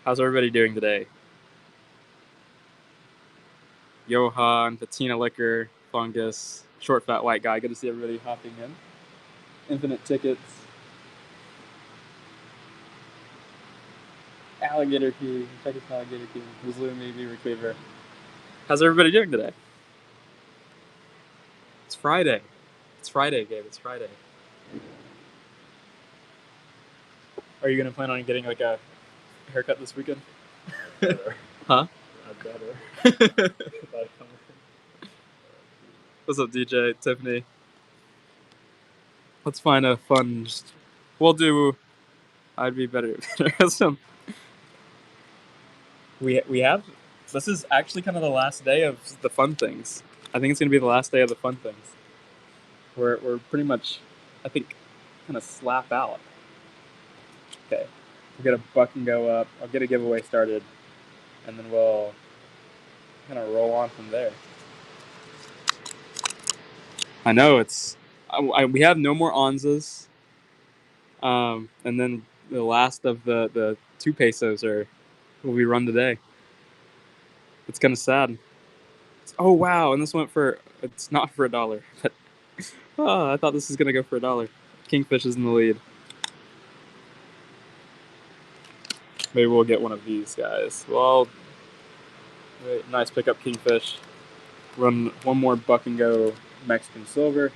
How's everybody doing today? Johan, Patina Liquor, Fungus, Short Fat White Guy. Good to see everybody hopping in. Infinite Tickets. Alligator King, Texas Alligator King, Miscellaneous, Retriever. How's everybody doing today? It's Friday. It's Friday, Gabe. It's Friday. Are you going to plan on getting like a haircut this weekend? Huh? Better. What's up, DJ? Tiffany? Let's find a fun. We'll do. I'd be better. Some. We have. This is actually kind of the last day of the fun things. I think it's going to be the last day of the fun things. We're pretty much, I think, kind of slap out. Okay, we'll get a buck and go up. I'll get a giveaway started, and then we'll kind of roll on from there. I know it's. We have no more onzas, and then the last of the 2 pesos will be run today. It's kind of sad. Oh wow! And this went for. It's not for $1, but I thought this was gonna go for $1. Kingfish is in the lead. Maybe we'll get one of these guys. Well, wait, nice pickup, Kingfish. Run one more buck and go Mexican silver.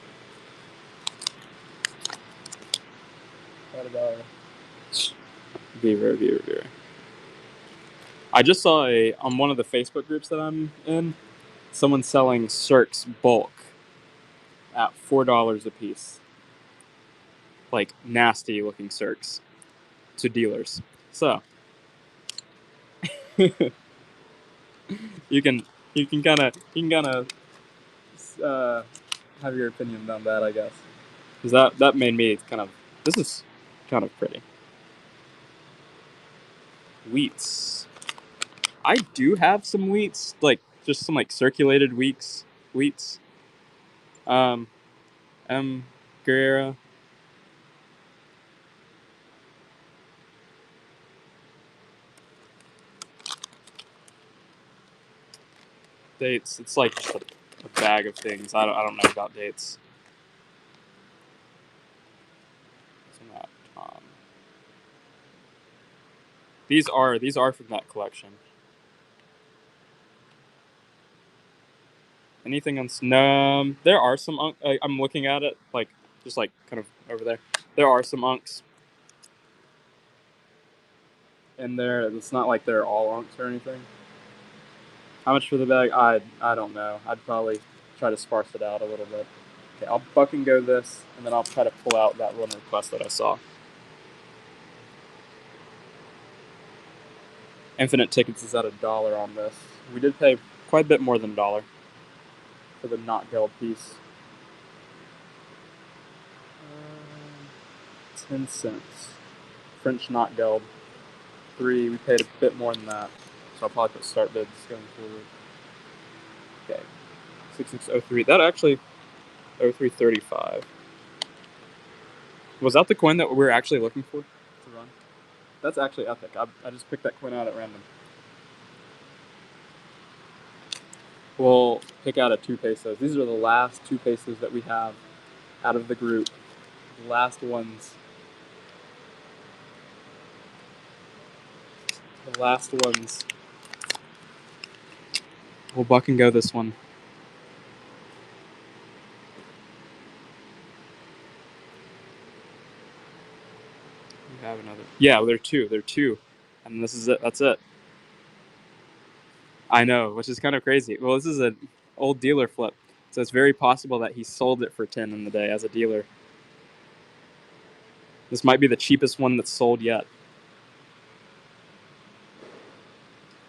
Beaver. I just saw on one of the Facebook groups that I'm in, someone selling Cirques bulk at $4 a piece. Like nasty looking Cirques to dealers. So you can kind of have your opinion on that, I guess. Because that made me kind of. This is kind of pretty. Wheats. I do have some wheats, like just some like circulated wheats. M. Guerrera. Dates. It's like just a bag of things. I don't know about dates. What's in that? These are from that collection. Anything else? No, there are some. I'm looking at it, like just like kind of over there. There are some unks in there. It's not like they're all unks or anything. How much for the bag? I don't know. I'd probably try to sparse it out a little bit. Okay, I'll buck and go this, and then I'll try to pull out that one request that I saw. Infinite Tickets is at $1 on this. We did pay quite a bit more than $1 for the not geld piece. 10 cents. French not geld. 3. We paid a bit more than that. So I'll probably put start bids going forward. Okay. 6603. That actually 0335. Was that the coin that we were actually looking for to run? That's actually epic. I just picked that coin out at random. We'll pick out a 2 pesos. These are the last 2 pesos that we have out of the group. The last ones. We'll buck and go this one. We have another. Yeah, they're 2. And this is it. That's it. I know, which is kind of crazy. Well, this is an old dealer flip. So it's very possible that he sold it for 10 in the day as a dealer. This might be the cheapest one that's sold yet.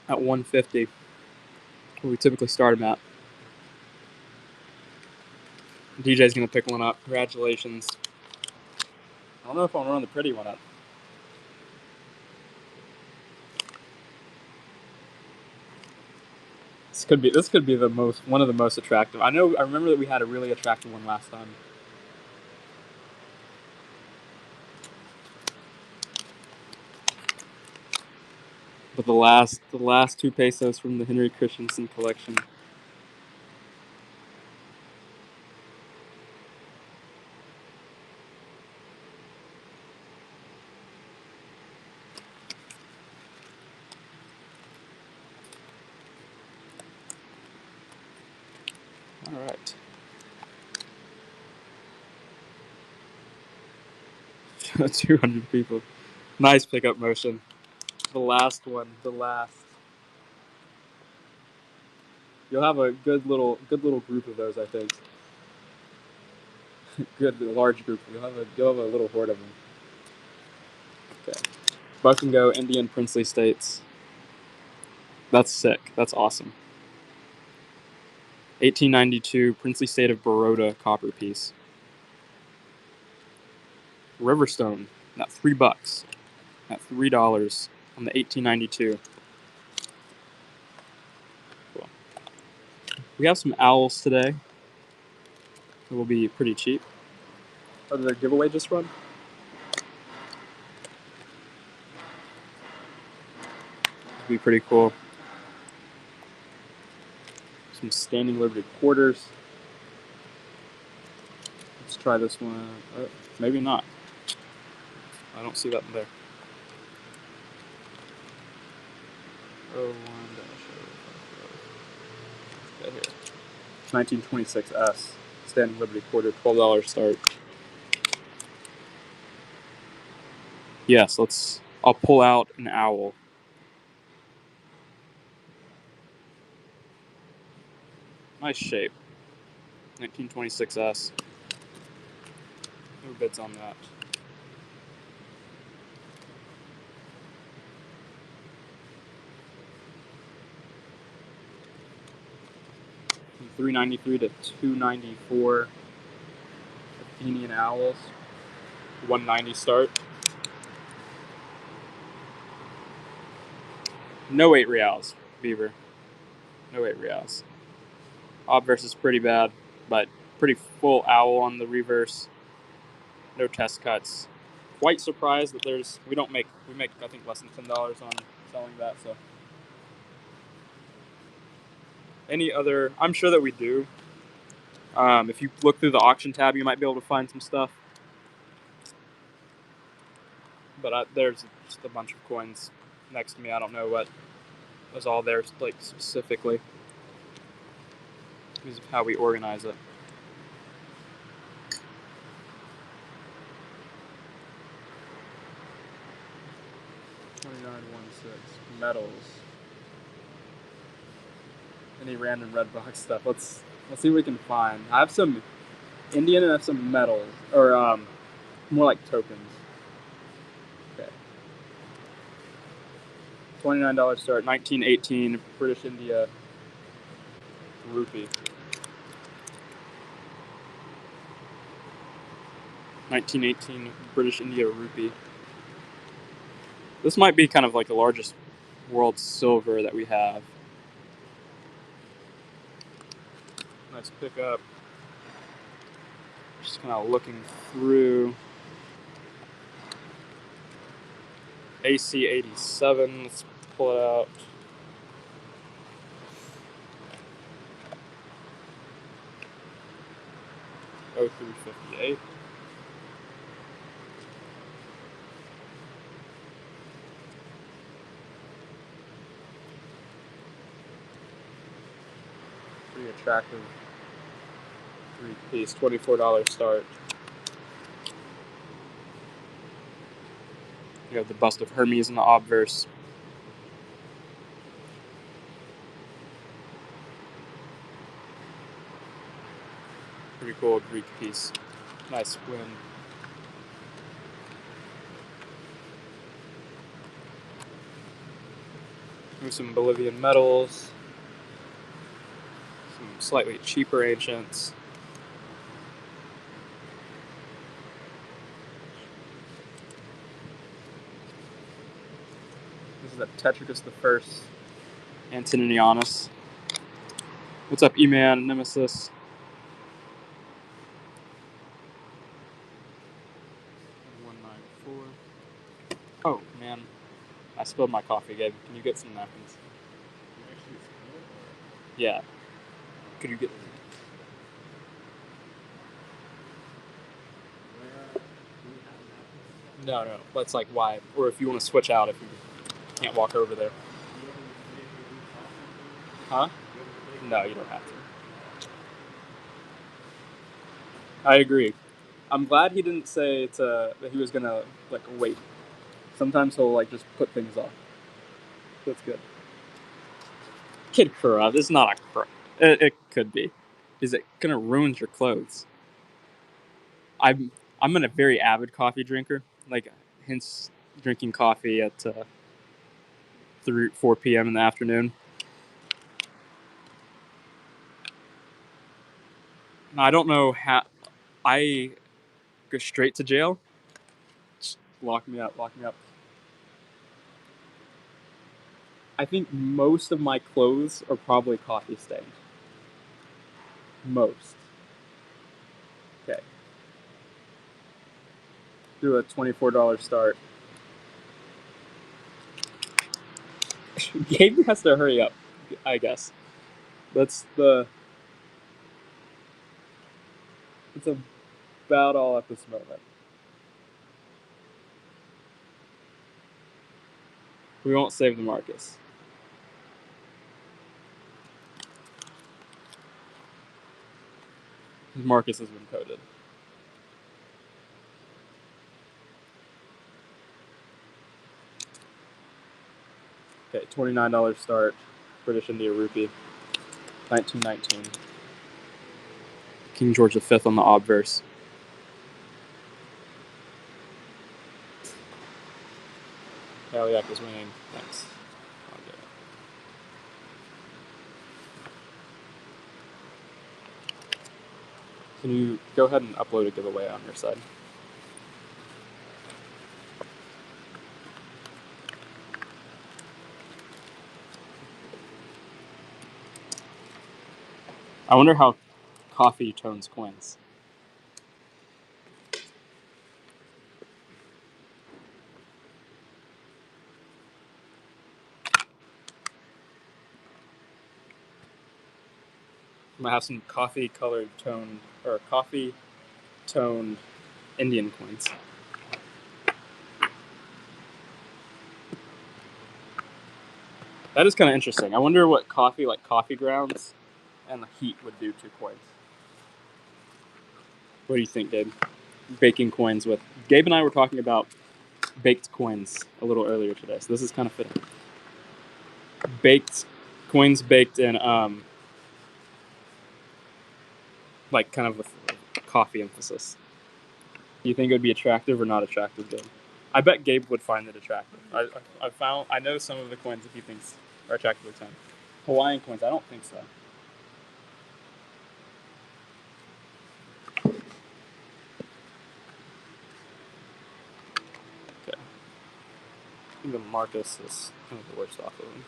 At 150. Where we typically start them at. DJ's going to pick one up. Congratulations. I don't know if I want to run the pretty one up. This could be one of the most attractive. I remember that we had a really attractive one last time. But the last 2 pesos from the Henry Christensen collection. All right. 200 people. Nice pickup motion. The last one. The last. You'll have a good little group of those, I think. Good large group. You'll have a little horde of them. Okay. Buck and go Indian princely states. That's sick. That's awesome. 1892 princely state of Baroda copper piece. Riverstone at $3. At $3 on the 1892. Cool. We have some owls today. It will be pretty cheap. Oh, did their giveaway just run? It'll be pretty cool. Some standing Liberty quarters. Let's try this one. Maybe not. I don't see that in there. 01 okay, here. 1926S. Standing Liberty quarter, $12 start. Yes, I'll pull out an owl. Nice shape. 1926S. No bids on that. From 393 to 294. Athenian owls. 190 start. No 8 reals, Beaver. No 8 reals. Obverse is pretty bad, but pretty full owl on the reverse. No test cuts. Quite surprised that we make I think less than $10 on selling that. So any other, I'm sure that we do. If you look through the auction tab, you might be able to find some stuff. But there's just a bunch of coins next to me. I don't know what was all there like specifically. Because of how we organize it. $29.16 metals. Any random red box stuff? Let's see what we can find. I have some Indian and I have some metals or more like tokens. Okay. $29 start. 1918 British India rupee. 1918 British India rupee. This might be kind of like the largest world silver that we have. Nice pickup. Just kind of looking through. AC 87. Let's pull it out. Oh, 358. Pretty attractive 3-piece, $24 start. You have the bust of Hermes in the obverse. Pretty cool Greek piece. Nice win. Here's some Bolivian metals. Some slightly cheaper ancients. This is a Tetricus I, Antonianus. What's up, E-Man, Nemesis? 194. Oh, man. I spilled my coffee, Gabe. Can you get some napkins? Yeah. Could you get? No, no. That's like why, or if you want to switch out, if you can't walk over there. Huh? No, you don't have to. I agree. I'm glad he didn't say that he was gonna like wait. Sometimes he'll like just put things off. That's good. Kid Kura, this is not a Kura. It could be. Is it gonna ruin your clothes? I'm a very avid coffee drinker. Like, hence drinking coffee at 4 p.m. in the afternoon. I don't know how I go straight to jail. Just lock me up. Lock me up. I think most of my clothes are probably coffee stained. Most. Okay. Do a $24 start. Gabe has to hurry up, I guess. That's about all at this moment. We won't save the Marcus. Marcus has been coded. Okay, $29 start. British India rupee. 1919. King George V on the obverse. Kaliak is winning. Thanks. Okay. Can you go ahead and upload a giveaway on your side? I wonder how coffee tones coins. I might have some coffee toned Indian coins. That is kind of interesting. I wonder what coffee grounds and the heat would do to coins. What do you think, Gabe? Baking coins with Gabe and I were talking about baked coins a little earlier today, so this is kind of fitting. Coins baked in like kind of with coffee emphasis. Do you think it would be attractive or not attractive, Gabe? I bet Gabe would find it attractive. I know some of the coins that he thinks are attractively toned. Hawaiian coins, I don't think so. Okay. Even Marcus is kind of the worst off of him.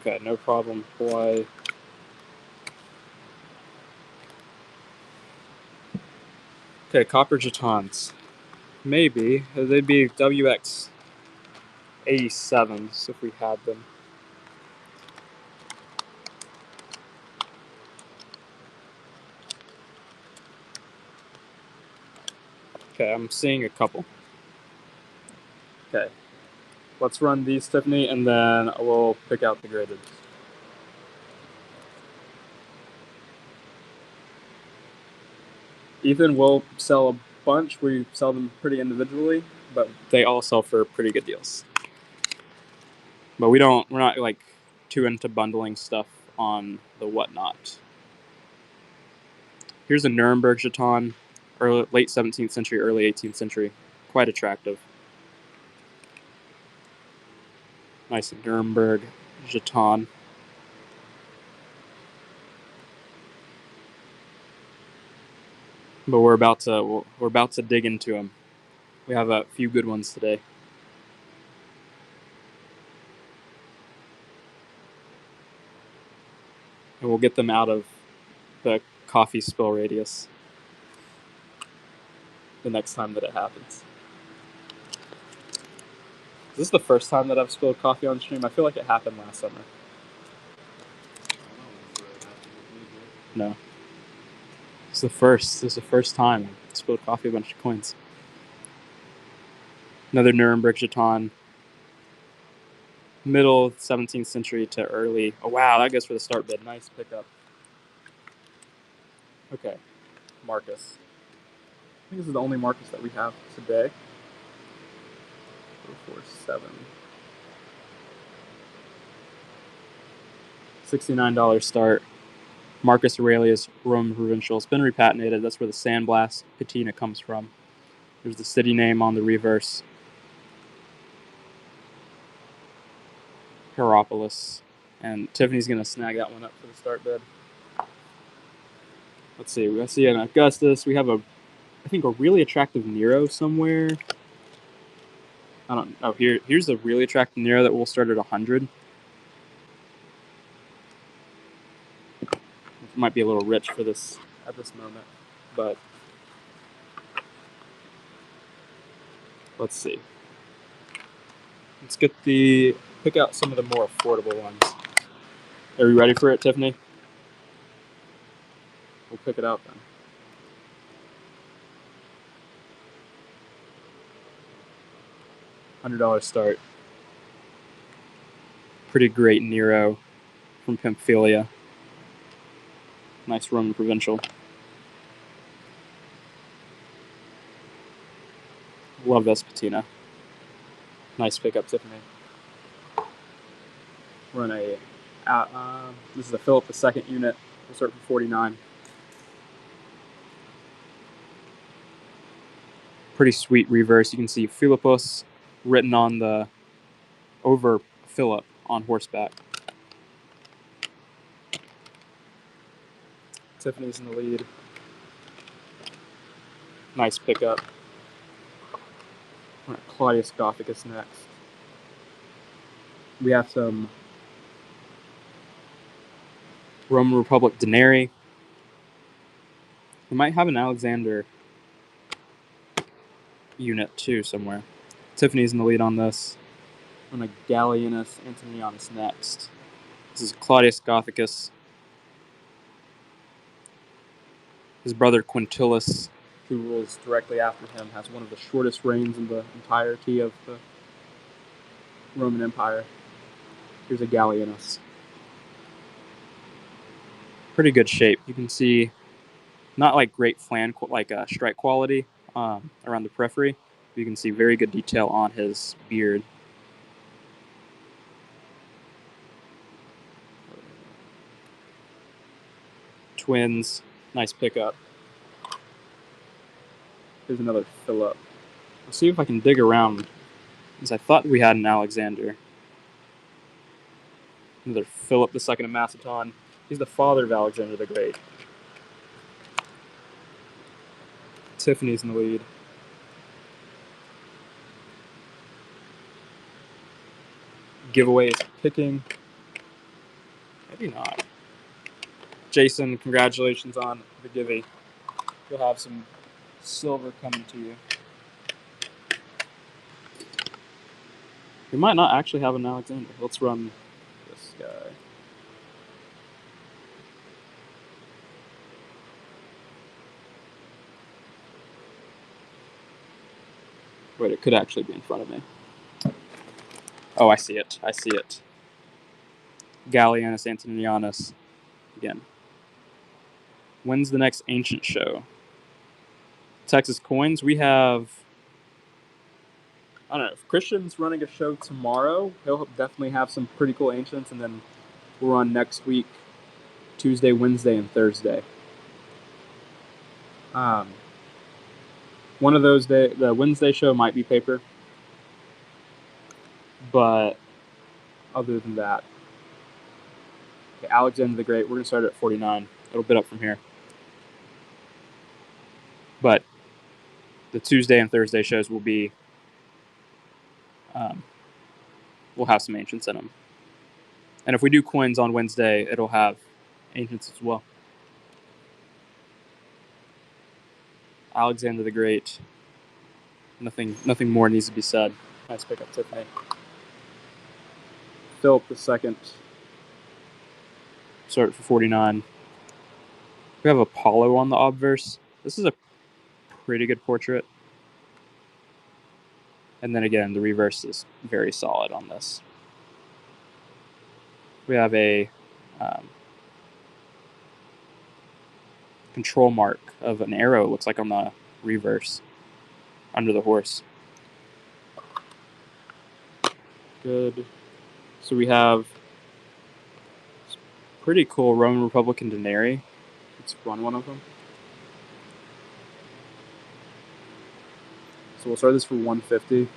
Okay, no problem. Hawaii. Okay, copper jetons. Maybe. They'd be WX 87s if we had them. Okay, I'm seeing a couple. Okay. Let's run these, Tiffany, and then we'll pick out the graded. Ethan will sell a bunch. We sell them pretty individually, but they all sell for pretty good deals. But we're not like too into bundling stuff on the whatnot. Here's a Nuremberg jeton, late 17th century, early 18th century. Quite attractive. Nice Nuremberg. Jeton. But we're about to dig into them. We have a few good ones today. And we'll get them out of the coffee spill radius the next time that it happens. Is this the first time that I've spilled coffee on stream? I feel like it happened last summer. No. This is the first time I spilled coffee a bunch of coins. Another Nuremberg Jeton. Middle 17th century to early. Oh, wow, that goes for the start bid. Nice pickup. Okay, Marcus. I think this is the only Marcus that we have today. 447. $69 start. Marcus Aurelius, Roman provincial. It's been repatinated. That's where the sandblast patina comes from. There's the city name on the reverse. Hierapolis. And Tiffany's going to snag that one up for the start bid. Let's see. We see an Augustus. We have I think a really attractive Nero somewhere. I don't know. Here's a really attractive Nero that will start at 100. It might be a little rich for this at this moment, but let's see. Let's pick out some of the more affordable ones. Are you ready for it, Tiffany? We'll pick it out then. $100 start. Pretty great Nero from Pamphylia. Nice Roman provincial. Love this patina. Nice pickup, Tiffany. We're in this is the Philip II unit. We'll start for 49. Pretty sweet reverse. You can see Philippus written on the over Philip on horseback. Tiffany's in the lead. Nice pickup. We're at Claudius Gothicus next. We have some Roman Republic denarii. We might have an Alexander unit too somewhere. Tiffany's in the lead on this. I'm going to Gallienus Antonianus next. This is Claudius Gothicus. His brother Quintillus, who rules directly after him, has one of the shortest reigns in the entirety of the Roman Empire. Here's a Gallienus. Pretty good shape. You can see not like great strike quality around the periphery. You can see very good detail on his beard. Twins, nice pickup. Here's another Philip. Let's see if I can dig around, because I thought we had an Alexander. Another Philip II of Macedon. He's the father of Alexander the Great. Tiffany's in the lead. Giveaway is picking. Maybe not. Jason, congratulations on the givey. You'll have some silver coming to you. We might not actually have an Alexander. Let's run this guy. Wait, it could actually be in front of me. Oh, I see it. Gallienus Antonianus. Again. When's the next ancient show? Texas Coins. We have, I don't know, if Christian's running a show tomorrow, he'll definitely have some pretty cool ancients, and then we'll run next week, Tuesday, Wednesday, and Thursday. One of those days, the Wednesday show might be paper, but other than that, Okay, Alexander the Great. We're gonna start at 49. It'll bid up from here. But the Tuesday and Thursday shows will be. We'll have some ancients in them. And if we do coins on Wednesday, it'll have ancients as well. Alexander the Great. Nothing more needs to be said. Nice pickup, Tiffany. Philip II. Start for 49. We have Apollo on the obverse. This is a pretty good portrait. And then again, the reverse is very solid on this. We have a control mark of an arrow, it looks like, on the reverse under the horse. Good. So we have pretty cool Roman Republican denarii. Let's run one of them. So we'll start this for 150.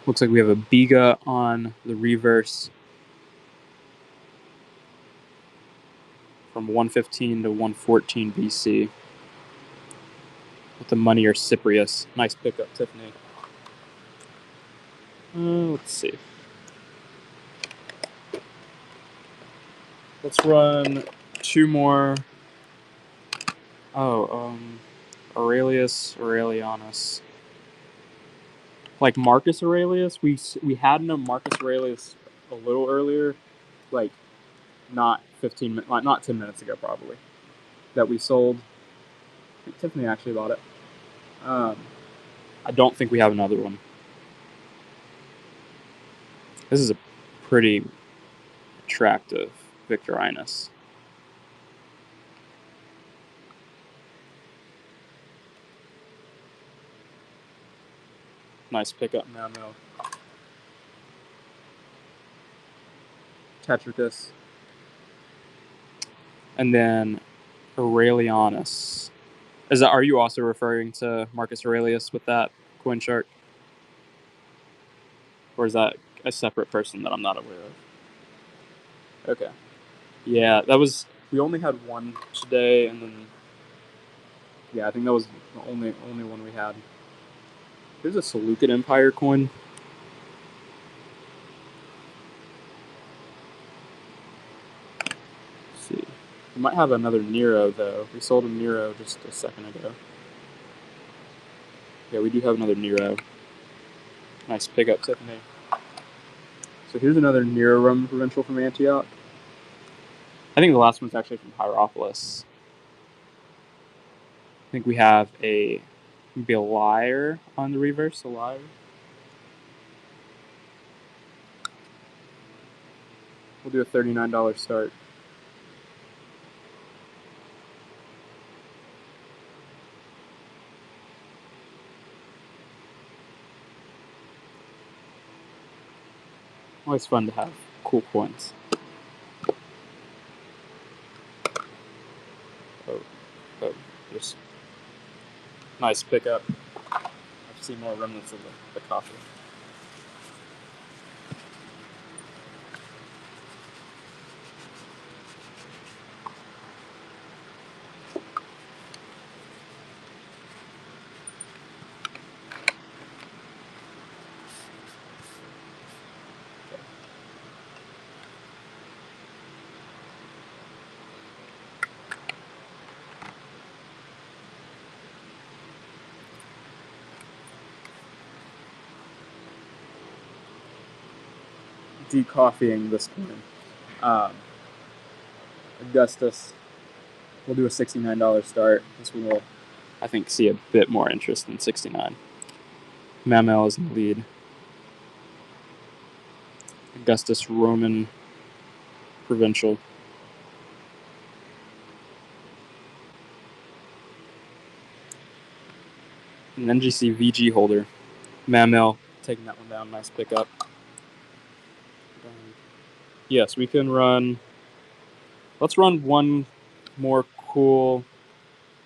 Looks like we have a biga on the reverse from 115 to 114 BC. With the money or Cyprius. Nice pickup, Tiffany. Let's see. Let's run two more. Aurelianus. Like Marcus Aurelius. We had no Marcus Aurelius a little earlier, like not 10 minutes ago probably, that we sold. I think Tiffany actually bought it. I don't think we have another one. This is a pretty attractive Victorinus. Nice pickup now. Tetricus. And then Aurelianus. Are you also referring to Marcus Aurelius with that coin chart? Or is that a separate person that I'm not aware of? Okay. Yeah, we only had one today, and then I think that was the only one we had. Here's a Seleucid Empire coin. Let's see. We might have another Nero, though. We sold a Nero just a second ago. Yeah, we do have another Nero. Nice pickup, Tiffany. So here's another Nero Roman provincial from Antioch. I think the last one's actually from Hierapolis. I think we have a lyre on the reverse. A lyre. We'll do a $39 start. Always fun to have cool coins. Just nice pickup. I've seen more remnants of the coffee. Decoffeeing this coin. Augustus. We'll do a $69 start. This one will, I think, see a bit more interest than 69. Mamel is in the lead. Augustus Roman provincial. An NGC VG holder. Mamel taking that one down. Nice pickup. Yes, we can run. Let's run one more cool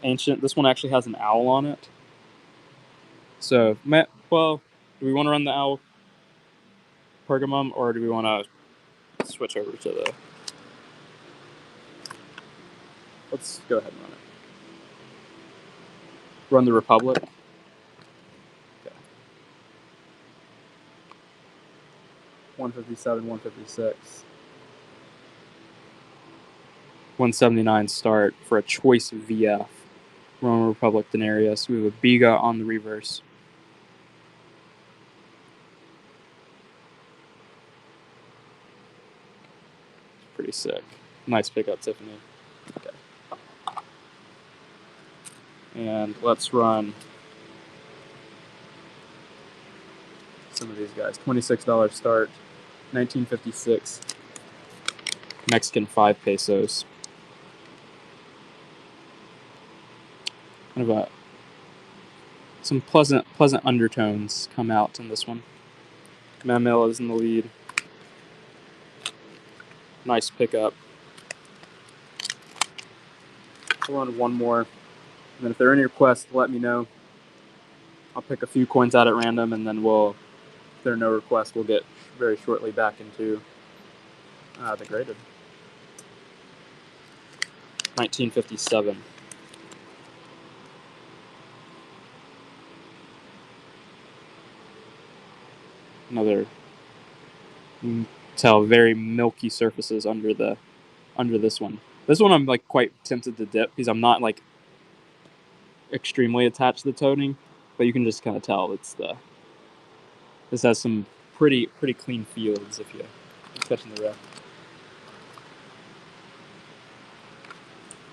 ancient. This one actually has an owl on it. So, Do we want to run the owl pergamum, or do we want to switch over to the... Let's go ahead and run it. Run the Republic. Okay. 157, 156. 179 start for a choice VF. Roman Republic Denarius. We have a Biga on the reverse. Pretty sick. Nice pickup, Tiffany. Okay. And let's run some of these guys. $26 start. 1956. Mexican 5 pesos. Kind of some pleasant undertones come out in this one. Mamil is in the lead. Nice pickup. We'll run one more. And then if there are any requests, let me know. I'll pick a few coins out at random, and then if there are no requests, we'll get very shortly back into the graded. 1957. Another, you can tell, very milky surfaces under this one. This one I'm like quite tempted to dip because I'm not like extremely attached to the toning, but you can just kind of tell this has some pretty clean fields if you're catching the ref.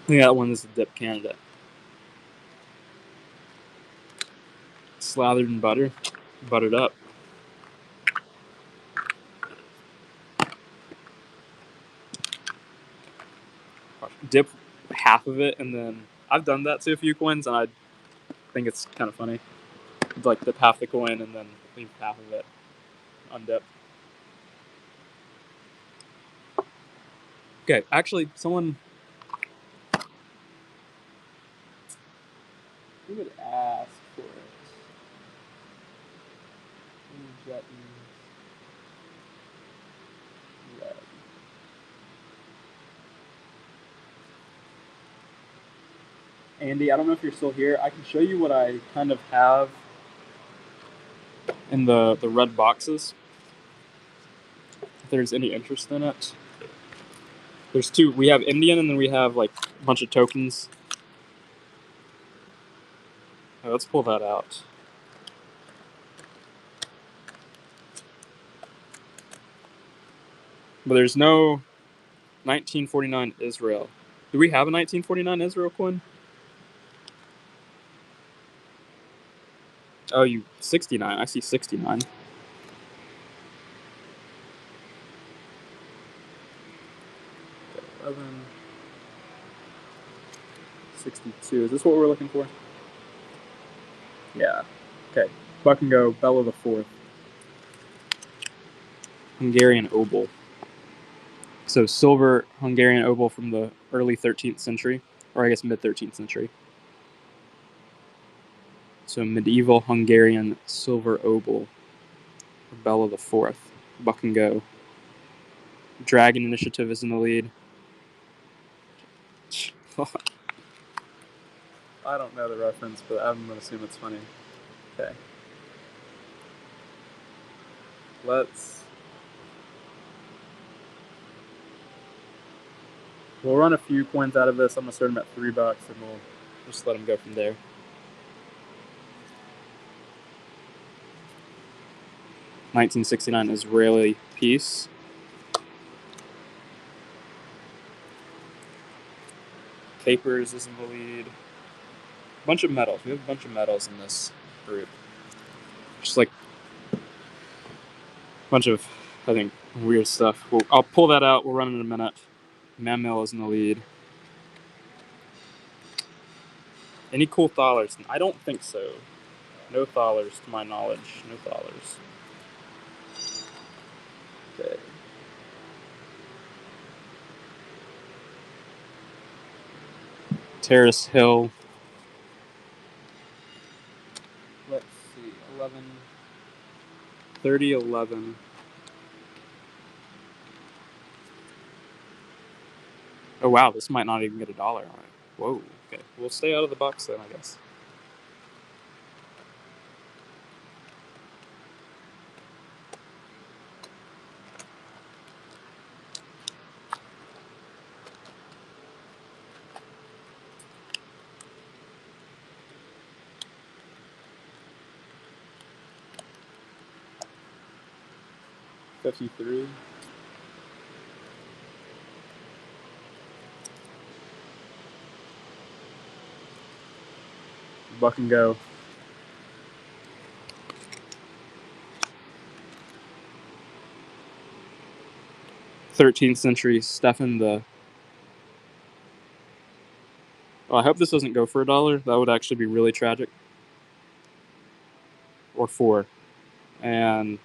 I think that one is a dip candidate. Slathered in butter, buttered up. Dip half of it, and then I've done that to a few coins, and I think it's kind of funny. Like dip half the coin and then leave half of it undipped. Okay, actually, someone who would ask for it. Red. Andy, I don't know if you're still here. I can show you what I kind of have in the red boxes. If there's any interest in it. There's two. We have Indian, and then we have like a bunch of tokens. Okay, let's pull that out. But there's no 1949 Israel. Do we have a 1949 Israel coin? Oh, 69. I see 69. 62. Is this what we're looking for? Yeah. Okay. Buck and go. Bella the Fourth. Hungarian obol. So silver Hungarian obol from the early 13th century, or I guess mid 13th century. So medieval Hungarian silver obol. Bella the Fourth. Buck and go. Dragon Initiative is in the lead. I don't know the reference, but I'm going to assume it's funny. Okay. We'll run a few coins out of this. I'm going to start them at $3, and we'll just let them go from there. $1969 Israeli piece. Capers is in the lead. Bunch of metals. We have a bunch of metals in this group. Just like a bunch of, I think, weird stuff. I'll pull that out. We'll run in a minute. Mamil is in the lead. Any cool thalers? I don't think so. No thalers, to my knowledge. No thalers. Okay. Terrace Hill. Let's see. 11. 3011. Oh wow, this might not even get $1 on it. Whoa. Okay, we'll stay out of the box then, I guess. $53. Buck and go. 13th century Stephen the. Oh, I hope this doesn't go for $1. That would actually be really tragic. Or 4. And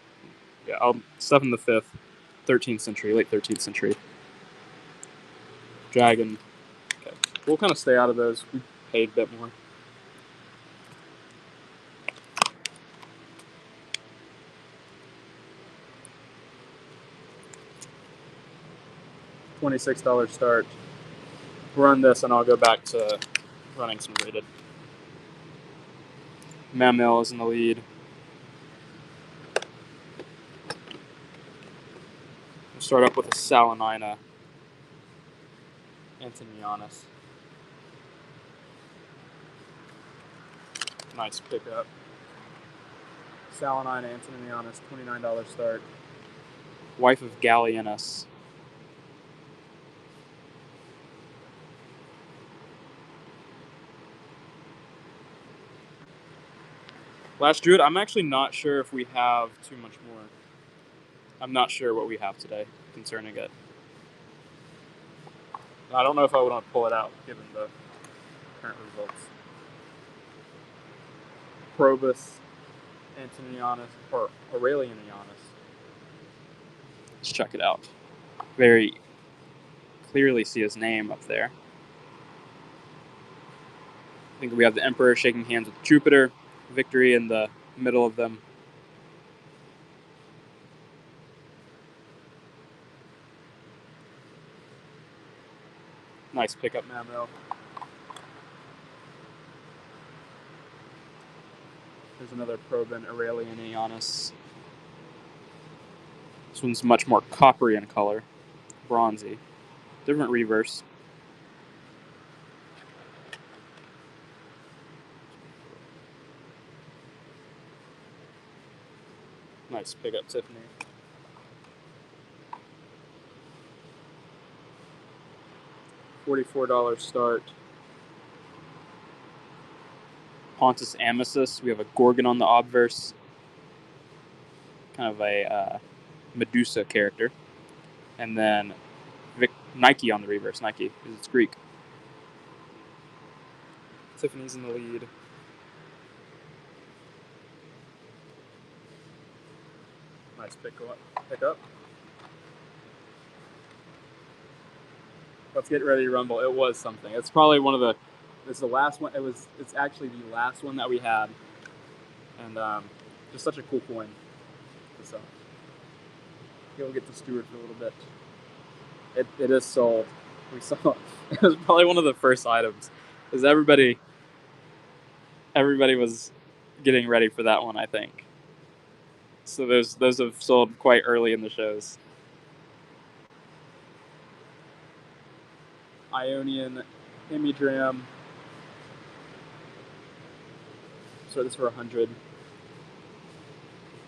yeah, Stephen the Fifth, 13th century, late 13th century. Dragon. Okay, we'll kind of stay out of those. We paid a bit more. $26 start. Run this, and I'll go back to running some rated. Mamil is in the lead. We'll start up with a Salinina. Antonianus. Nice pickup. Salinina Antonianus, $29 start. Wife of Gallienus. Last Druid, I'm actually not sure if we have too much more. I'm not sure what we have today concerning it. I don't know if I would want to pull it out given the current results. Probus Antonianus, or Aurelianianus. Let's check it out. Very clearly see his name up there. I think we have the Emperor shaking hands with Jupiter. Victory in the middle of them. Nice pickup, Mamil. There's another Probin Aurelianianus. This one's much more coppery in color. Bronzy. Different reverse. Nice pickup, Tiffany. $44 start. Pontus Amisus. We have a Gorgon on the obverse. Kind of a Medusa character. And then Nike on the reverse. Nike, because it's Greek. Tiffany's in the lead. Nice pick up. Let's get ready to rumble. It was something. It's probably one of the. It's the last one. It's actually the last one that we had, and just such a cool coin. So we'll get the steward for a little bit. It is sold. We saw. It was probably one of the first items, because everybody was getting ready for that one, I think. So those have sold quite early in the shows. Ionian Hemidram. So this for 100.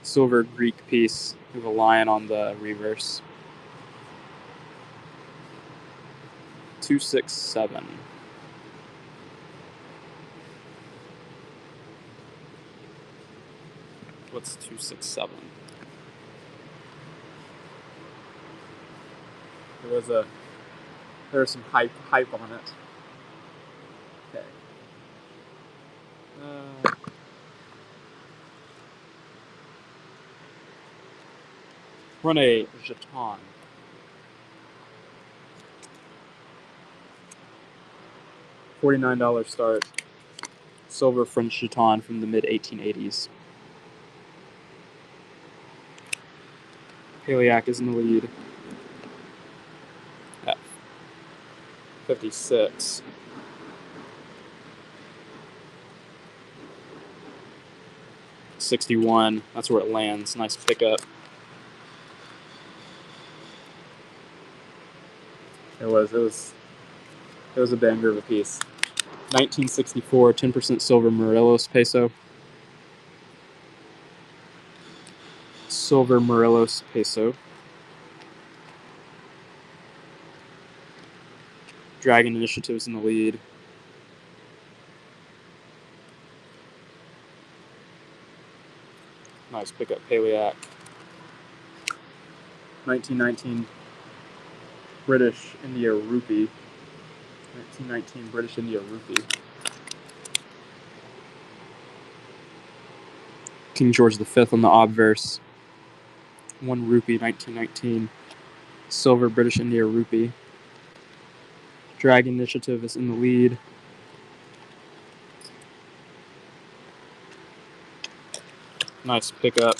Silver Greek piece with a lion on the reverse. 267. What's 267? There was some hype on it. Okay. Run a jeton. $49 start. Silver French jeton from the mid 1880s. Paliak is in the lead at 56. $61. That's where it lands. Nice pickup. It was a banger of a piece. 1964, 10% silver Morelos peso. Silver Morelos peso. Dragon Initiative's in the lead. Nice pickup, Paliak. 1919 British India Rupee. 1919 British India Rupee. King George V on the obverse. 1 rupee, 1919. Silver British India Rupee. Dragon Initiative is in the lead. Nice pickup.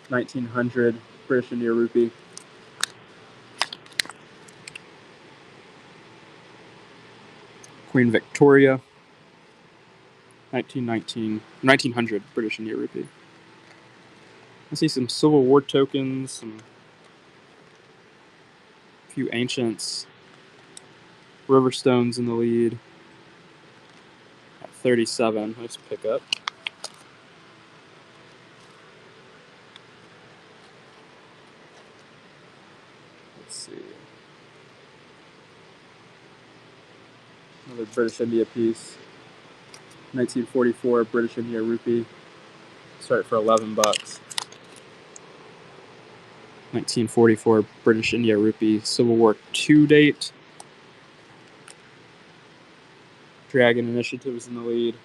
$1900 British India Rupee. Queen Victoria. 1900 British India Rupee. I see some Civil War tokens, a few ancients. Riverstone's in the lead at 37. Nice pickup. Let's see. Another British India piece. 1944 British India Rupee. Start for $11. 1944 British India Rupee. Civil War II date. Dragon Initiative is in the lead.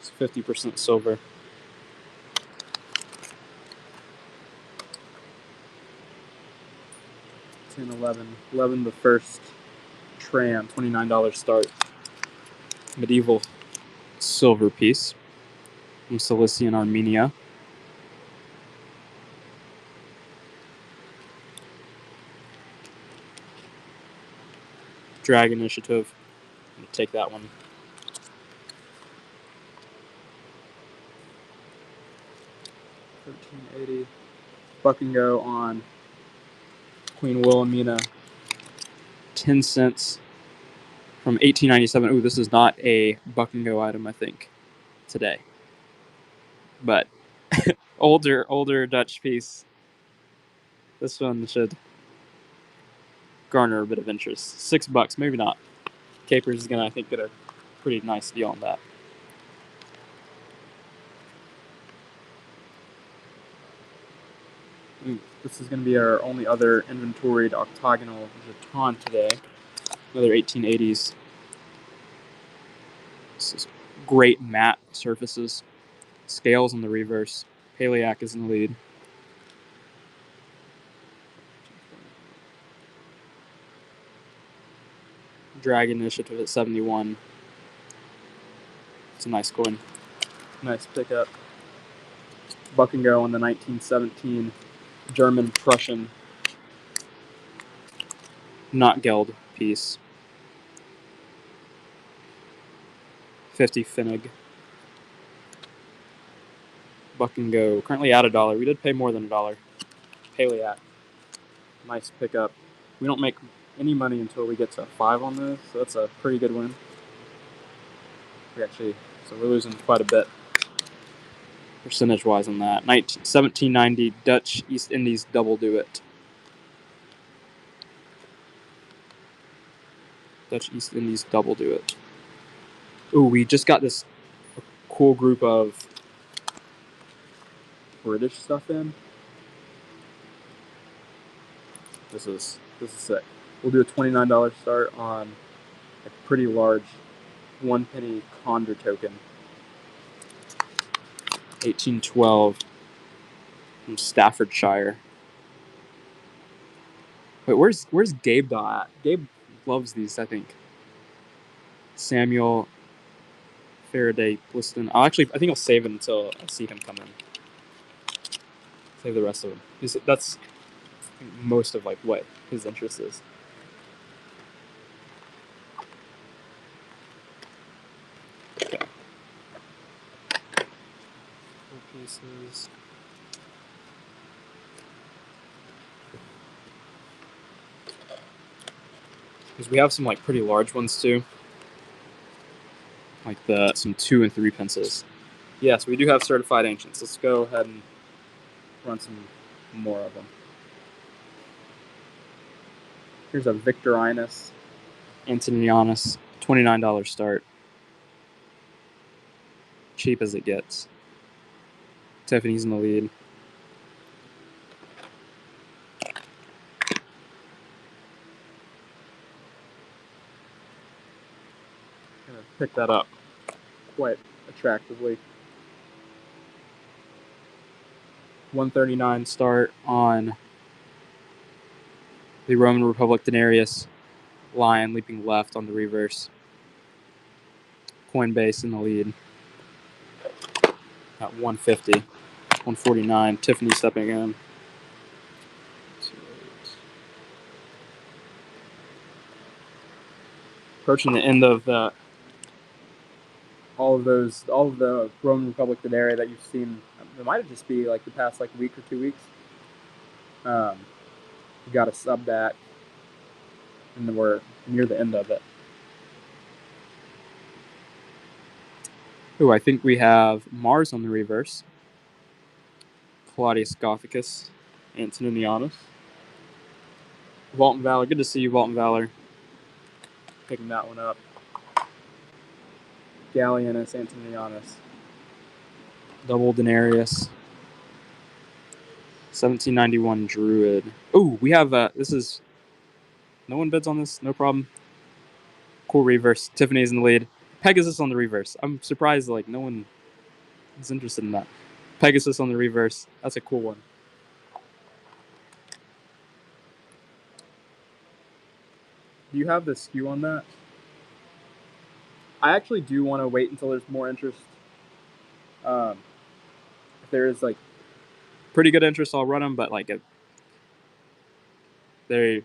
It's 50% silver. $11 the first tram, $29 start. Medieval silver piece from Cilicia and Armenia. Dragon Initiative. I'm gonna take that one. $13.80. Buck and go on Queen Wilhelmina. 10 cents from 1897. Ooh, this is not a Buck and go item, I think, today. But older Dutch piece. This one should garner a bit of interest. $6, maybe not. Capers is gonna, I think, get a pretty nice deal on that. This is gonna be our only other inventoried octagonal jeton today. Another 1880s. This is great matte surfaces. Scales on the reverse. Paliak is in the lead. Dragon Initiative at 71. It's a nice coin. Nice pickup. Buck and go on the 1917 German-Prussian not Geld piece. 50 Finnig. Buck and go. Currently at $1. We did pay more than $1. Paliak. Nice pickup. We don't make any money until we get to 5 on this, so that's a pretty good win. So we're losing quite a bit percentage-wise on that. 1790 Dutch East Indies double do it. Dutch East Indies double do it. Ooh, we just got this cool group of British stuff in. This is sick. We'll do a $29 start on a pretty large 1 penny Condor token. 1812 from Staffordshire. Wait, where's Gabe at? Gabe loves these, I think. Samuel Faraday Bliston. I think I'll save it until I see him come in. Save the rest of them. That's most of like what his interest is. Okay. 4 pieces. Because we have some like pretty large ones too, like some 2 and 3 pencils. Yes, we do have certified ancients. Let's go ahead and run some more of them. Here's a Victorinus Antonianus, $29 start. Cheap as it gets. Tiffany's in the lead. Gonna pick that up quite attractively. 139 start on the Roman Republic Denarius. Lion leaping left on the reverse. Coinbase in the lead at 150. 149. Tiffany stepping in. Approaching the end of all of the Roman Republic Denarii that you've seen. It might just be like the past like week or 2 weeks. We got a sub back, and then we're near the end of it. Oh, I think we have Mars on the reverse. Claudius Gothicus, Antonianus. Vault and Valor. Good to see you, Vault and Valor. Picking that one up. Gallienus, Antonianus. Double Denarius. 1791 Druid. Oh, we have this is. No one bids on this. No problem. Cool reverse. Tiffany's in the lead. Pegasus on the reverse. I'm surprised like no one is interested in that. Pegasus on the reverse. That's a cool one. Do you have the skew on that? I actually do want to wait until there's more interest. If there is like pretty good interest, I'll run them. But like, I'd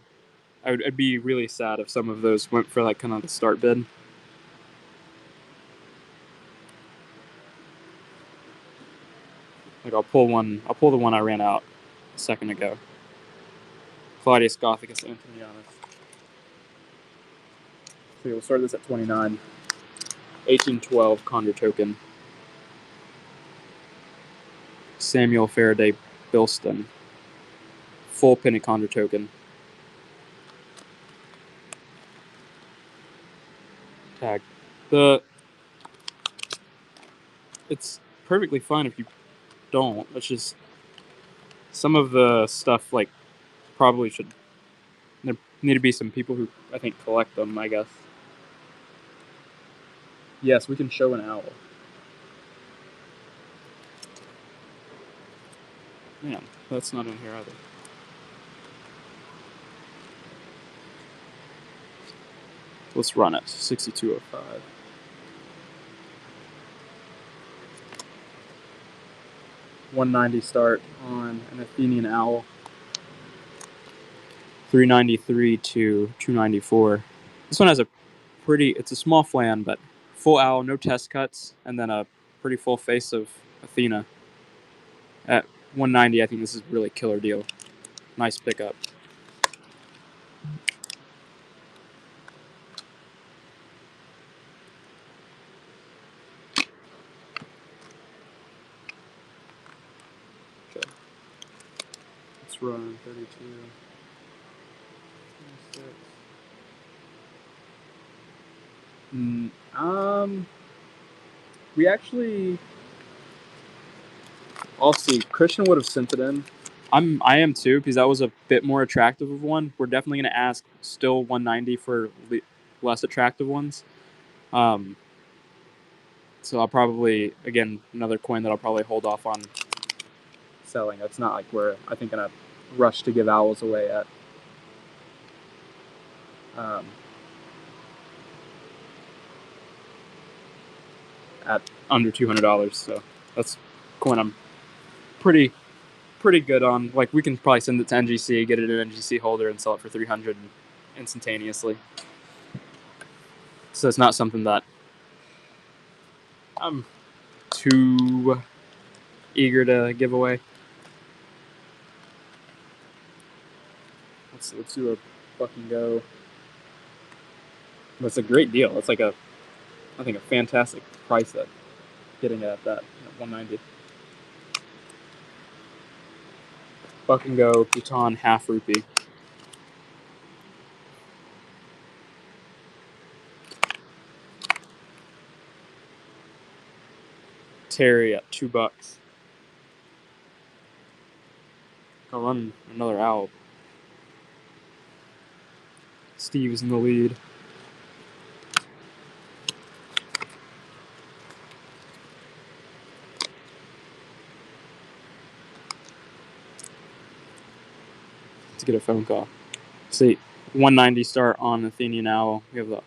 be really sad if some of those went for like kind of the start bid. Like I'll pull the one I ran out a second ago. Claudius Gothicus Antonianus. So we'll start this at 29. 1812 Condor token. Samuel Faraday Bilston. Full penny Condor token. Tag. It's perfectly fine if you don't. It's just some of the stuff like probably should. There need to be some people who I think collect them, I guess. Yes, we can show an owl. Man, that's not in here either. Let's run it. 6205. $190 start on an Athenian owl. 393 to 294. This one has it's a small flan, but full owl, no test cuts, and then a pretty full face of Athena. At 190, I think this is a really killer deal. Nice pickup. Okay. Let's run 32. 26. We actually. I'll see. Christian would have sent it in. I am too, because that was a bit more attractive of one. We're definitely going to ask still 190 for less attractive ones. So I'll probably, again, another coin that I'll probably hold off on selling. It's not like we're, I think, in a rush to give owls away yet. at under $200. So that's coin I'm pretty good on. Like, we can probably send it to NGC, get it in an NGC holder, and sell it for 300 instantaneously. So it's not something that I'm too eager to give away. Let's do a fucking go. That's a great deal. It's like I think a fantastic price at getting it at that at 190. Fucking go Bhutan half rupee. Terry at $2. I'll run another owl. Steve's in the lead. Let's get a phone call. See, 190 start on Athenian Owl. We have the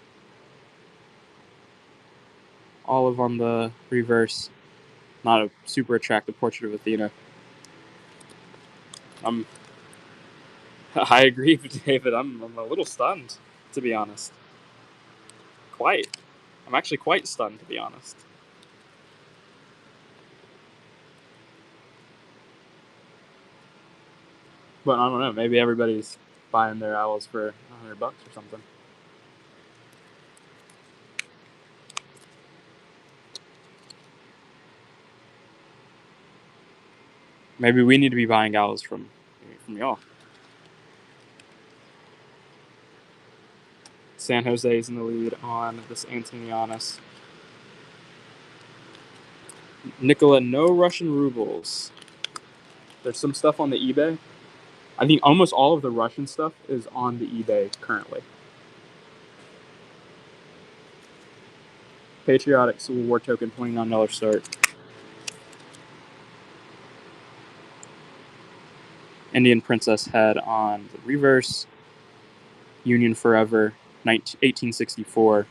olive on the reverse. Not a super attractive portrait of Athena. I agree with David. I'm a little stunned, to be honest. I'm actually quite stunned, to be honest. But I don't know. Maybe everybody's buying their owls for $100 or something. Maybe we need to be buying owls from y'all. San Jose's in the lead on this Antonianus. Nicola, no Russian rubles. There's some stuff on the eBay. I think almost all of the Russian stuff is on the eBay currently. Patriotic Civil War token, $29 start. Indian Princess head on the reverse. Union Forever, 1864.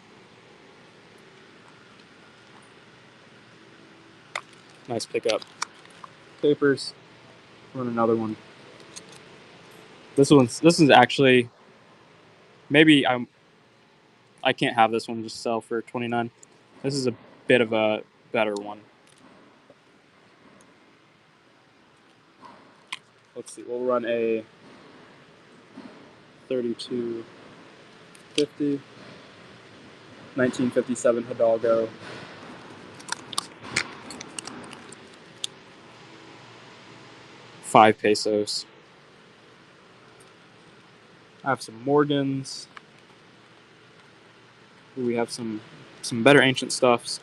Nice pickup. Papers. Run another one. This is actually, maybe I can't have this one just sell for 29. This is a bit of a better one. Let's see. We'll run a 3250, 1957 Hidalgo. $5. I have some Morgans. We have some better ancient stuffs.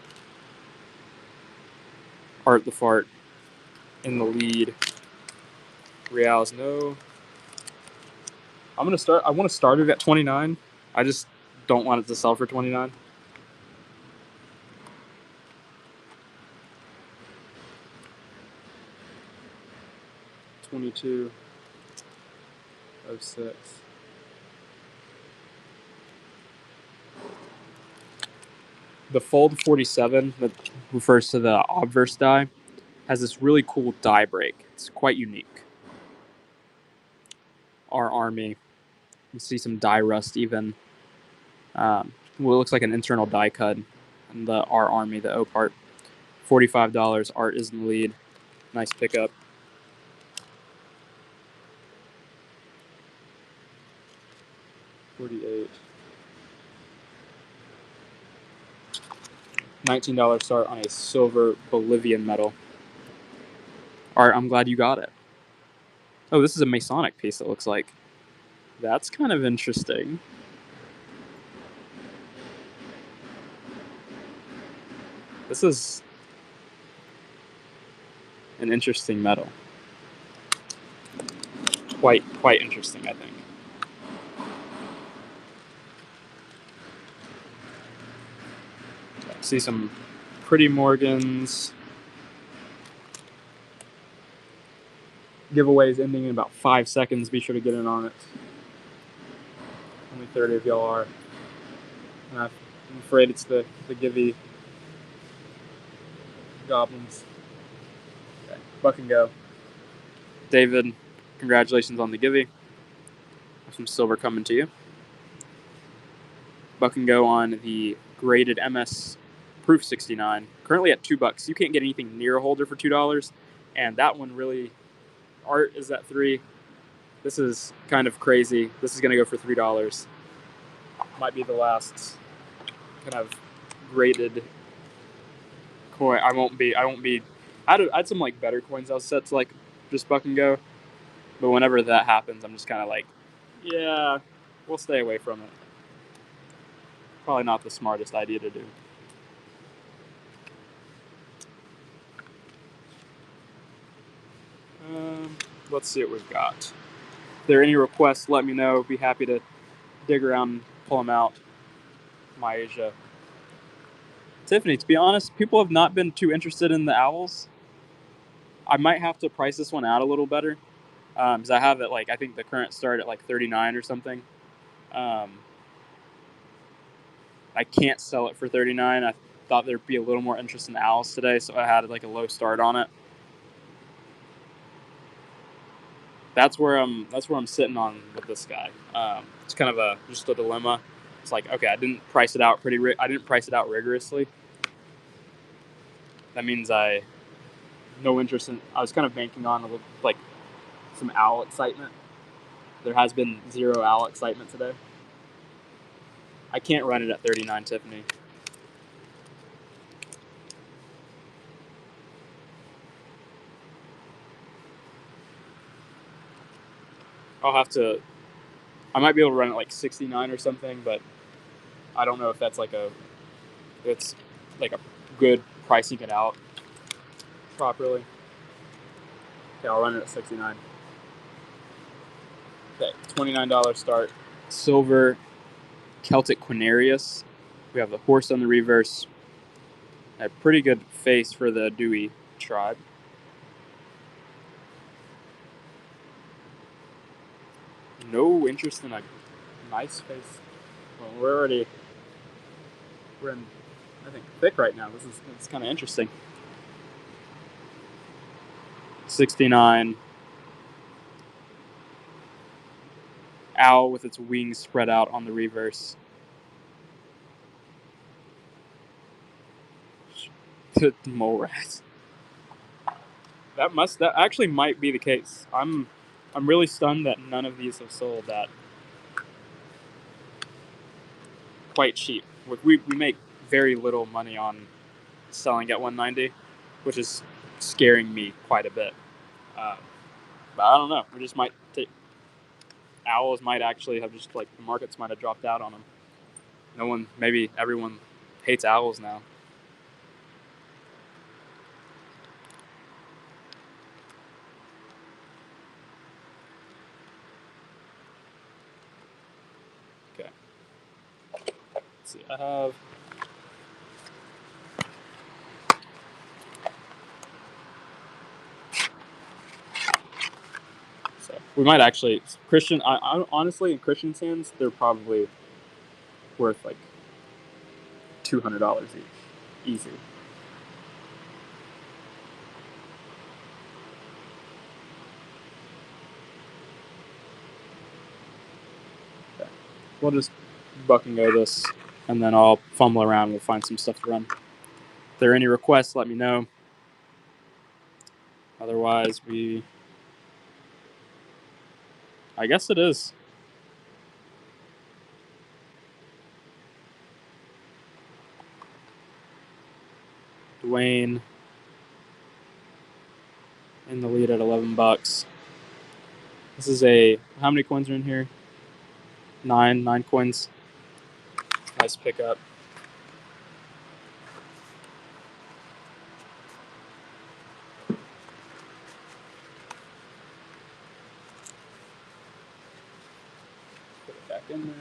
Art the Fart in the lead. Reals, no. I want to start it at 29. I just don't want it to sell for 29. $22.06. The Fold 47, that refers to the obverse die, has this really cool die break. It's quite unique. Our army, you see some die rust even. It looks like an internal die cut. And the our army, the O part, $45. Art is in the lead. Nice pickup. $48. $19 start on a silver Bolivian medal. Art, I'm glad you got it. Oh, this is a Masonic piece, it looks like. That's kind of interesting. This is an interesting medal. Quite interesting, I think. See some pretty Morgans. Giveaways ending in about 5 seconds. Be sure to get in on it. Only 30 of y'all are. I'm afraid it's the givey. Goblins. Okay. Buck and go. David, congratulations on the givey. Some silver coming to you. Buck and go on the graded MS Proof 69. Currently at $2. You can't get anything near a holder for $2. And that one really, art is at $3. This is kind of crazy. This is going to go for $3. Might be the last kind of graded coin. I won't be. I had some like better coins I was set to like just buck and go. But whenever that happens, I'm just kind of like, yeah, we'll stay away from it. Probably not the smartest idea to do. Let's see what we've got. If there are any requests, let me know. Be happy to dig around and pull them out. My Asia. Tiffany, to be honest, people have not been too interested in the owls. I might have to price this one out a little better because I have it like I think the current start at like 39 or something. I can't sell it for 39. I thought there'd be a little more interest in the owls today, so I had like a low start on it. That's where I'm sitting on with this guy. It's kind of just a dilemma. It's like, okay, I didn't price it out rigorously. That means no interest in. I was kind of banking on like some owl excitement. There has been zero owl excitement today. I can't run it at 39, Tiffany. I might be able to run it like 69 or something, but I don't know if it's like a good pricing it out properly. Okay, I'll run it at 69. Okay, $29 start. Silver Celtic Quinarius. We have the horse on the reverse. A pretty good face for the Dewey tribe. No interest in a nice face. Well, we're in, I think, thick right now. It's kind of interesting. 69. Owl with its wings spread out on the reverse. The mole rat. That actually might be the case. I'm really stunned that none of these have sold that quite cheap. We make very little money on selling at 190, which is scaring me quite a bit. But I don't know. We just might take owls might actually have just like the markets might have dropped out on them. Maybe everyone hates owls now. Okay. Let's see. I have. So we might actually Christian. I honestly, in Christian's hands, they're probably worth like $200 each, easy. Okay. We'll just buck and go this, and then I'll fumble around. We'll find some stuff to run. If there are any requests, let me know. Otherwise, I guess it is. Dwayne in the lead at $11. This is how many coins are in here? Nine coins. Nice pickup. Put it back in there.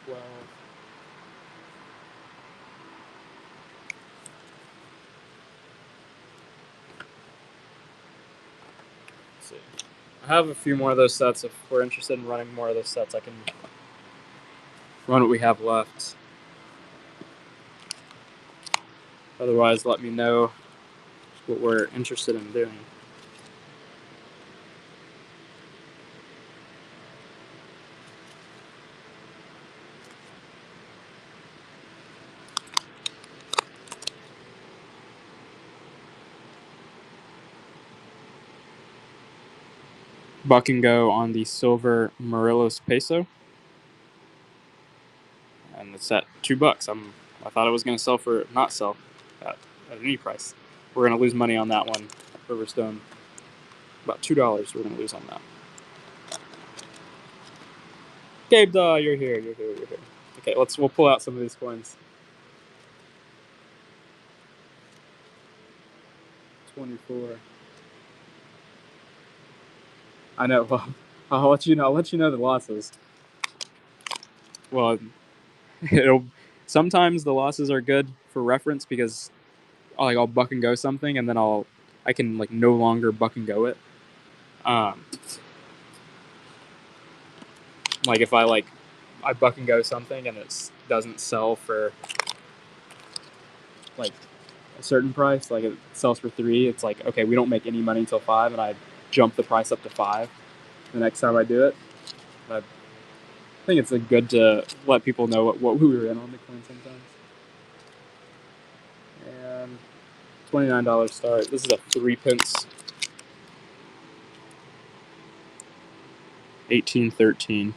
12. Let's see. I have a few more of those sets. If we're interested in running more of those sets, I can run what we have left. Otherwise, let me know what we're interested in doing. Buck and go on the silver Morelos peso, and it's at $2. I thought it was going to not sell at any price. We're going to lose money on that one. Riverstone, about $2. We're going to lose on that. Gabe, you're here. Okay, we'll pull out some of these coins. 24. I know. Well, I'll let you know. I'll let you know the losses. Well, sometimes the losses are good for reference because I'll buck and go something, and then I can no longer buck and go it. Like if I buck and go something and it doesn't sell for like a certain price, like it sells for 3, it's like, okay, we don't make any money until 5, and I jump the price up to 5 the next time I do it. I think it's good to let people know what we were in on the coin sometimes. And $29 start. This is a 3p. 1813.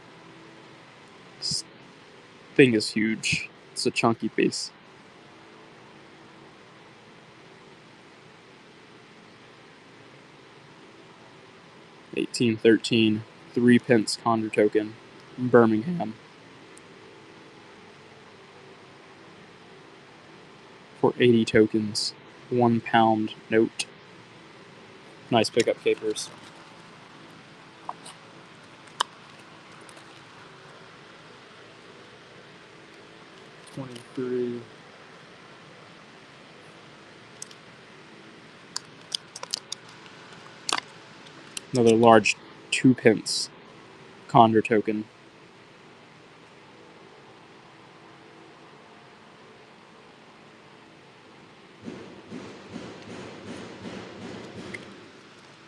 This thing is huge. It's a chunky piece. $1813, 3p Condor token, Birmingham. For 80 tokens, £1 note. Nice pickup capers. $23. Another large 2p Condor token.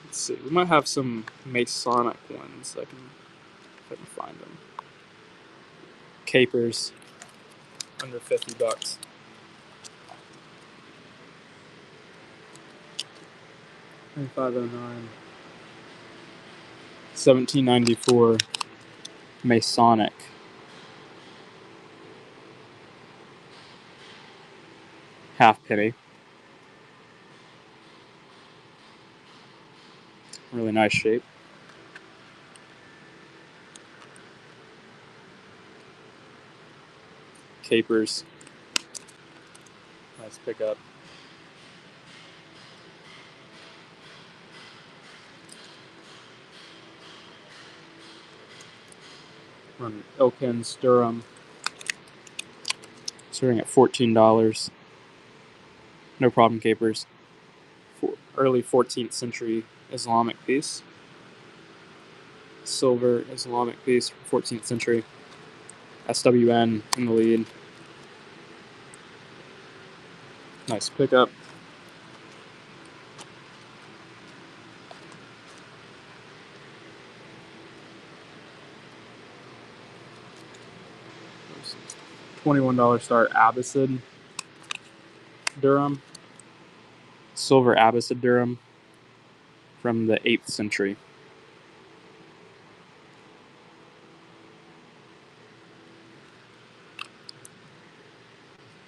Let's see. We might have some Masonic ones. If I can find them. Capers. Under $50. 2509. 1794 Masonic. Halfpenny. Really nice shape. Capers. Nice pickup. Run Elkins, Durham. Starting at $14. No problem, capers. Early 14th century Islamic piece. Silver Islamic piece from 14th century. SWN in the lead. Nice pickup. $21 start Abbasid Durham. Silver Abbasid Durham from the 8th century.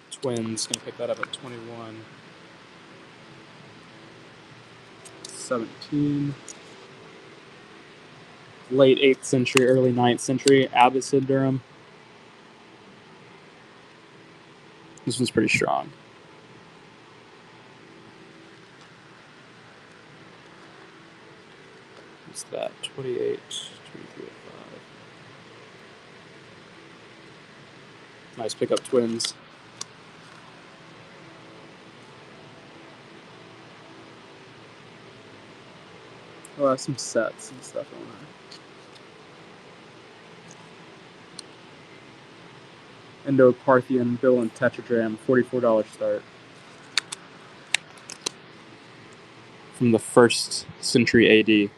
Twins can pick that up at 21. 17. Late 8th century, early 9th century Abbasid Durham. This one's pretty strong. What's that? 28, 23, 5. Nice pickup, twins. Oh, I have some sets and stuff on there. Indo-Parthian Bill and Tetragram, $44 start. from the 1st century AD,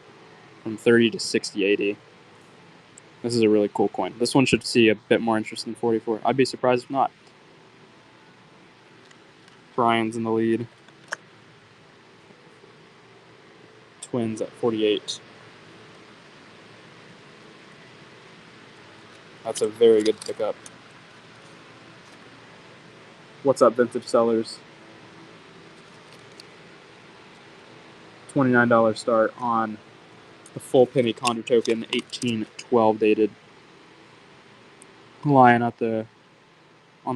from 30 to 60 AD. This is a really cool coin. This one should see a bit more interest than 44. I'd be surprised if not. Brian's in the lead. Twins at 48. That's a very good pickup. What's up, Vintage Sellers? $29 start on the full penny Condor token, 1812 dated. Lying on the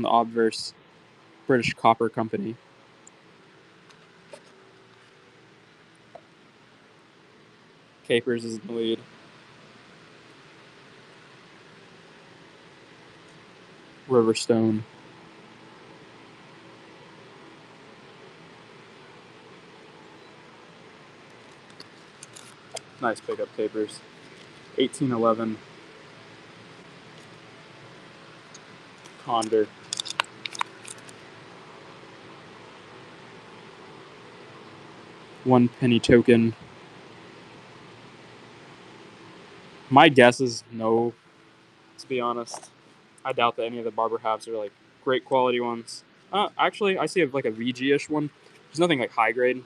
obverse, British Copper Company. Capers is in the lead. Riverstone. Nice pickup, Capers. 1811. Condor. One penny token. My guess is no, to be honest. I doubt that any of the Barber halves are like great quality ones. Actually, I see like a VG-ish one. There's nothing like high grade.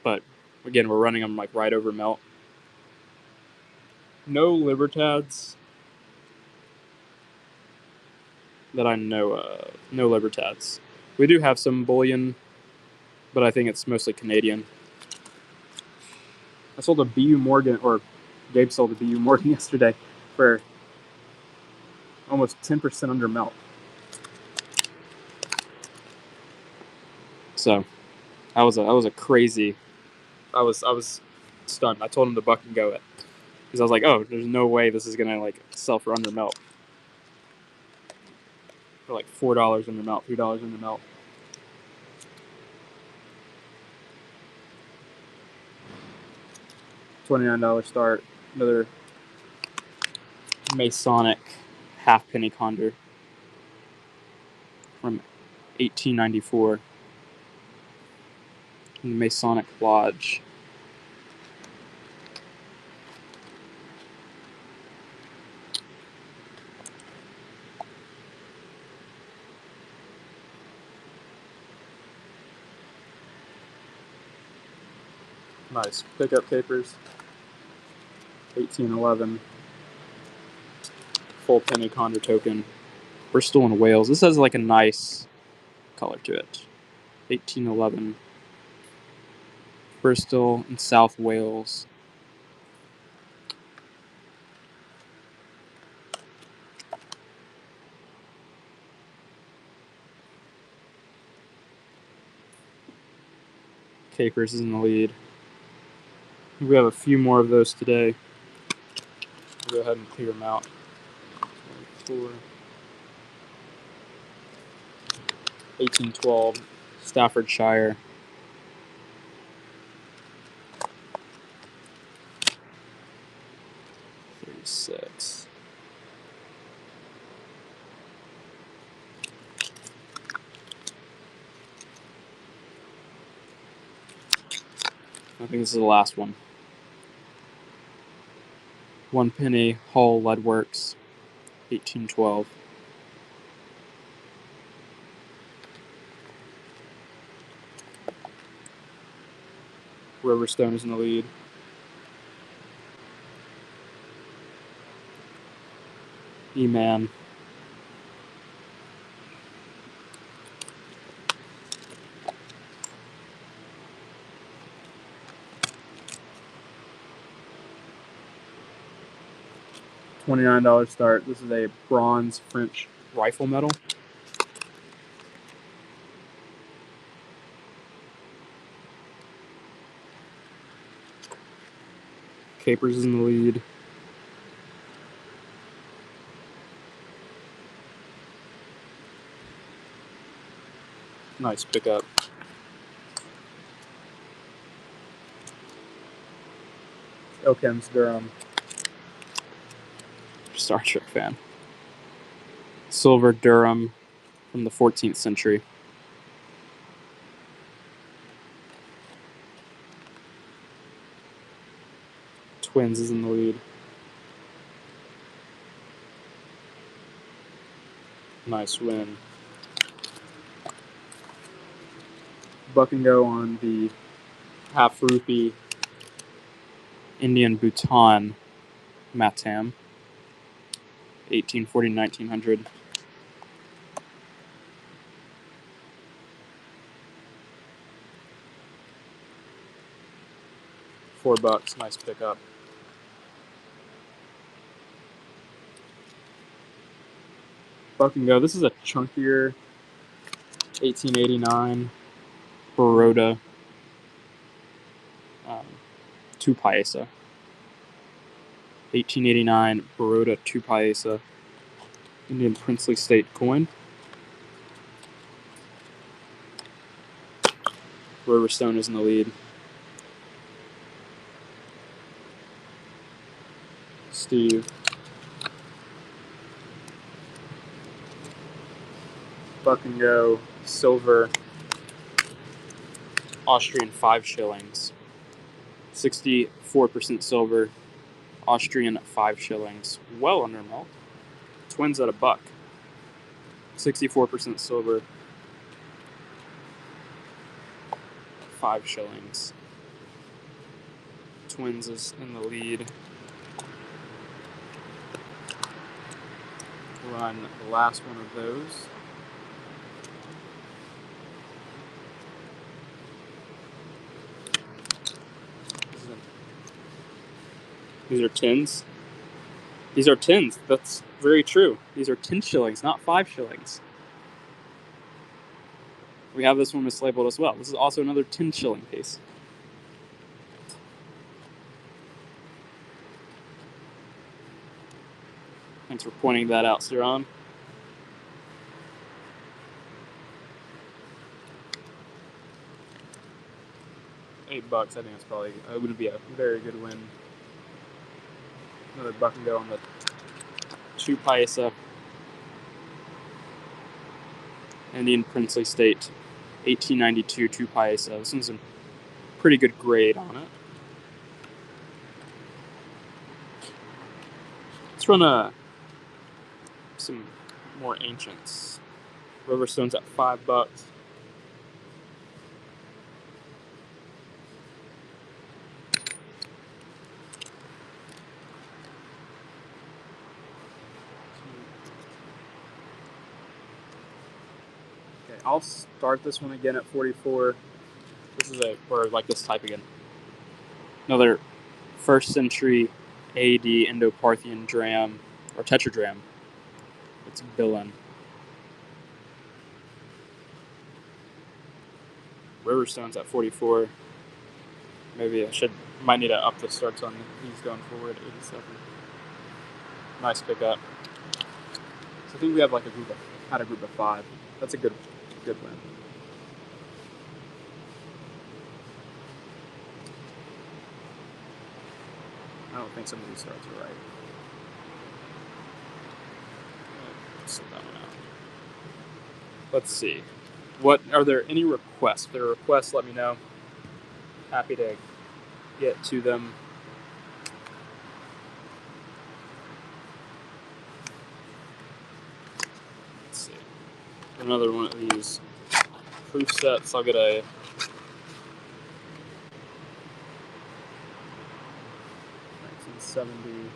But again, we're running them like right over melt. No Libertads that I know of. No Libertads. We do have some bullion, but I think it's mostly Canadian. I sold a BU Morgan, or Gabe sold a BU Morgan yesterday for almost 10% under melt. So that was a crazy. I was stunned. I told him to buck and go it because I was like, oh, there's no way this is gonna like sell for under melt. For like $4 under melt, $3 under melt. $29 start. Another Masonic half penny Condor from 1894 from the Masonic Lodge. Nice pickup papers. 1811 full penny Condor token. Bristol and Wales. This has like a nice color to it. 1811 Bristol and South Wales. Capers is in the lead. We have a few more of those today. We'll go ahead and clear them out. 24. 1812 Staffordshire. $36. I think this is the last one. One penny Hull Leadworks, 1812. Riverstone is in the lead. E-Man. $29 start. This is a bronze French rifle medal. Capers is in the lead. Nice pickup. Okem's Durham. Star Trek fan. Silver Durham from the 14th century. Twins is in the lead. Nice win. Buck and go on the half rupee Indian Bhutan Matam. 1840 1900. $4. Nice pickup. Buck and go. This is a chunkier 1889 Baroda 2 paisa. 1889 Baroda 2 paisa Indian princely state coin. Riverstone is in the lead. Steve. Buck and go. Silver. Austrian 5 shillings. 64% silver. Austrian 5 shillings. Well under melt. Twins at $1. 64% silver. 5 shillings. Twins is in the lead. Run the last one of those. These are tins. These are tins. That's very true. These are 10 shillings, not 5 shillings. We have this one mislabeled as well. This is also another 10 shilling piece. Thanks for pointing that out, Siron. $8. I think it's probably it would be a very good win. Another buck and go on the 2 paisa Indian princely state 1892 2 paisa. This one's a pretty good grade on it. Let's run some more ancients. Riverstone's at $5. Okay, I'll start this one again at 44. This is or like this type again. Another 1st century AD Indo-Parthian dram or tetradram. It's Bilin. Riverstone's at 44. Maybe might need to up the starts on these going forward. 87. Nice pickup. So I think we have like a group of 5. That's a good win. I don't think some of these starts are right. Sit that one out. Let's see. What are there any requests? If there are requests, let me know. Happy to get to them. Let's see. Another one of these proof sets. I'll get a 1970.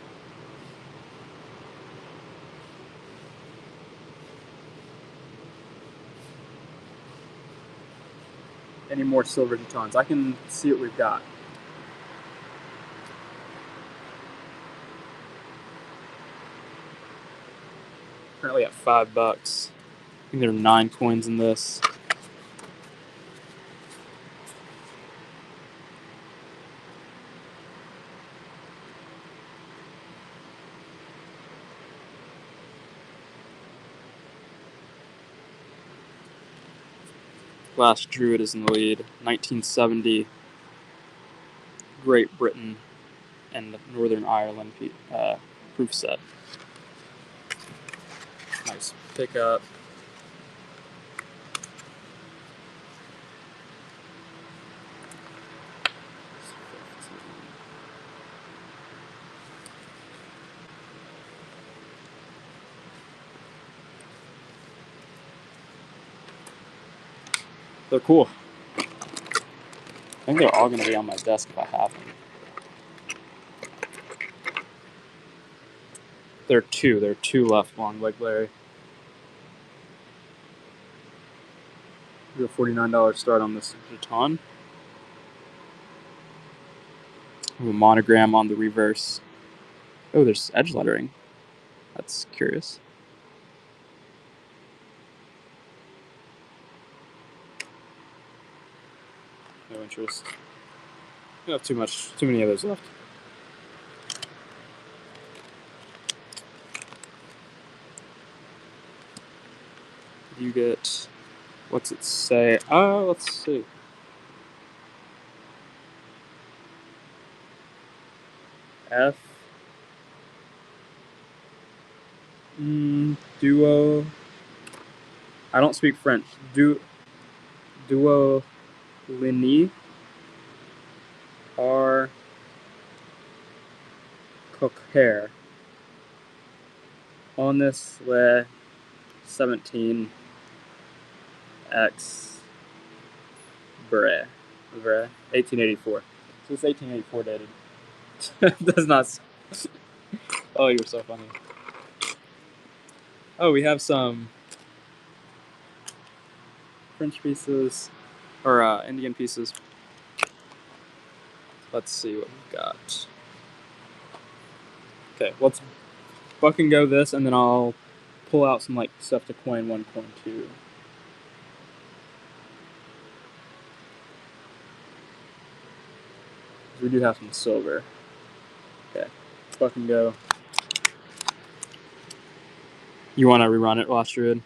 Any more silver jetons? I can see what we've got. Currently at $5. I think there are 9 coins in this. Last Druid is in the lead. 1970. Great Britain and Northern Ireland proof set. Nice pickup. They're cool. I think they're all going to be on my desk if I have them. There are two left, long leg Larry. We have a $49 start on this Jeton. A monogram on the reverse. Oh, there's edge lettering. That's curious. No interest. I don't have too many of those left. You get, what's it say? Let's see. F. Duo. I don't speak French. Duo Lini. R. Coquer. Honest Le 17 X Bre 1884. So it's 1884 dated. Does not. Oh, you're so funny. Oh, we have some French pieces or Indian pieces. Let's see what we've got. Okay, let's buck and go this, and then I'll pull out some like stuff to coin 1, coin 2. We do have some silver. Okay, buck and go. You want to rerun it, Lost Druid?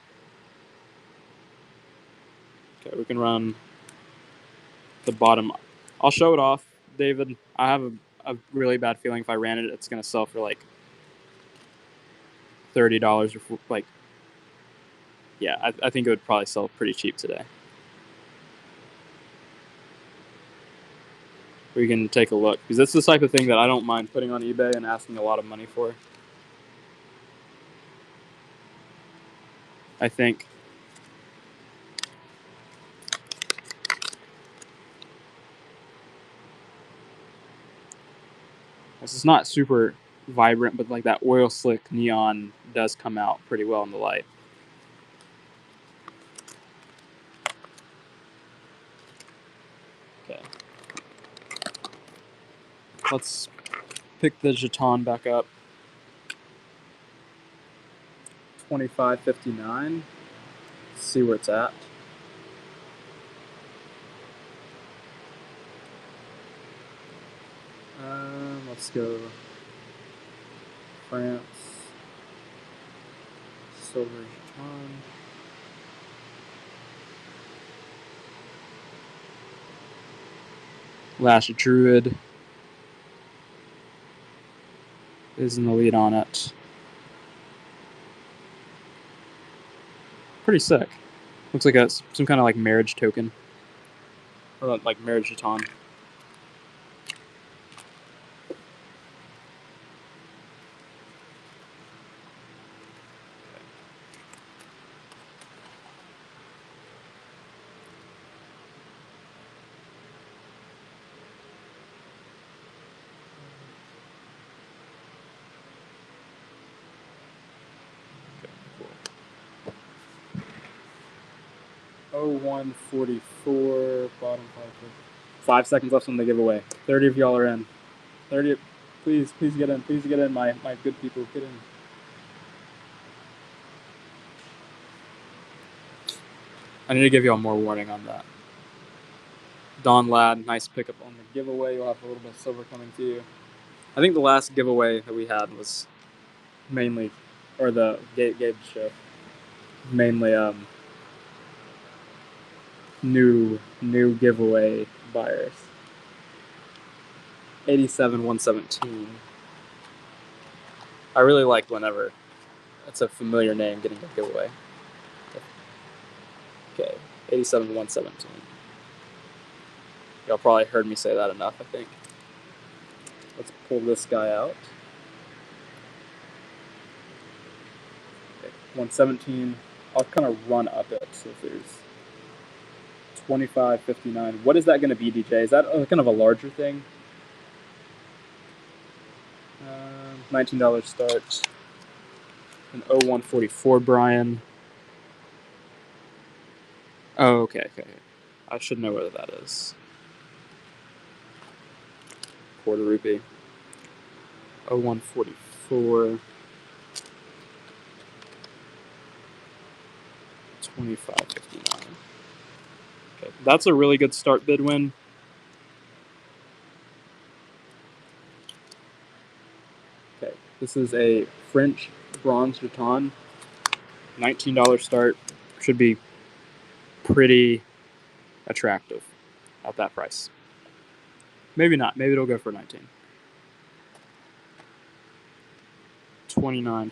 Okay, we can run the bottom. I'll show it off, David. I have a really bad feeling if I ran it, it's going to sell for like $30 or like, yeah, I think it would probably sell pretty cheap today. We can take a look, because it's the type of thing that I don't mind putting on eBay and asking a lot of money for. I think. This is not super vibrant, but like that oil slick neon does come out pretty well in the light. Okay. Let's pick the Jeton back up. 25.59. See where it's at. Let's go France. Silver Jeton. Last Druid is in the lead on it. Pretty sick. Looks like some kind of like marriage token. Or like marriage Jeton. Oh, 144, bottom 5 seconds left on the giveaway. 30 of y'all are in. 30, please get in. Please get in, my good people. Get in. I need to give y'all more warning on that. Don Ladd, nice pickup on the giveaway. You'll have a little bit of silver coming to you. I think the last giveaway that we had was mainly, or the Gabe show, mainly new giveaway buyers. 87-117. I really like whenever it's a familiar name getting a giveaway. Okay, 87-117. Y'all probably heard me say that enough, I think. Let's pull this guy out. Okay, 117. I'll kind of run up it, so if there's 25.59. What is that going to be, DJ? Is that kind of a larger thing? $19 start. An 0144 Brian. Oh, okay. I should know whether that is. Quarter rupee. 0144. 25.59. Okay, that's a really good start bid win. Okay, this is a French bronze jeton. $19 start. Should be pretty attractive at that price. Maybe not. Maybe it'll go for 19. 29.59. 29.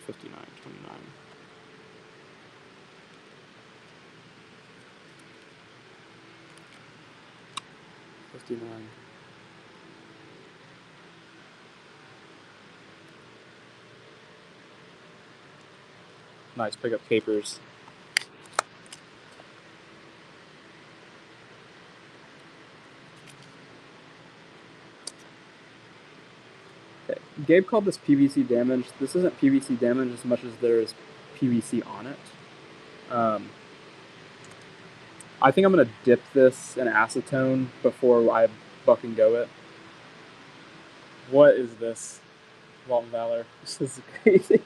$59. Nice, pick up capers. Okay. Gabe called this PVC damage. This isn't PVC damage as much as there is PVC on it. I think I'm going to dip this in acetone before I buck and go it. What is this? Walton Valor. This is crazy.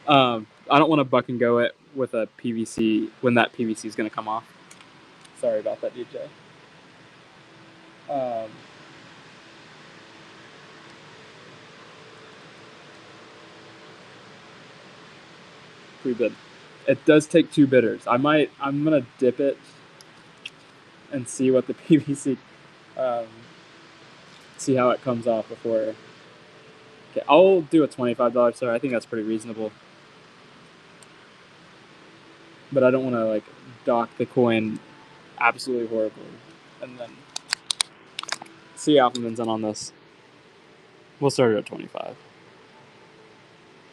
I don't want to buck and go it with a PVC when that PVC is going to come off. Sorry about that, DJ. Pretty good. It does take 2 bidders. I'm gonna dip it and see what the PVC, see how it comes off before. Okay, I'll do a $25 start. I think that's pretty reasonable. But I don't want to like dock the coin absolutely horribly and then see Alphaman's in on this. We'll start it at 25.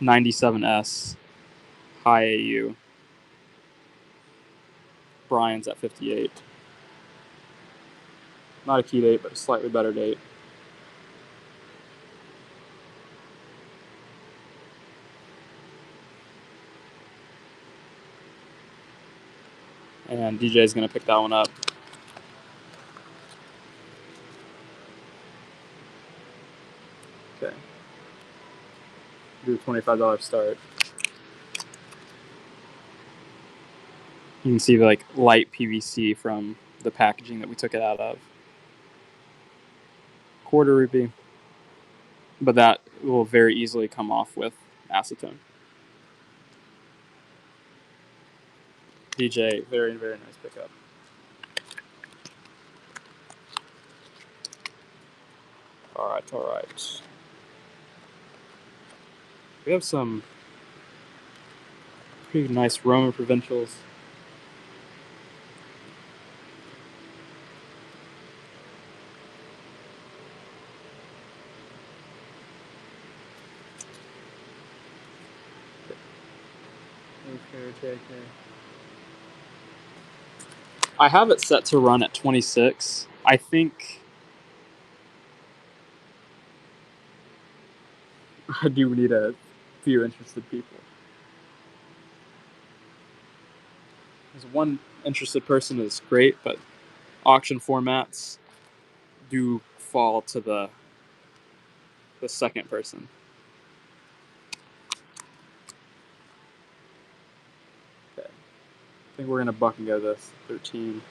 97S. High AU. Brian's at 58. Not a key date, but a slightly better date. And DJ's going to pick that one up. Okay. Do a $25 start. You can see like light PVC from the packaging that we took it out of. Quarter rupee. But that will very easily come off with acetone. DJ, very, very nice pickup. All right. We have some pretty nice Roman provincials. Okay. I have it set to run at 26. I think I do need a few interested people. There's one interested person is great, but auction formats do fall to the second person. Okay. I think we're going to buck and go this. 13.76.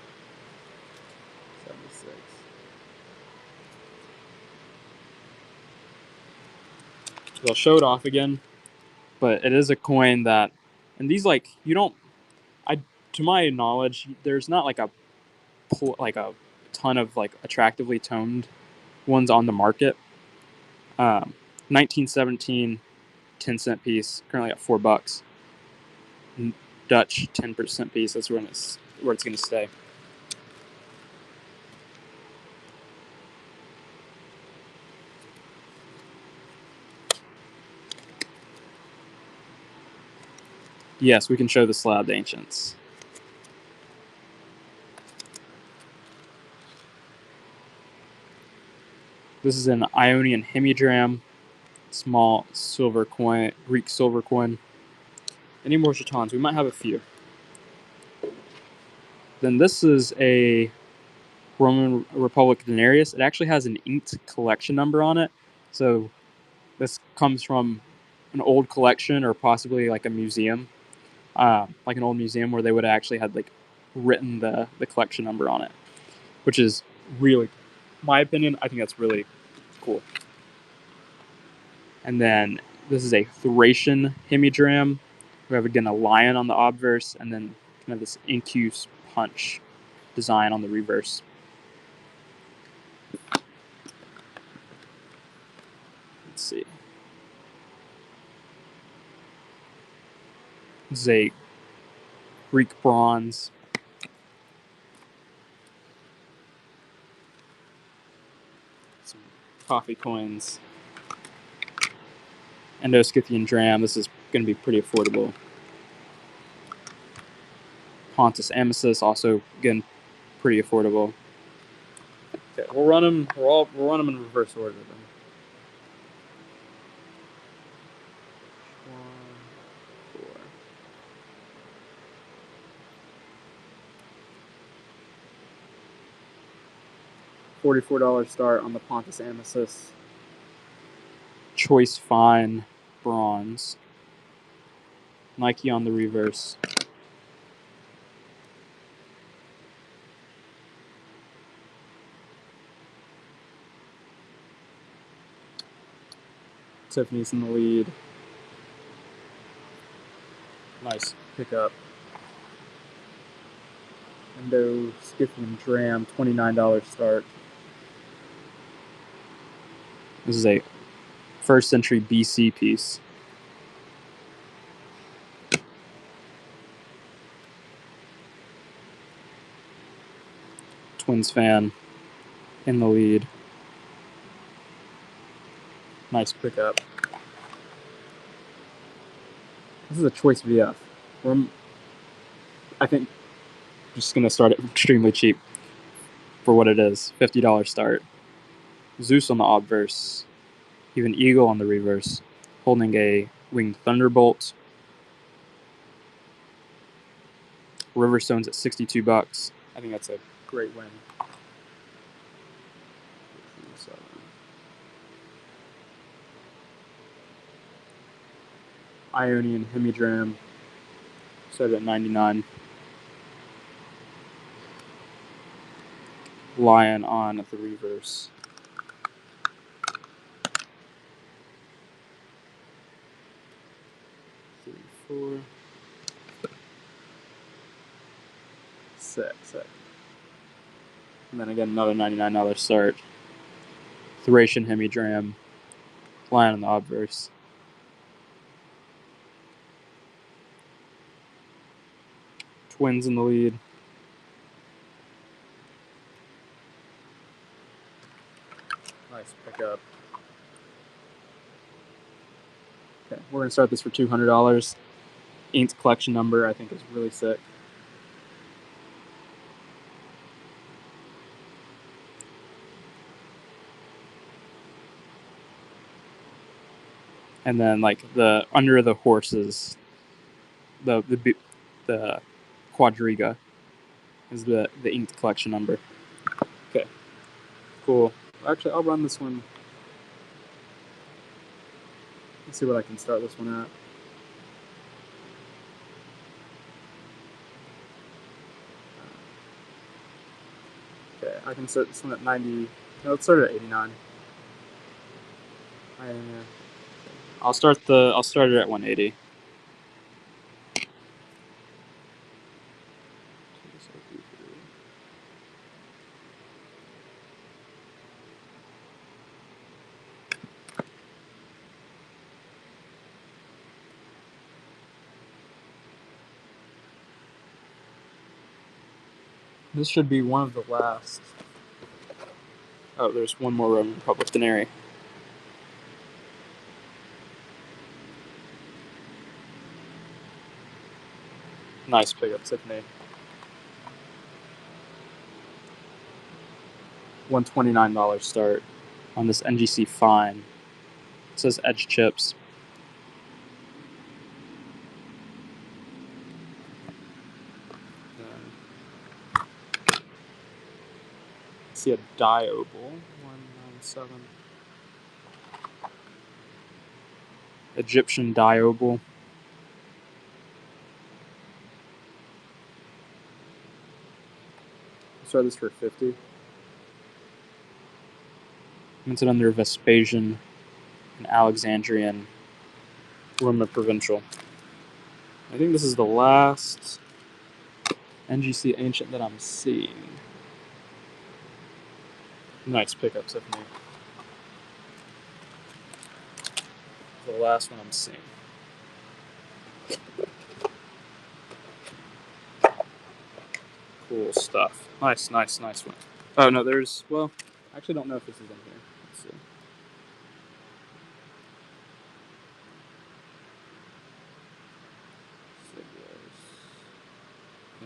So I'll show it off again, but it is a coin that, and these like, you don't, to my knowledge, there's not like a ton of like attractively toned ones on the market. 1917 10-cent piece, currently at $4. Dutch 10% piece. That's where it's going to stay. Yes, we can show the slab ancients. This is an Ionian hemidram, small silver coin, Greek silver coin. Any more chatons? We might have a few. Then this is a Roman Republic denarius. It actually has an inked collection number on it. So this comes from an old collection or possibly like a museum, like an old museum where they would have actually had like written the collection number on it, which is really, my opinion, I think that's really cool. And then this is a Thracian hemidram. We have again a lion on the obverse, and then kind of this incuse punch design on the reverse. Let's see. This is a Greek bronze. Some coffee coins. Endo-Scythian dram. This is going to be pretty affordable. Pontus Amicis, also again pretty affordable. Okay, we'll run them. We'll run them in reverse order then. $44 start on the Pontus Amicis. Choice fine bronze. Nike on the reverse. Tiffany's in the lead. Nice pickup. Endo-Scythian dram, $29 start. This is a 1st century BC piece. Twins fan in the lead. Nice pickup. This is a Choice VF. I think just going to start it extremely cheap for what it is. $50 start. Zeus on the obverse. Even Eagle on the reverse. Holding a winged thunderbolt. Riverstone's at $62. I think that's a great win. Ionian hemidram. Started at $99. Lion on at the reverse. Three, 4, 6. And then again, another $99 start. Thracian hemidram. Lion on the obverse. Twins in the lead. Nice pickup. Okay, we're going to start this for $200. Inked collection number, I think, is really sick. And then, like, the under the horses, the quadriga is the inked collection number. Okay, cool. Actually, I'll run this one. Let's see what I can start this one at. Okay, I can set this one at 90. No, let's start at 89. I'll start it at 180. This should be one of the last. Oh, there's one more Roman Republic denary. Nice pickup, Tiffany. $129 start. on this NGC Fine. It says edge chips. See a die oval 197. Egyptian die oval. Start this for 50. Minted under Vespasian and Alexandrian Roman provincial. I think this is the last NGC ancient that I'm seeing. Nice pickup, Tiffany. The last one I'm seeing. Cool stuff. Nice one. Oh no, well, I actually don't know if this is in here. Let's see.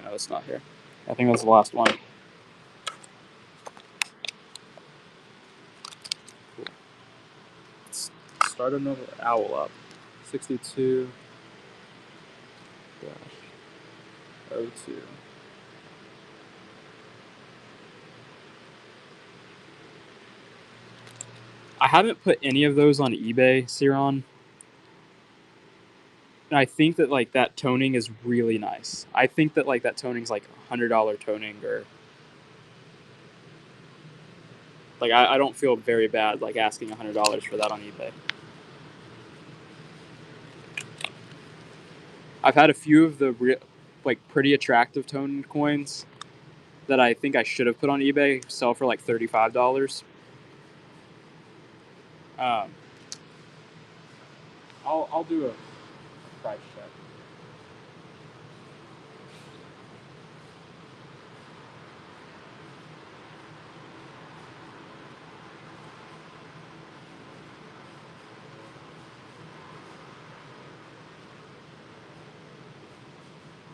No, it's not here. I think that's the last one. Cool. Let's start another owl up. 62 02. I haven't put any of those on eBay, Ciron. And I think that like that toning is really nice. I think that like that toning's like $100 toning, or like I don't feel very bad like asking $100 for that on eBay. I've had a few of the like pretty attractive tone coins that I think I should have put on eBay sell for like $35. I'll do a price check.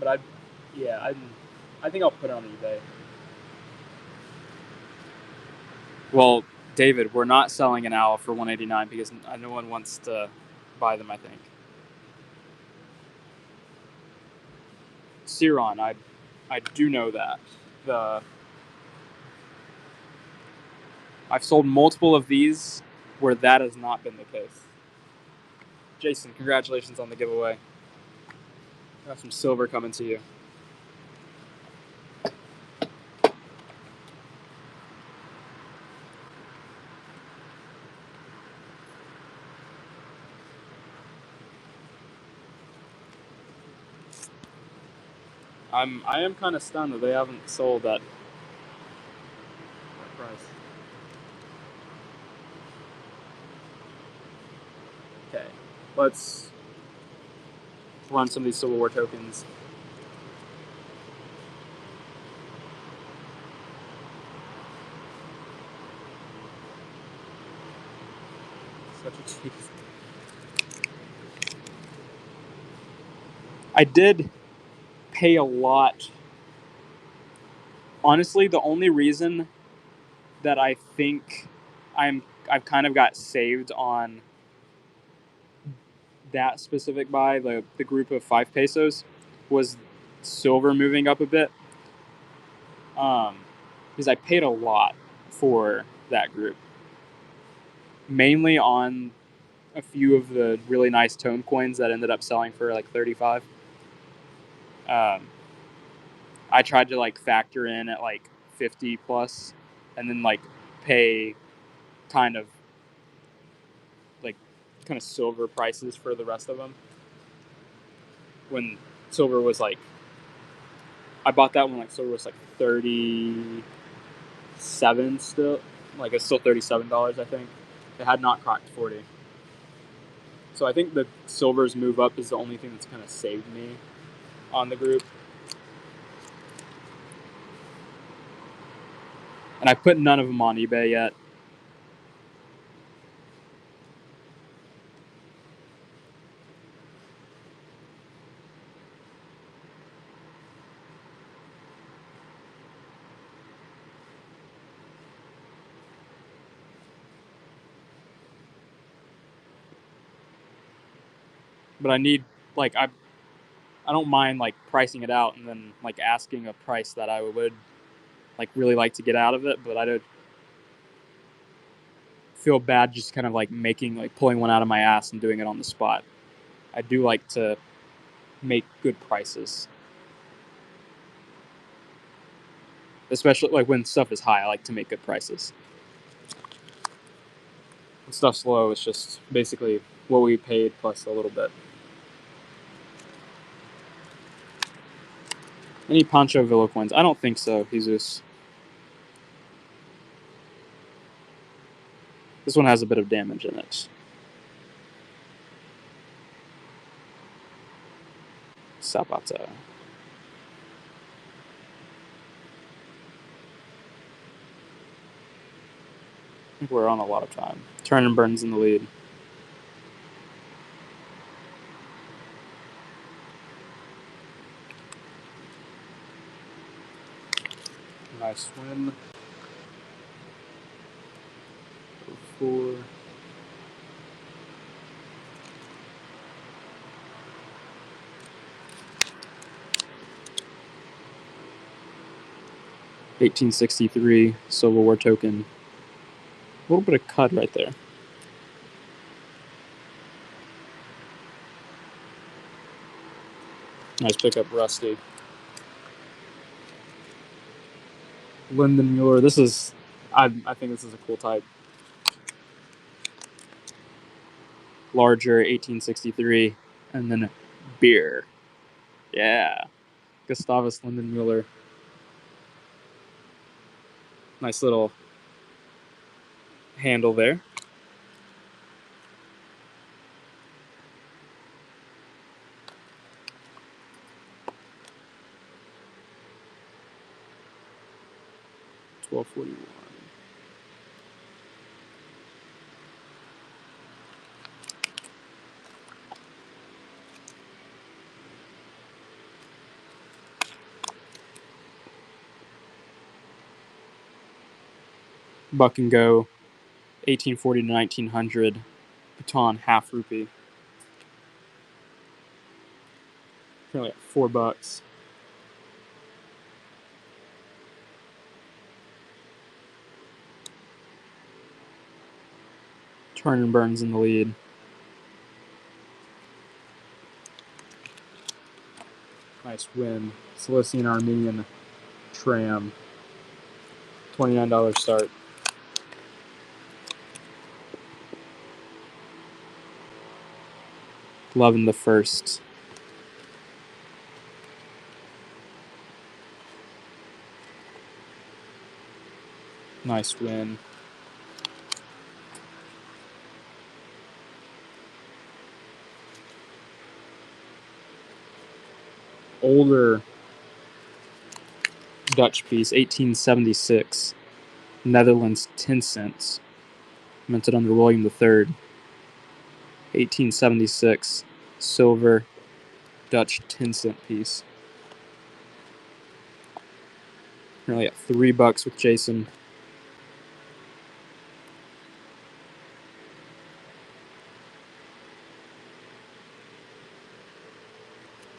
But I think I'll put it on eBay. Well, David, we're not selling an owl for $189 because no one wants to buy them, I think. Ciron, I do know that. I've sold multiple of these where that has not been the case. Jason, congratulations on the giveaway. Got some silver coming to you. I am kind of stunned that they haven't sold that price. Okay, let's run some of these Civil War tokens. Such a tease. I did pay a lot. Honestly, the only reason that I think I've kind of got saved on that specific buy, the group of 5 pesos, was silver moving up a bit. Because I paid a lot for that group. Mainly on a few of the really nice tone coins that ended up selling for like 35. I tried to like factor in at like 50 plus and then like pay kind of silver prices for the rest of them. When silver was like, I bought that when like silver was like 37 still. Like it's still $37, I think. It had not cracked 40. So I think the silver's move up is the only thing that's kind of saved me on the group. And I put none of them on eBay yet. but I need like I don't mind like pricing it out and then like asking a price that I would like really like to get out of it, but I don't feel bad just kind of like making like pulling one out of my ass and doing it on the spot. I do like to make good prices, especially like when stuff is high. I like to make good prices. When stuff's low, it's just basically what we paid plus a little bit. Any Pancho Villa coins? I don't think so, Jesus. This one has a bit of damage in it. Zapata. I think we're on a lot of time. Turn and Burns in the lead. Nice win. 4. $18.63 Civil War token. A little bit of cut right there. Nice pickup, Rusty. Lyndon Mueller. This is, I think this is a cool type. Larger, 1863, and then beer. Yeah, Gustavus Lyndon Mueller. Nice little handle there. $12.41. Buck and Go, 1840 to 1900. Baton, half rupee. Probably like $4. Turn and Burns in the lead. Nice win. Cilician Armenian Tram. $29 start. Loving the first. Nice win. Older Dutch piece, 1876. Netherlands, 10 cents. Minted under William III. 1876. Silver Dutch 10-cent piece. Nearly at $3 with Jason.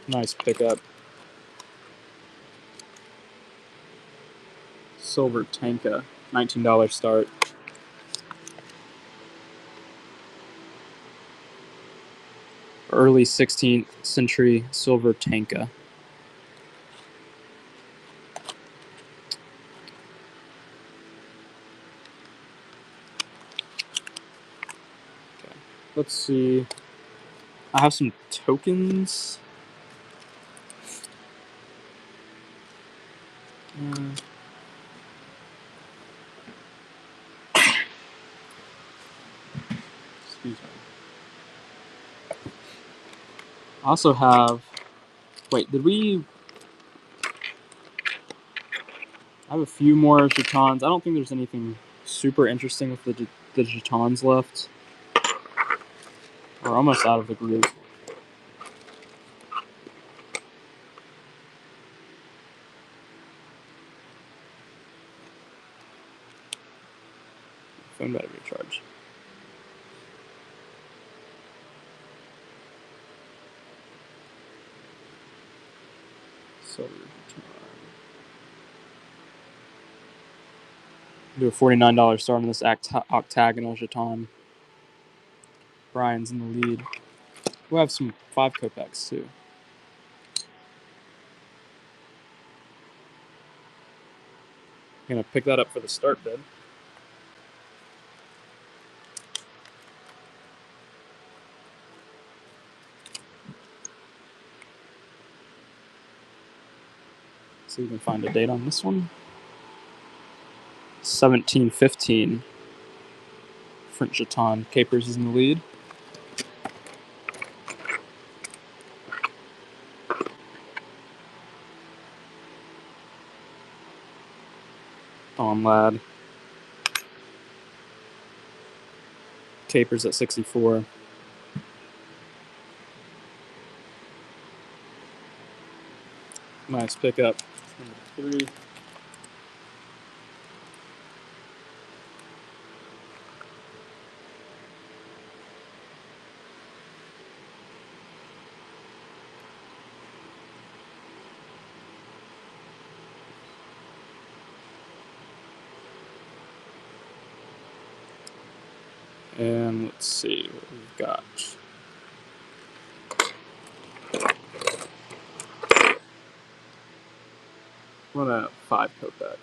Nice pickup. Silver Tanka, $19 start. Early 16th century silver Tanka. Okay. Let's see. I have some tokens. Excuse me. I also have. Wait, did we? I have a few more jetons. I don't think there's anything super interesting with the jetons left. We're almost out of the group. Phone battery charge. Silver Jeton. Do a $49 start on this octagonal Jeton. Brian's in the lead. We'll have some 5 kopecks too. I'm gonna pick that up for the start bid. See if we can find a date on this one. 1715. French Jeton. Capers is in the lead. Don Lad. Capers at 64. Nice pickup. Number 3. And let's see what we've got. Run out 5 kopecks.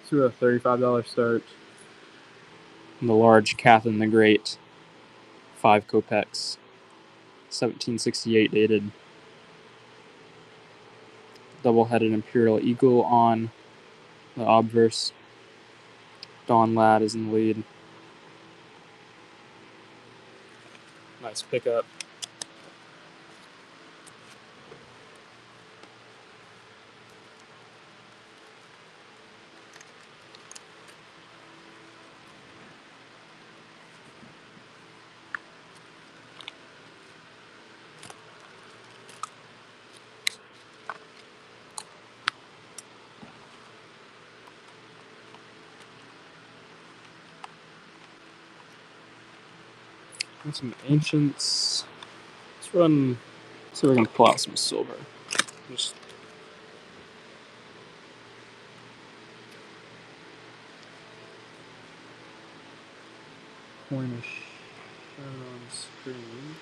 To a $35 start. And the large Catherine the Great. 5 kopecks. 1768 dated. Double-headed Imperial Eagle on the obverse. Don Lad is in the lead. Nice pickup. And some ancients. Let's run. See if we can pull out some silver. Just coinish shown on screen.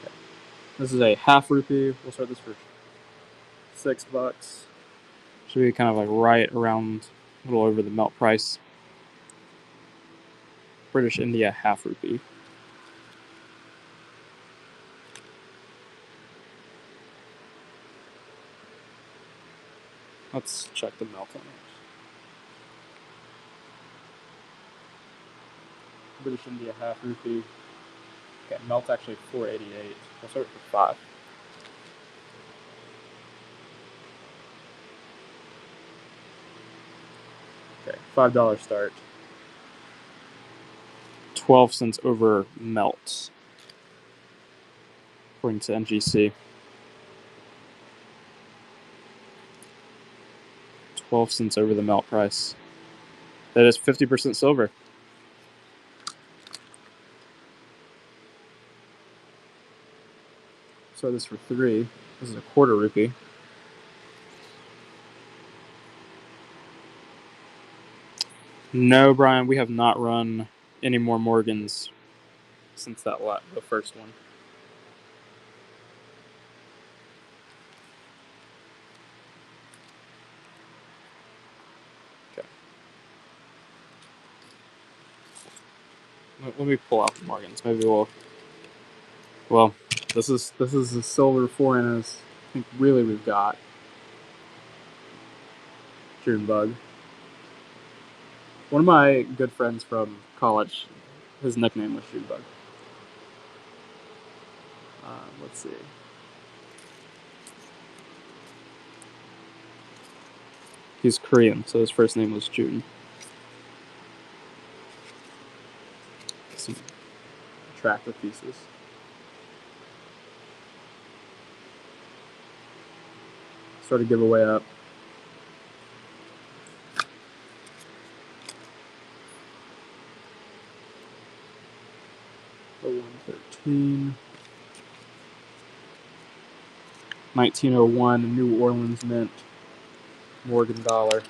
Okay. This is a half rupee. We'll start this for $6. Should be kind of like right around a little over the melt price. British India half rupee. Let's check the melt on it. British India half rupee. Okay, melt actually $4.88. We'll start for 5. Okay, $5 start. 12 cents over melt, according to NGC. 12 cents over the melt price. That is 50% silver. So this for 3. This is a quarter rupee. No, Brian, we have not run any more Morgans since that the first one. Okay. Let me pull out the Morgans. Maybe we'll. Well, this is the silver 4 as I think really we've got. Junebug. One of my good friends from college, his nickname was Junebug. Let's see. He's Korean, so his first name was Jun. Some attractive pieces. Sort of giveaway up. The 113. 1901 New Orleans Mint. Morgan dollar.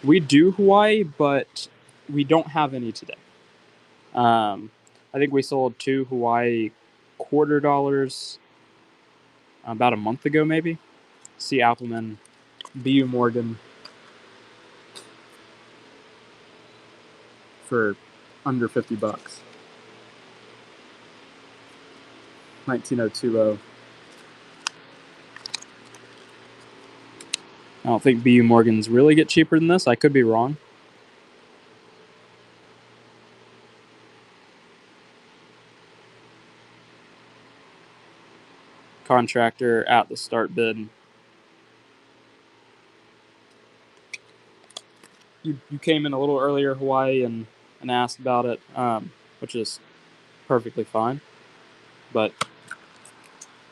We do Hawaii, but we don't have any today. I think we sold 2 Hawaii quarter dollars about a month ago, maybe. C. Appleman, B.U. Morgan for under $50. 19020. I don't think B.U. Morgans really get cheaper than this. I could be wrong. Contractor at the start bid. You came in a little earlier, Hawaii, and asked about it, which is perfectly fine. But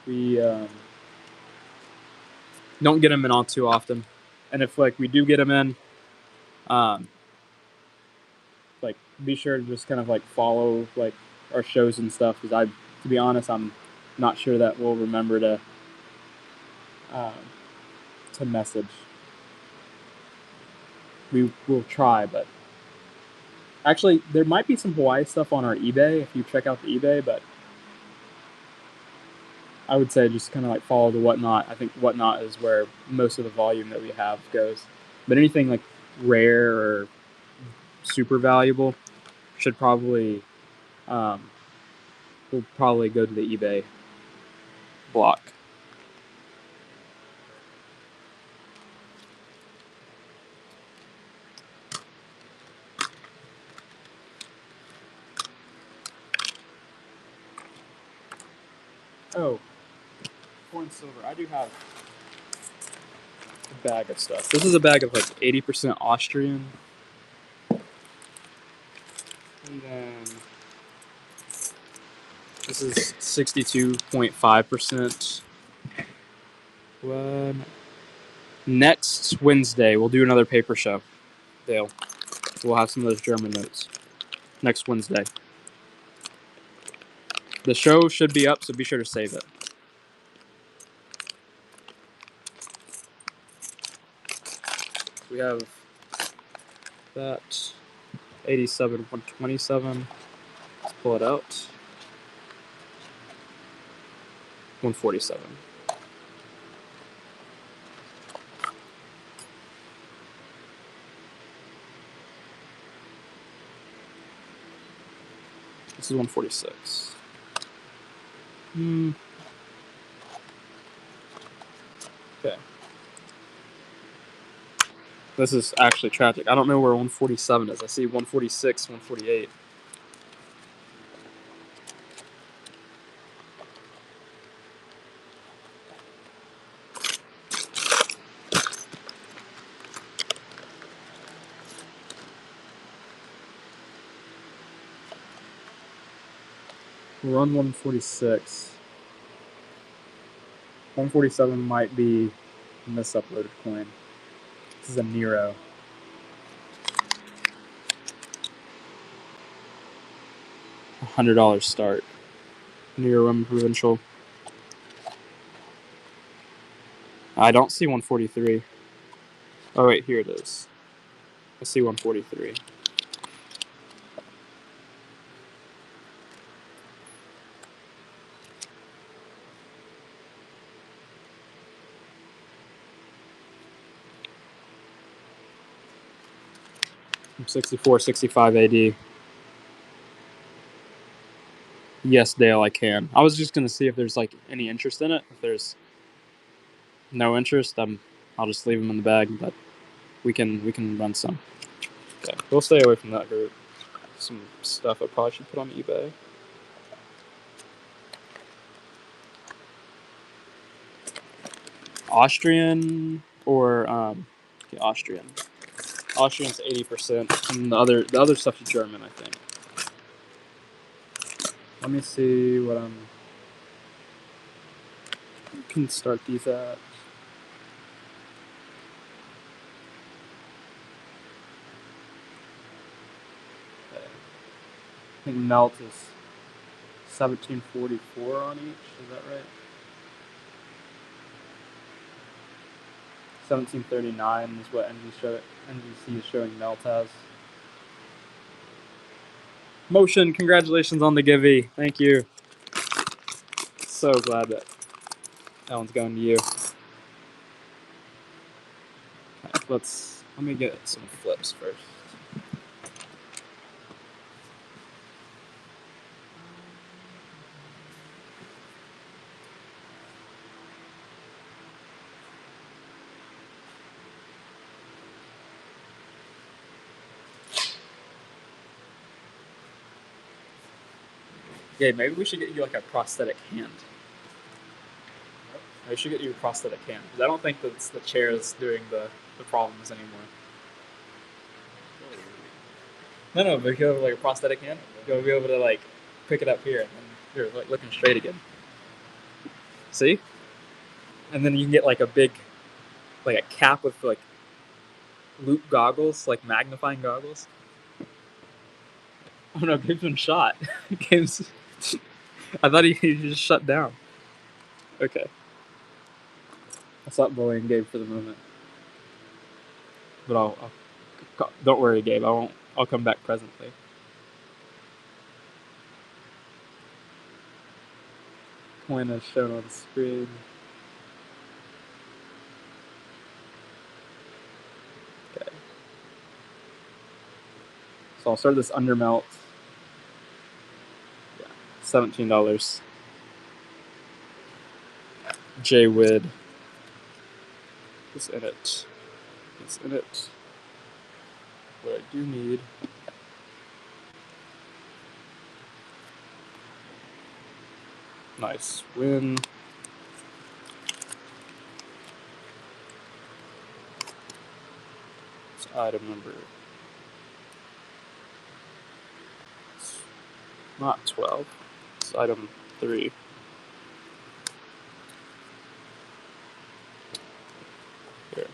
we don't get them in all too often. And if we do get them in, be sure to just kind of follow our shows and stuff, because to be honest, I'm not sure that we'll remember to message. We will try, but actually there might be some Hawaii stuff on our eBay if you check out the eBay, but I would say just kind of follow the Whatnot. I think Whatnot is where most of the volume that we have goes, but anything rare or super valuable should probably will probably go to the eBay block. Oh, corn silver. I do have a bag of stuff. This is a bag of 80% Austrian. And then this is 62.5%. Next Wednesday, we'll do another paper show, Dale. We'll have some of those German notes next Wednesday. The show should be up, so be sure to save it. We have that 87, 127. Let's pull it out. 147. This is 146. Okay. This is actually tragic. I don't know where 147 is. I see 146, 148. We're on 146. 147 might be a misuploaded coin. This is a Nero. $100 start. Nero Roman provincial. I don't see 143. Oh wait, here it is. I see 143. From 64, 65 AD. Yes, Dale, I can. I was just gonna see if there's any interest in it. If there's no interest, I'll just leave them in the bag. But we can run some. Okay, we'll stay away from that group. Some stuff I probably should put on eBay. Austrian or okay, Austrian. Austrian's 80%, and the other stuff's German, I think. Let me see what can start these at. Okay. I think melt is 1744 on each. Is that right? 1739 is what NGC is showing melt as. Motion, congratulations on the Givey. Thank you. So glad that one's going to you. Okay, let me get some flips first. Yeah, maybe we should get you like a prosthetic hand. We should get you a prosthetic hand, because I don't think that the chair is doing the problems anymore. No, but if you have like a prosthetic hand, you'll be able to like pick it up here, and you're like looking straight again. See? And then you can get like a big, like a cap with like loop goggles, like magnifying goggles. Oh no, Gabe's been shot. Gabe's. I thought he just shut down. Okay. I'll stop bullying Gabe for the moment. But I'll don't worry, Gabe. I'll come back presently. Coin is shown on the screen. Okay. So I'll start this undermelt. Yeah, $17. J-Wid is in it. It's in it. What I do need. Nice win. It's item number. It's not 12. It's item 3. Here.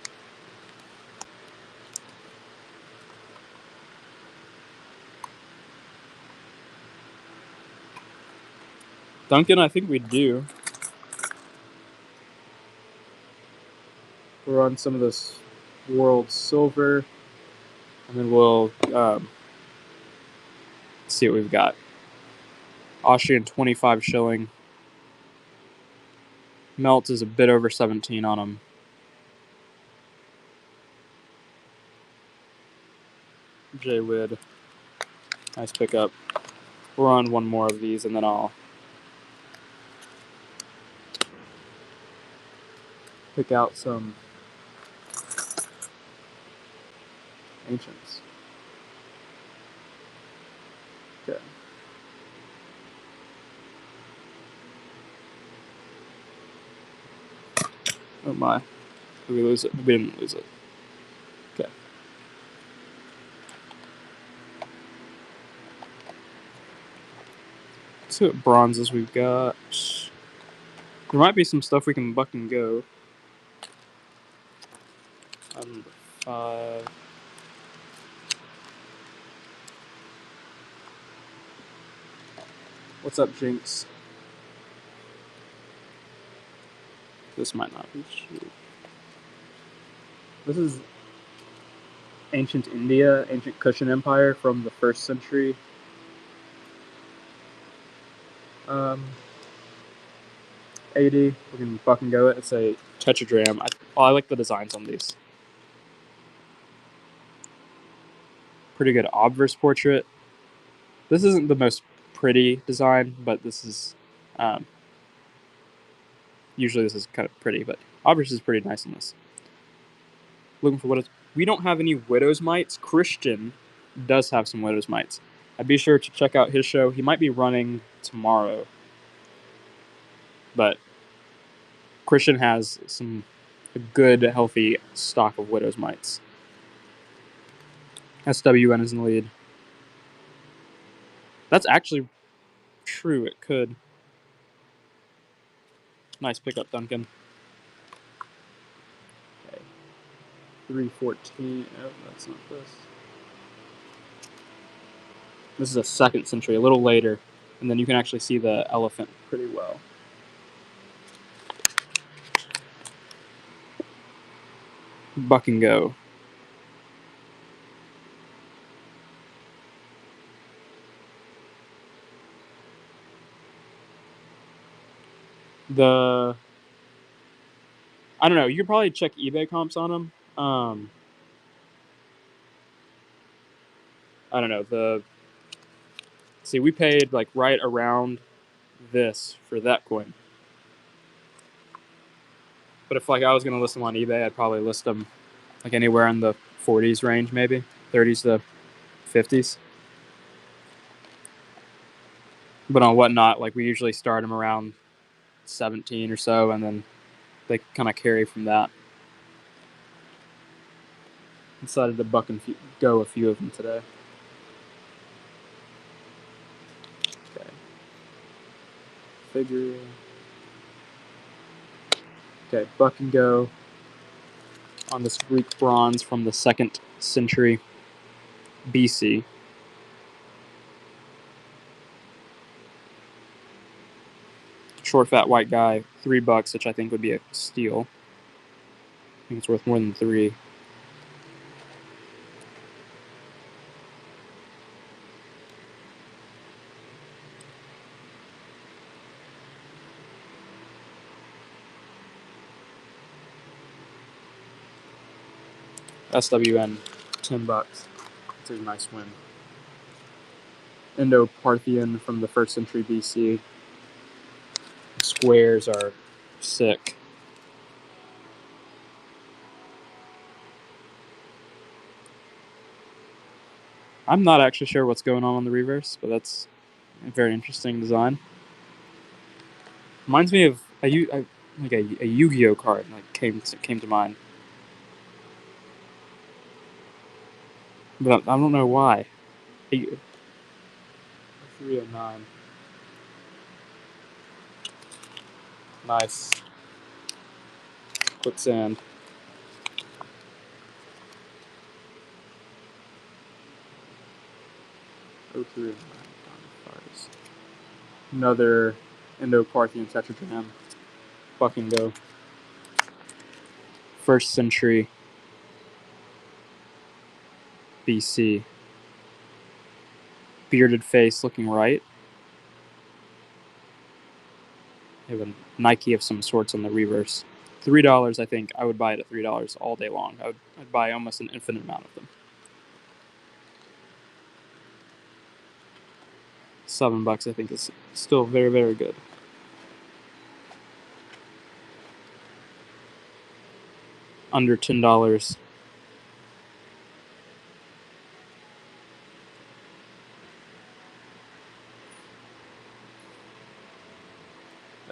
Duncan, I think we do. We're on some of this world silver, and then we'll see what we've got. Austrian 25 shilling. Melt is a bit over 17 on them. J-Wid. Nice pickup. We're on one more of these, and then I'll pick out some ancients. Okay. Oh my. Did we lose it? We didn't lose it. Okay. Let's see what bronzes we've got. There might be some stuff we can buck and go. Number 5. What's up, Jinx? This might not be true. This is ancient India, ancient Kushan Empire from the 1st century. AD. We can fucking go it. It's a tetradrachm. I like the designs on these. Pretty good obverse portrait. This isn't the most pretty design, but this is usually this is kind of pretty, but obverse is pretty nice on this. Looking for what it's. We don't have any Widow's Mites. Christian does have some Widow's Mites. I'd be sure to check out his show. He might be running tomorrow, but Christian has some a good, healthy stock of widow's mites. SWN is in the lead. That's actually true. It could. Nice pickup, Duncan. Okay. 314. Oh, that's not this. This is a 2nd century, a little later. And then you can actually see the elephant pretty well. Buck and go. I don't know. You could probably check eBay comps on them. I don't know. See, we paid like right around this for that coin. But if like I was gonna list them on eBay, I'd probably list them like anywhere in the 40s range, maybe 30s to 50s. But on Whatnot, like we usually start them around 17 or so, and then they kind of carry from that. Decided to buck and go a few of them today. Okay. Figure. Okay, buck and go on this Greek bronze from the 2nd century BC. Short, fat, white guy, $3, which I think would be a steal. I think it's worth more than 3. SWN, $10. It's a nice win. Indo-Parthian from the 1st century BC. Squares are sick. I'm not actually sure what's going on the reverse, but that's a very interesting design. Reminds me of a Yu-Gi-Oh card. Like came to mind, but I don't know why. 309. Nice. Quicksand. Oh, 309. Another Indo-Parthian tetragram. Fucking go. 1st century BC. Bearded face looking right. They have a Nike of some sorts on the reverse. $3, I think. I would buy it at $3 all day long. I'd buy almost an infinite amount of them. $7, I think, is still very, very good. Under $10.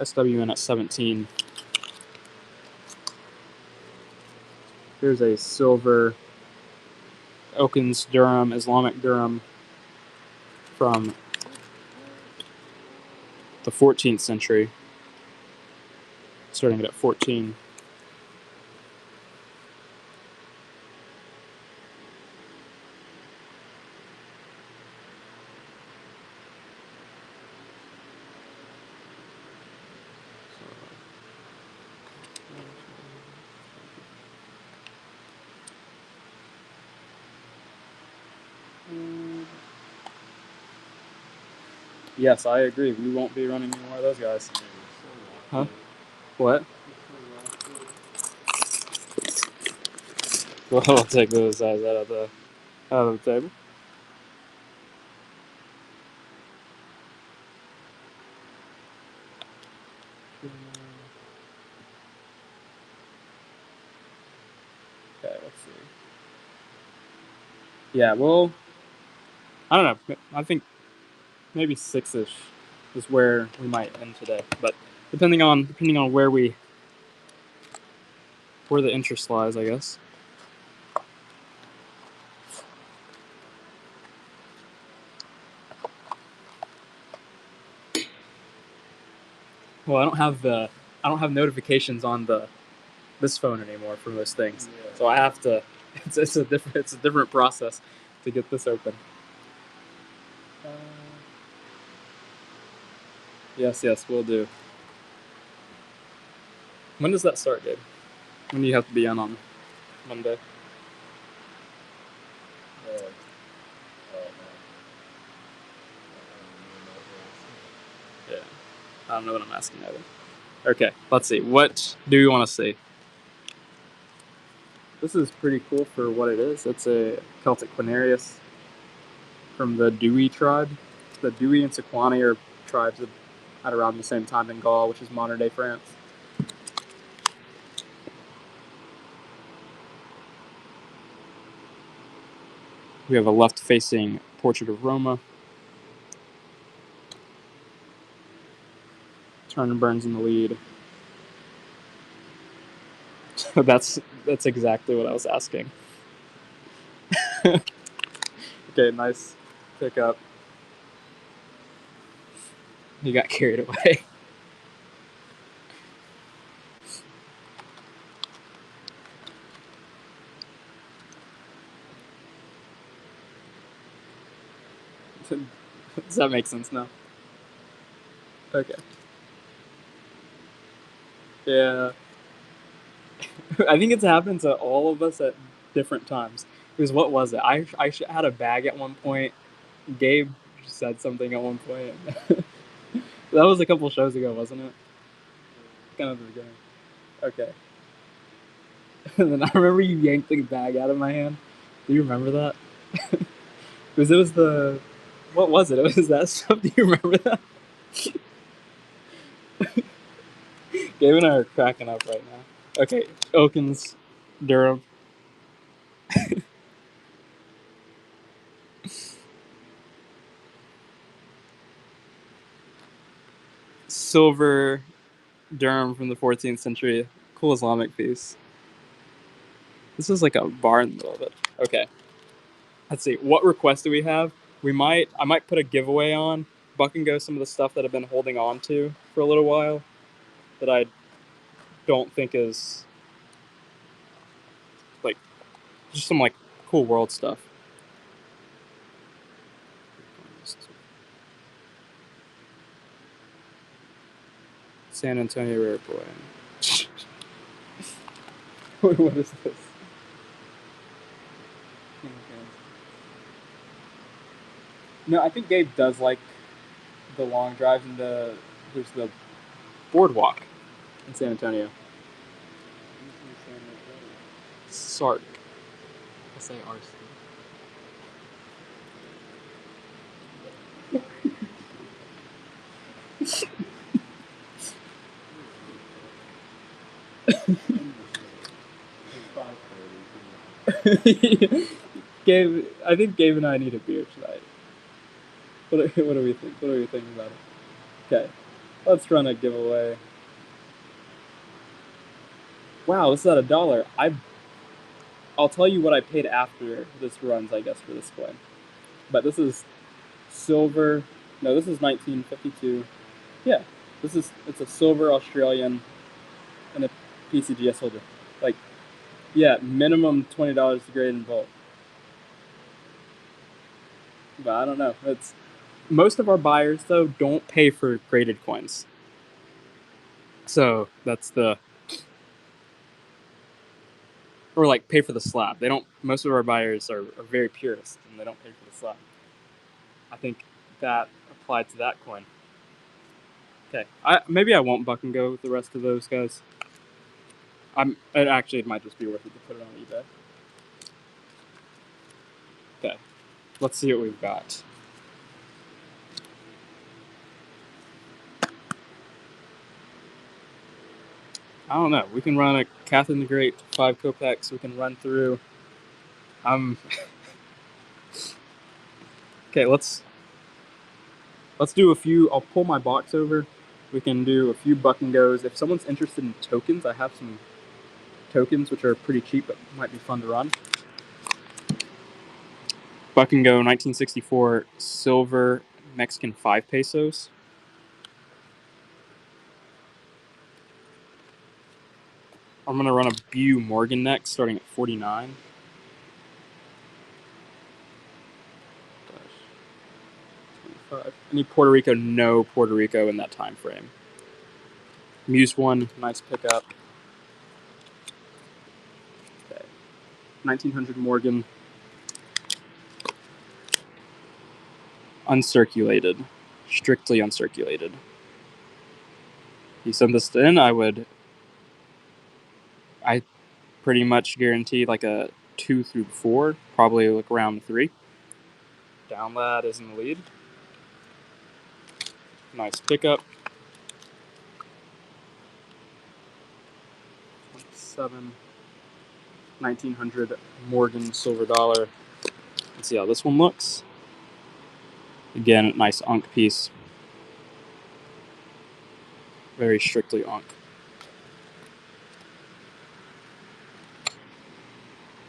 SWN at 17. Here's a silver Elkins Durham, Islamic Durham from the 14th century, starting it at 14. Yes, I agree. We won't be running any more of those guys. Huh? What? Well, I'll take those guys out of the table. Okay, let's see. Yeah, well, I don't know. I think maybe 6-ish is where we might end today. But depending on where we where the interest lies, I guess. Well, I don't have notifications on this phone anymore for most things, so I have to. It's a different process to get this open. Yes, we'll do. When does that start, Gabe? When do you have to be on Monday? Yeah, I don't know what I'm asking either. Okay, let's see. What do you want to see? This is pretty cool for what it is. It's a Celtic Quinarius from the Dewey tribe. The Dewey and Sequani are tribes at around the same time in Gaul, which is modern day France. We have a left-facing portrait of Roma. Turner Burns in the lead. that's exactly what I was asking. Okay, nice pickup. He got carried away. Does that make sense now? Okay. Yeah. I think it's happened to all of us at different times. Because what was it? I had a bag at one point. Gabe said something at one point. That was a couple shows ago, wasn't it? Kind of the beginning. Okay. And then I remember you yanked the bag out of my hand. Do you remember that? Because it was the... What was it? It was that stuff. Do you remember that? Gabe and I are cracking up right now. Okay, Elkins, Durham. Silver Durham from the 14th century. Cool Islamic piece. This is like a bar in the middle of it. Okay. Let's see. What request do we have? I might put a giveaway on. Buck and go some of the stuff that I've been holding on to for a little while that I don't think is like just some like cool world stuff. San Antonio Airport. What is this? No, I think Gabe does like the long drives and there's the boardwalk in San Antonio. Sark. SARC. Gabe, I think Gabe and I need a beer tonight. What do we think? What do we think about it? Okay, let's run a giveaway. Wow, this is at $1. I'll tell you what I paid after this runs, I guess, for this coin. But this is silver. No, this is 1952. Yeah, it's a silver Australian and a PCGS holder. Like, yeah, minimum $20 to grade in bulk. But I don't know. It's most of our buyers though don't pay for graded coins. So that's or like pay for the slab. They don't. Most of our buyers are very purist and they don't pay for the slab. I think that applied to that coin. Okay, maybe I won't buck and go with the rest of those guys. It might just be worth it to put it on eBay. Okay, let's see what we've got. I don't know. We can run a Catherine the Great 5 kopecks. We can run through. Okay, let's do a few. I'll pull my box over. We can do a few buck and goes. If someone's interested in tokens, I have some tokens, which are pretty cheap, but might be fun to run. Buck and Go 1964 silver Mexican 5 pesos. I'm going to run a Bu Morgan next, starting at 49. Any Puerto Rico? No Puerto Rico in that time frame. Muse 1, nice pickup. Okay. 1900 Morgan. Uncirculated. Strictly uncirculated. You send this in, I pretty much guarantee like a 2 through 4, probably like around 3. Down Lad is in the lead. Nice pickup. 7, 1900 Morgan silver dollar. Let's see how this one looks. Again, nice Ankh piece. Very strictly Ankh.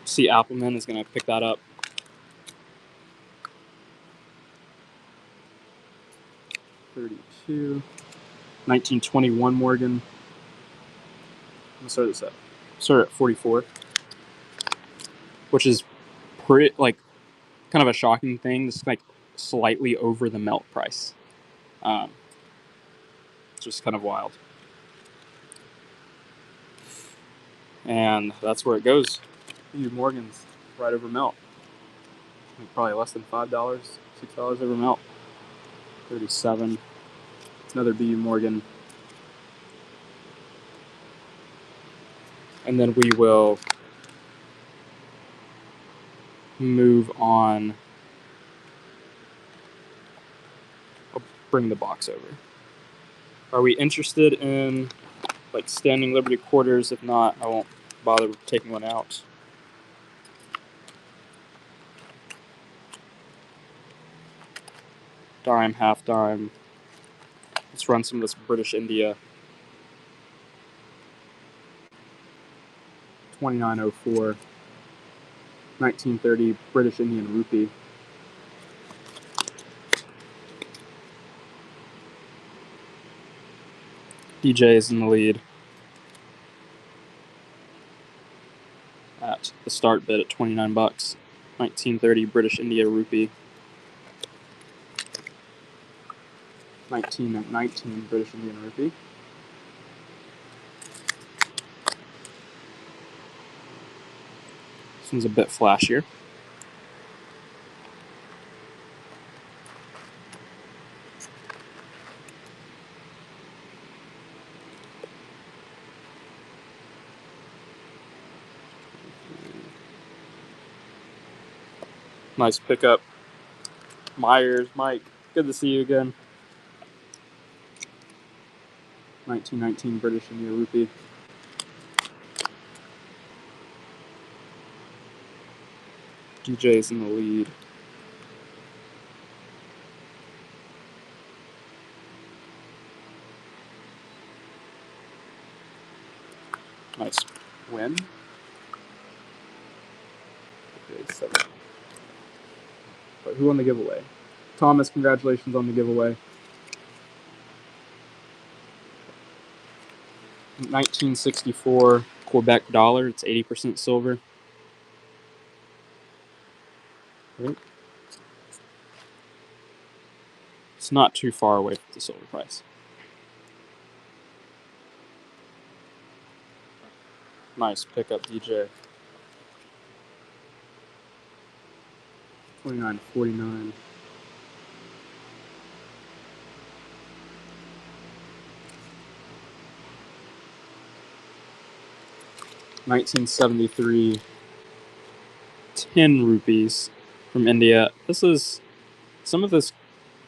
See, Appleman is going to pick that up. 32. 1921 Morgan. I'm going to start this up. Start at 44. Which is pretty, like, kind of a shocking thing. This is like slightly over the melt price. It's just kind of wild. And that's where it goes. Bu Morgan's right over melt. Like probably less than $5, $6 over melt. 37. Another Bu Morgan. And then we will move on. I'll bring the box over. Are we interested in like standing Liberty quarters? If not, I won't bother taking one out. Dime, half dime. Let's run some of this British India. 2904. 1930 British Indian rupee. DJ is in the lead at the start bid at $29. 1930 British India rupee. 1919 British Indian rupee. This one's a bit flashier. Nice pickup. Myers, Mike, good to see you again. 1919 British India rupee. DJ's in the lead. Nice win. Okay, 7. But who won the giveaway? Thomas, congratulations on the giveaway. 1964 Quebec dollar. It's 80% silver. Right. It's not too far away from the silver price. Nice pickup, DJ. 29.49. $1973 10 rupees from India. This is some of this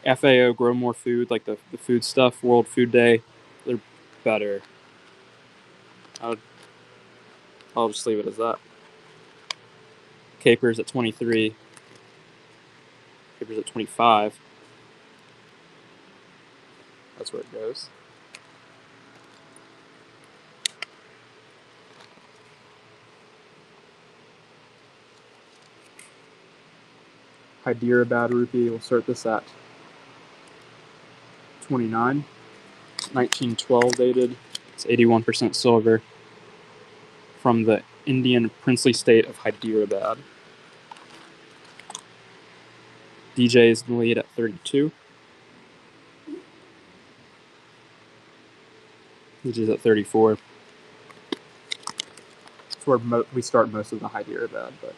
FAO Grow More Food, like the food stuff, World Food Day. They're better. I'll just leave it as that. Capers at 23. Capers at 25. That's where it goes. Hyderabad rupee. We'll start this at 29. 1912 dated. It's 81% silver. From the Indian princely state of Hyderabad. DJ is in the lead at 32. DJ's at 34. That's where we start most of the Hyderabad, but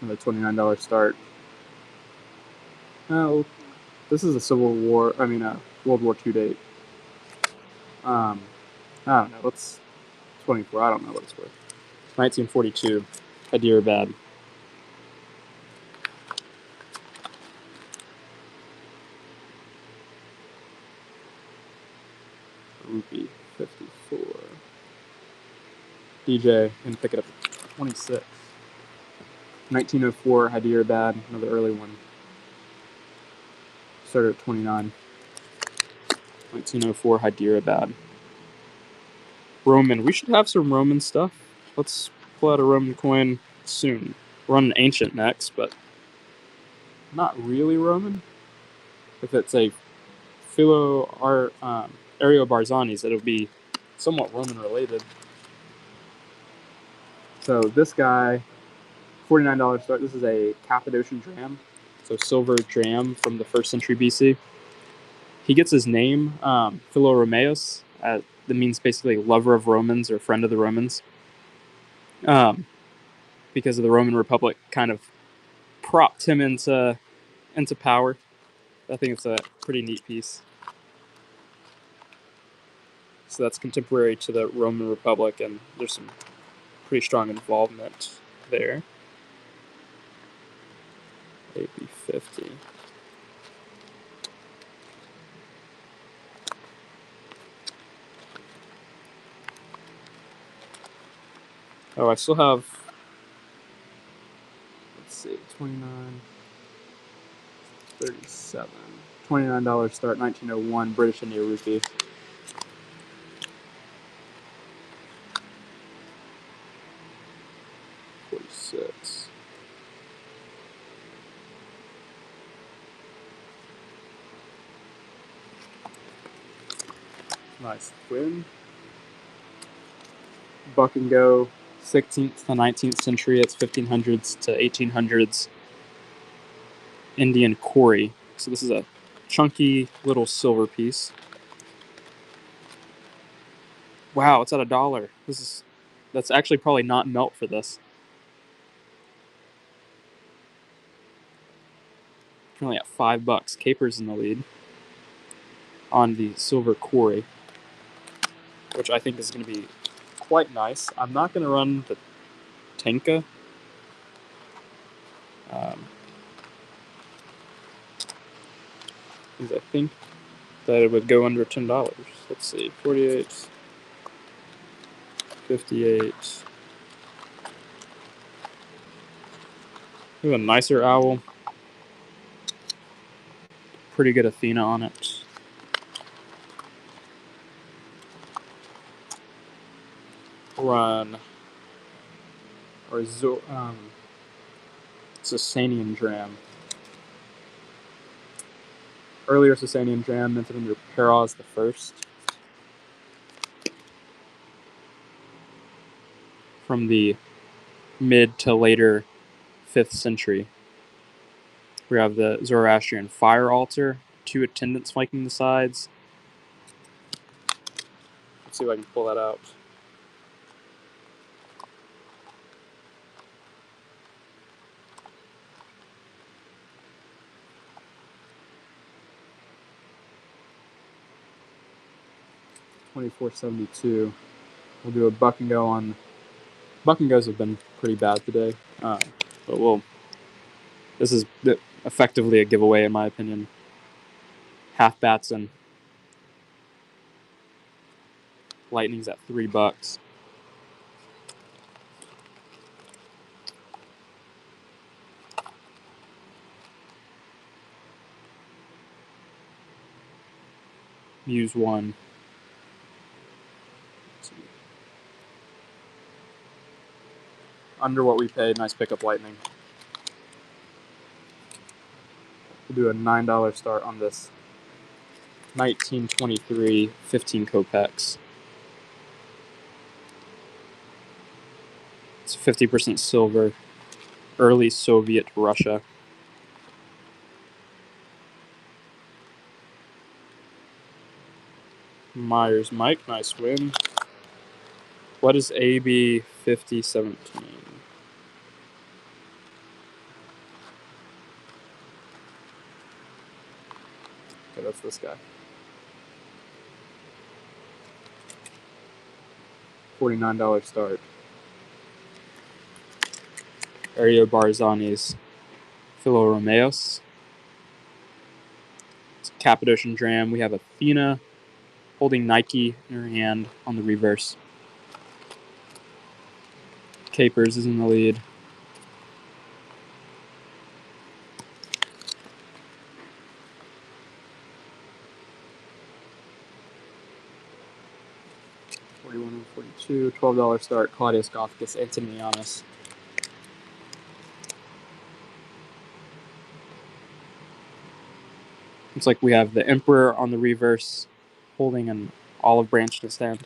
another $29 start. Oh, this is a World War II date. I don't know. It's 24. I don't know what it's worth. 1942, Hyderabad. Rupee 54. DJ and pick it up at 26. 1904, Hyderabad, another early one. Started at 29. 1904, Hyderabad. Roman. We should have some Roman stuff. Let's pull out a Roman coin soon. We're on an ancient next, but not really Roman. If it's a Ario Barzani's, it'll be somewhat Roman related. So this guy, $49 start. This is a Cappadocian dram, so silver dram from the 1st century BC. He gets his name, Philoromeus, that means basically lover of Romans or friend of the Romans, because of the Roman Republic kind of propped him into power. I think it's a pretty neat piece. So that's contemporary to the Roman Republic, and there's some pretty strong involvement there. AB 50. Oh, I still have, let's see, 29, 37. $29 start, 1901, British India rupee. $46. Nice win. Buck and go, 16th to 19th century. It's 1500s to 1800s. Indian Kori. So this is a chunky little silver piece. Wow, it's at $1. That's actually probably not melt for this. Currently at $5. Caper's in the lead on the silver Kori, which I think is going to be quite nice. I'm not going to run the Tenka. Because I think that it would go under $10. Let's see, 48, 58. We have a nicer owl. Pretty good Athena on it. Run. Or Sasanian dram. Earlier Sasanian dram minted under Peroz the First. From the mid to later 5th century. We have the Zoroastrian fire altar, 2 attendants flanking the sides. Let's see if I can pull that out. $24.72. We'll do a buck and go on. Buck and goes have been pretty bad today, but this is effectively a giveaway in my opinion. Half Batson. Lightning's at $3. Muse 1. Under what we paid. Nice pickup lightning. We'll do a $9 start on this 1923 15 kopecks. It's 50% silver. Early Soviet Russia. Myers Mike, nice win. What is AB 5017? Okay, that's this guy. $49 start. Ario Barzani's Philo Romeos. It's Cappadocian Dram. We have Athena holding Nike in her hand on the reverse. Capers is in the lead. $41.42, $12 start. Claudius Gothicus, Antonianus. Looks like we have the Emperor on the reverse holding an olive branch in his hand.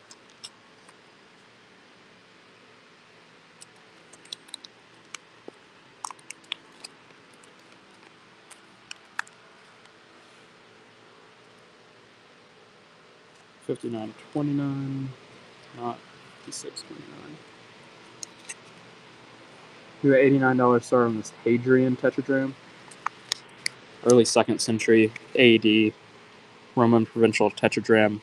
$59.29, not $56.29. Do an $89 start on this Hadrian tetradrachm. Early 2nd century AD Roman provincial tetradrachm.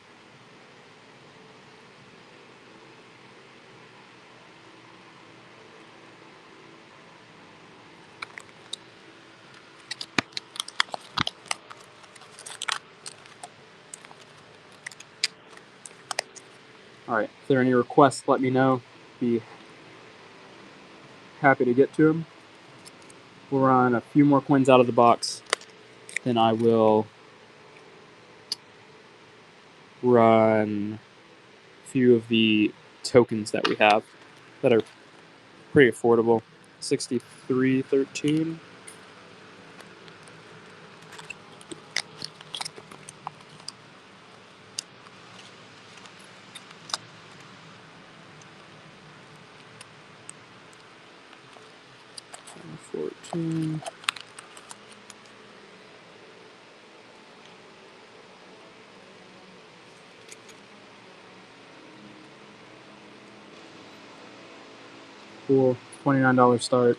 Alright, if there are any requests, let me know. Be happy to get to them. We'll run a few more coins out of the box. Then I will run a few of the tokens that we have that are pretty affordable. 63.13. $14. Cool. $29 start.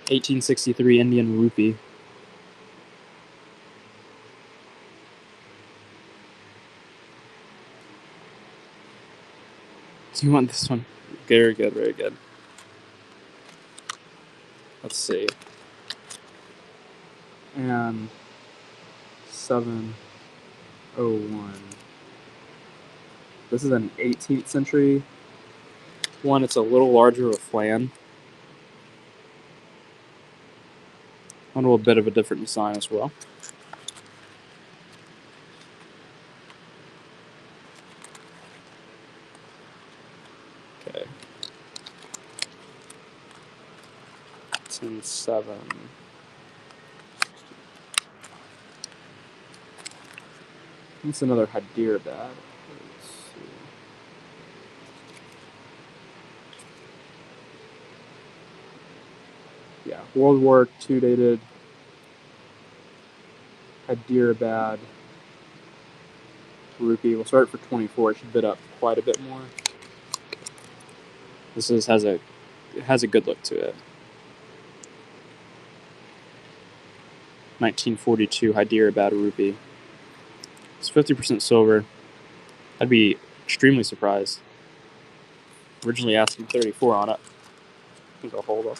1863 Indian rupee. Do you want this one? Very good, very good. Let's see. And 701. This is an 18th century one. It's a little larger of a flan. A little bit of a different design as well. Okay. 10-7. It's another Hyderabad. Let's see. Yeah, World War II dated Hyderabad rupee. We'll start for 24. It should bid up quite a bit more. This has a good look to it. 1942 Hyderabad rupee. It's 50% silver. I'd be extremely surprised. Originally asking 34 on it. I think I'll hold up.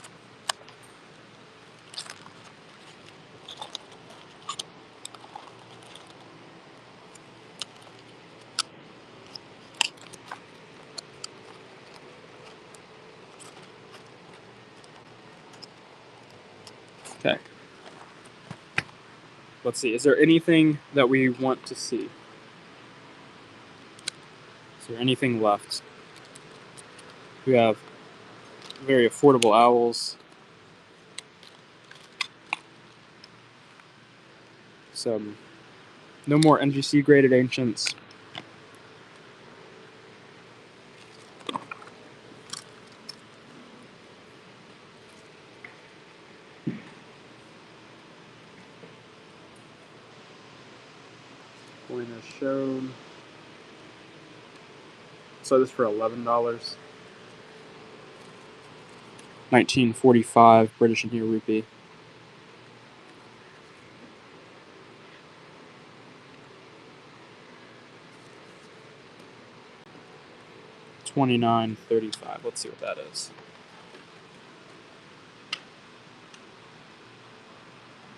Okay. Let's see. Is there anything that we want to see? Is there anything left? We have very affordable owls. Some no more NGC graded ancients. Coin is shown. So this for $11. 1945 British India rupee. $29.35. Let's see what that is.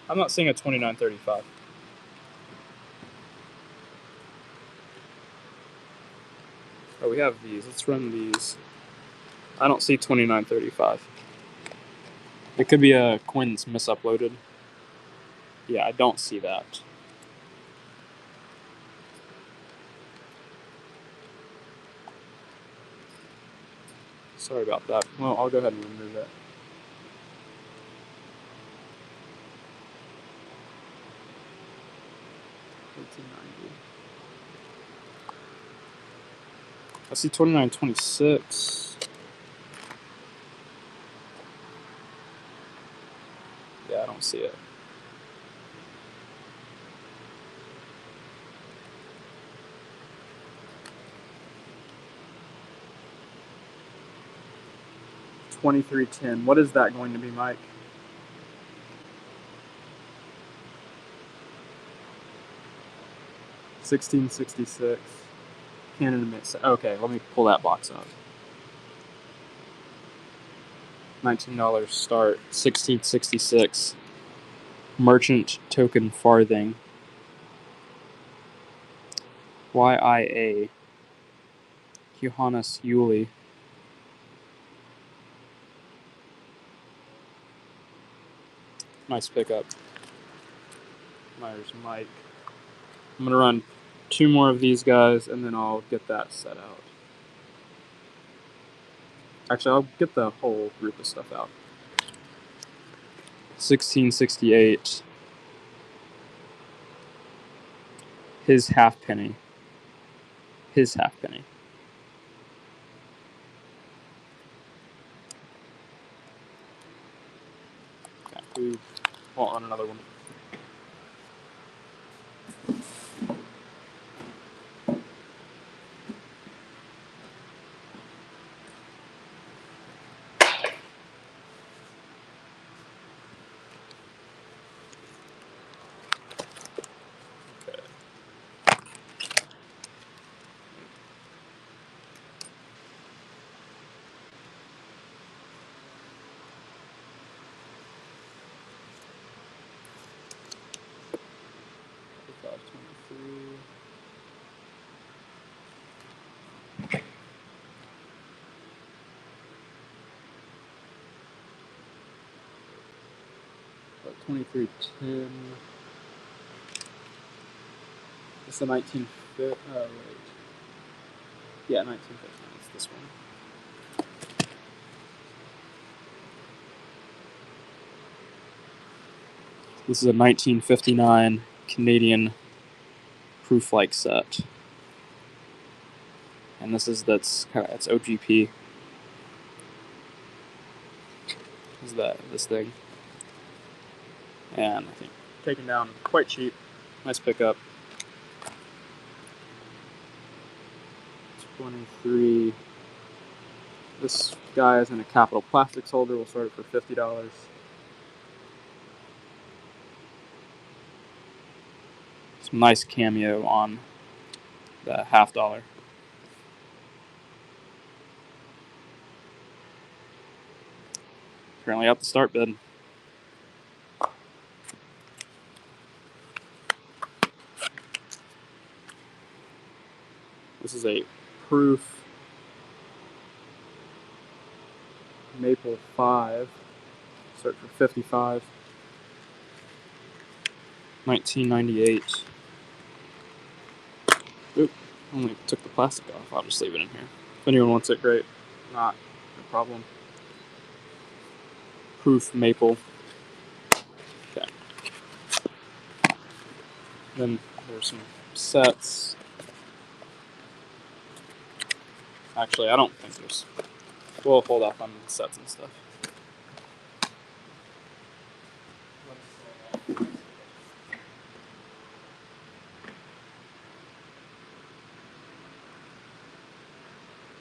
I'm not seeing a $29.35. Oh, we have these. Let's run these. I don't see $29.35. It could be a coin that's misuploaded. Yeah, I don't see that. Sorry about that. Well, I'll go ahead and remove it. I see $29.26. Yeah, I don't see it. $23.10. What is that going to be, Mike? $16.66. Canada Mint. Okay, let me pull that box up. $19 start. $16.66. Merchant token farthing. YIA. Johannes Yuli. Nice pickup. Myers Mike. I'm going to run 2 more of these guys, and then I'll get that set out. Actually, I'll get the whole group of stuff out. 1668. His halfpenny. His halfpenny. Okay, well, on another one. $23.10. It's the 1950. Oh, wait. Yeah, 1950. It's this one. This is a 1959 Canadian proof-like set. And this is it's OGP. Is this thing? And I think taken down quite cheap. Nice pickup. 23. This guy is in a Capital Plastics holder. We'll start it for $50. Some nice cameo on the $50. Currently out the start bid. This is a proof Maple 5. Start for $55. 1998. Oop, only took the plastic off. I'll just leave it in here. If anyone wants it, great. Not, no problem. proof maple. Okay. Then there's some sets. Actually, I don't think there's. We'll hold off on the sets and stuff.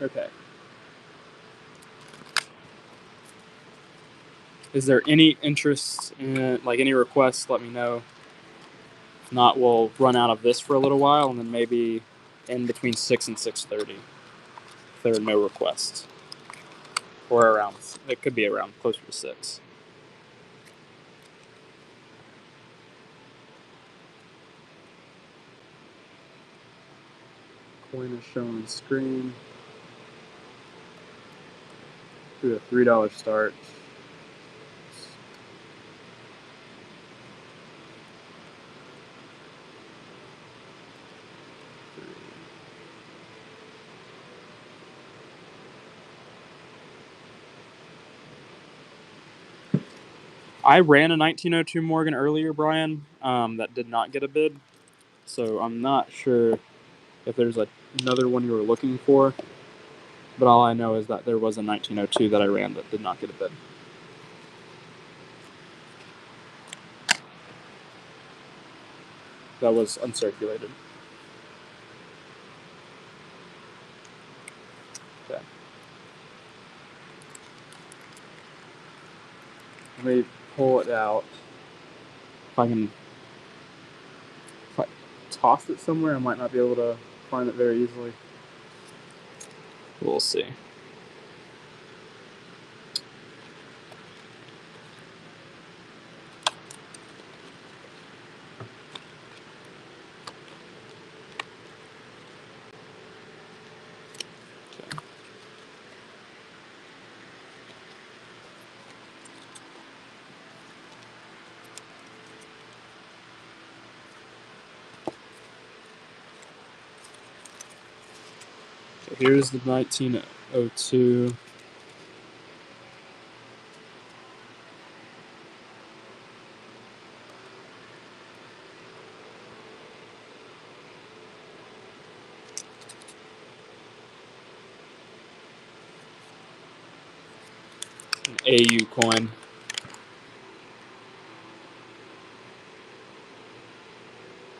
Okay. Is there any interest in, like, any requests? Let me know. If not, we'll run out of this for a little while, and then maybe in between 6 and 6:30. If there are no requests, or around, it could be around closer to 6. Coin is shown on screen. Do a $3 start. I ran a 1902 Morgan earlier, Brian, that did not get a bid. So I'm not sure if there's another one you were looking for. But all I know is that there was a 1902 that I ran that did not get a bid. That was uncirculated. Okay. Let me pull it out. If I toss it somewhere, I might not be able to find it very easily. We'll see. Okay. So here's the 1902. An AU coin.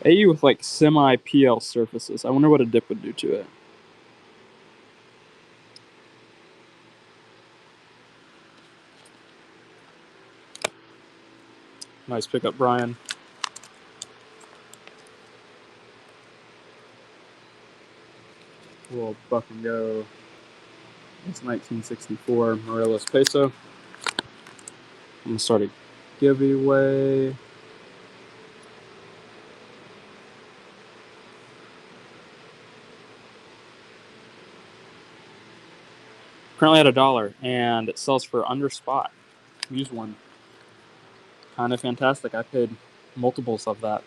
AU with like semi-PL surfaces. I wonder what a dip would do to it. Nice pickup, Brian. We'll buck and go. It's 1964 Morelos peso. I'm gonna start a giveaway. Currently at $1, and it sells for under spot. Use one. Kind of fantastic. I paid multiples of that.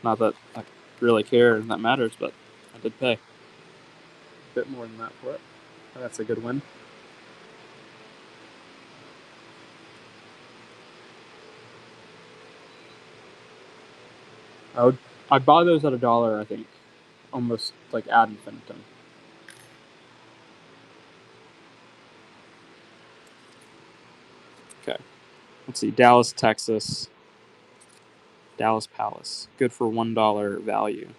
Not that I really care and that matters, but I did pay a bit more than that for it. That's a good win. I'd buy those at $1, I think, almost like ad infinitum. Okay, let's see. Dallas, Texas. Dallas Palace. Good for $1 value.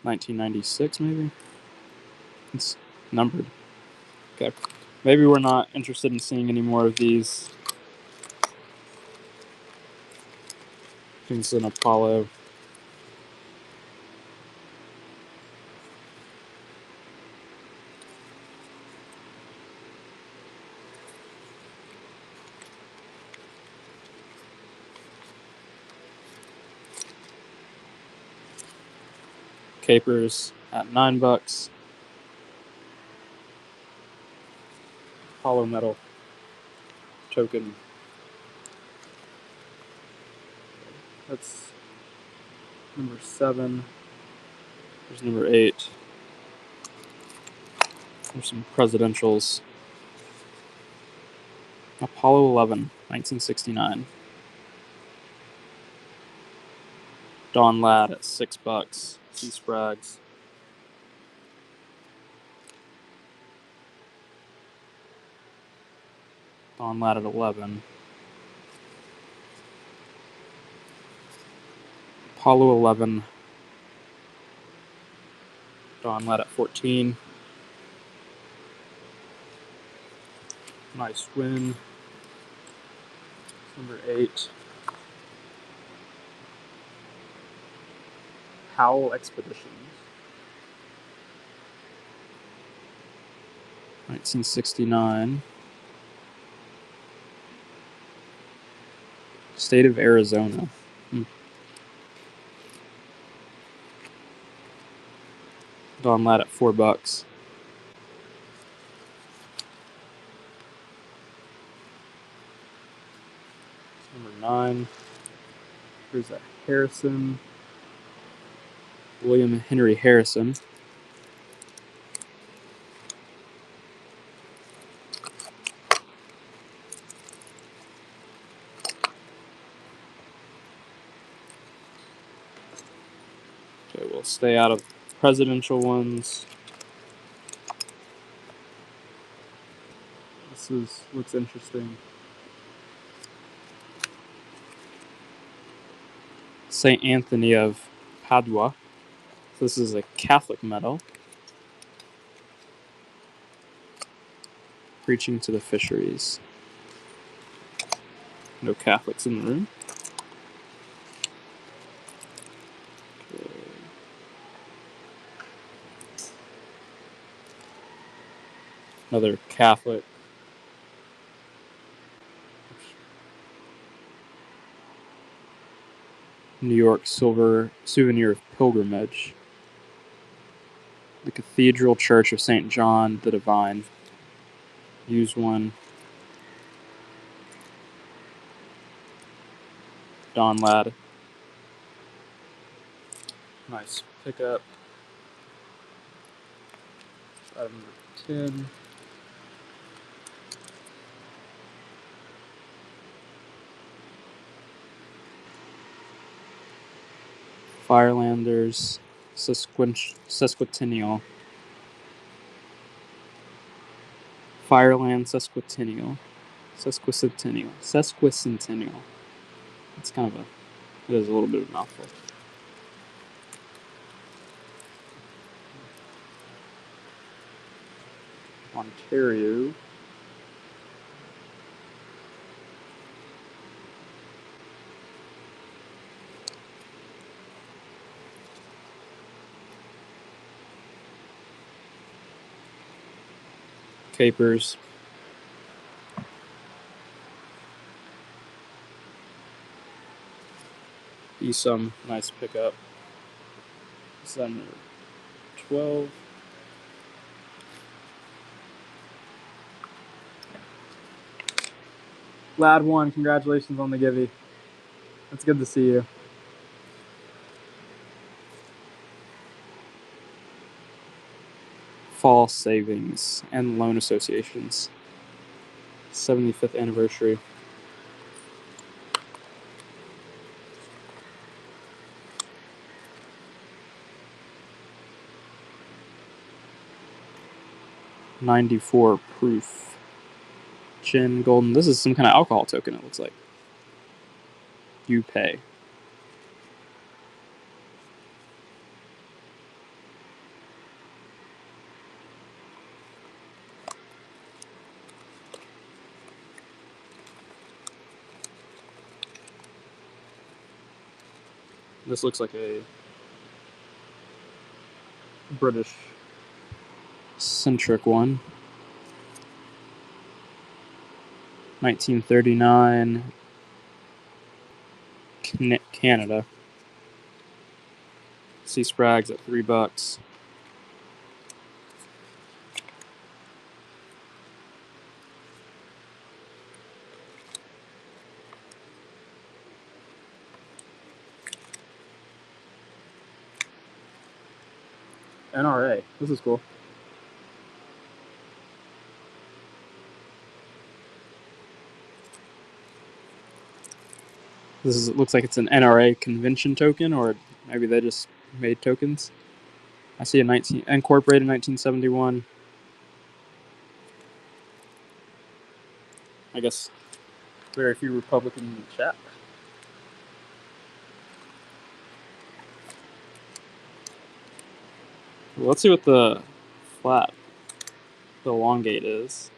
1996, maybe? It's numbered. Okay. Maybe we're not interested in seeing any more of these. I think it's an Apollo. Capers at $9. Apollo metal token. That's number 7. There's number 8. There's some presidentials. Apollo 11, 1969. Don Ladd at $6. C. Sprague's. Don Ladd at 11. Apollo 11. Don Ladd at 14. Nice win. Number 8. Howell Expeditions. 1969. State of Arizona. Don Ladd at $4. Number 9. Here's a Harrison. William Henry Harrison. Okay, we'll stay out of presidential ones. This looks interesting. St. Anthony of Padua. This is a Catholic medal. Preaching to the fisheries. No Catholics in the room. Okay. Another Catholic. New York silver souvenir of pilgrimage. The Cathedral Church of St. John the Divine. Use one. Don Ladd. Nice pickup. Item number 10. Firelanders. Sesquicentennial. Fireland Sesquicentennial. Sesquicentennial. It's kind of it is a little bit of a mouthful. Ontario. Capers. Esom, nice pickup. This is number 12. Lad 1, congratulations on the givey. It's good to see you. Fall Savings and Loan Associations. 75th anniversary. $94 proof. Gin Golden. This is some kind of alcohol token, it looks like. You pay. This looks like a British centric one. 1939. Canada. C. Sprague's at $3. NRA. This is cool. It looks like it's an NRA convention token, or maybe they just made tokens. I see incorporated in 1971. I guess very few Republicans in the chat. Well, let's see what the elongate is.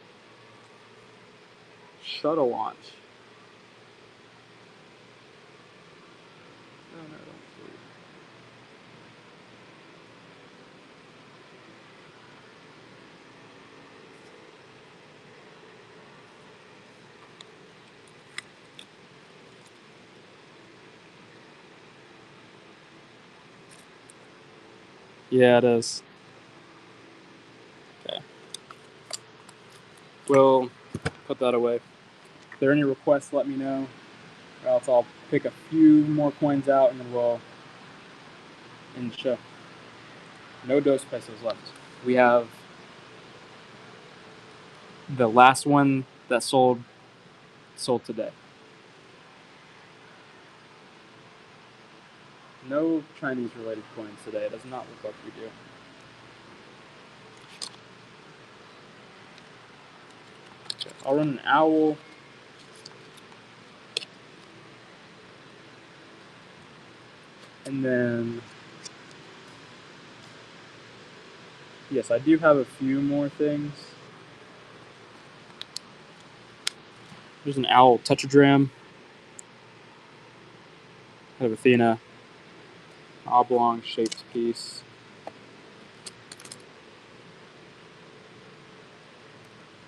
Shuttle launch. Oh, no, yeah, it is. Okay. We'll put that away. If there are any requests, let me know. Or else I'll pick a few more coins out and then we'll end the show. No dos pesos left. We have the last one that sold today. No Chinese related coins today. It does not look like we do. Okay. I'll run an owl. And then, yes, I do have a few more things. There's an owl tetragram. I have Athena, oblong shaped piece.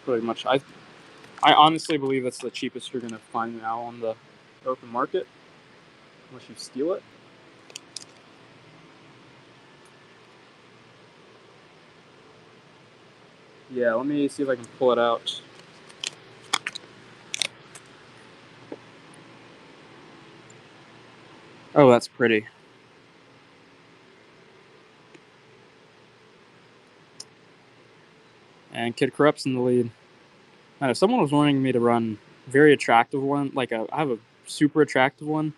Pretty much, I honestly believe that's the cheapest you're gonna find now on the open market, unless you steal it. Yeah, let me see if I can pull it out. Oh, that's pretty. And Kid Corrupt's in the lead. And if someone was wanting me to run very attractive one, I have a super attractive one,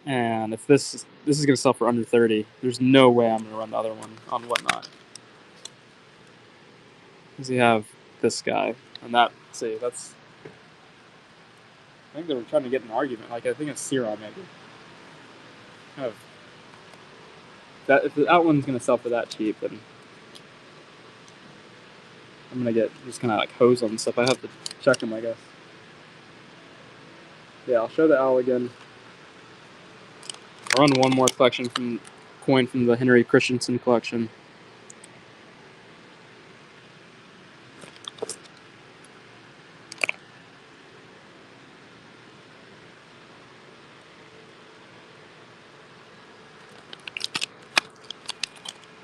and if this is gonna sell for under 30, there's no way I'm gonna run the other one on Whatnot. Because you have this guy, and that's. I think they were trying to get an argument. I think it's Serum maybe. Kind that if that one's gonna sell for that cheap, then I'm gonna get just kind of hose on stuff. I have to check them, I guess. Yeah, I'll show the owl again. I'll run one more coin from the Henry Christensen collection.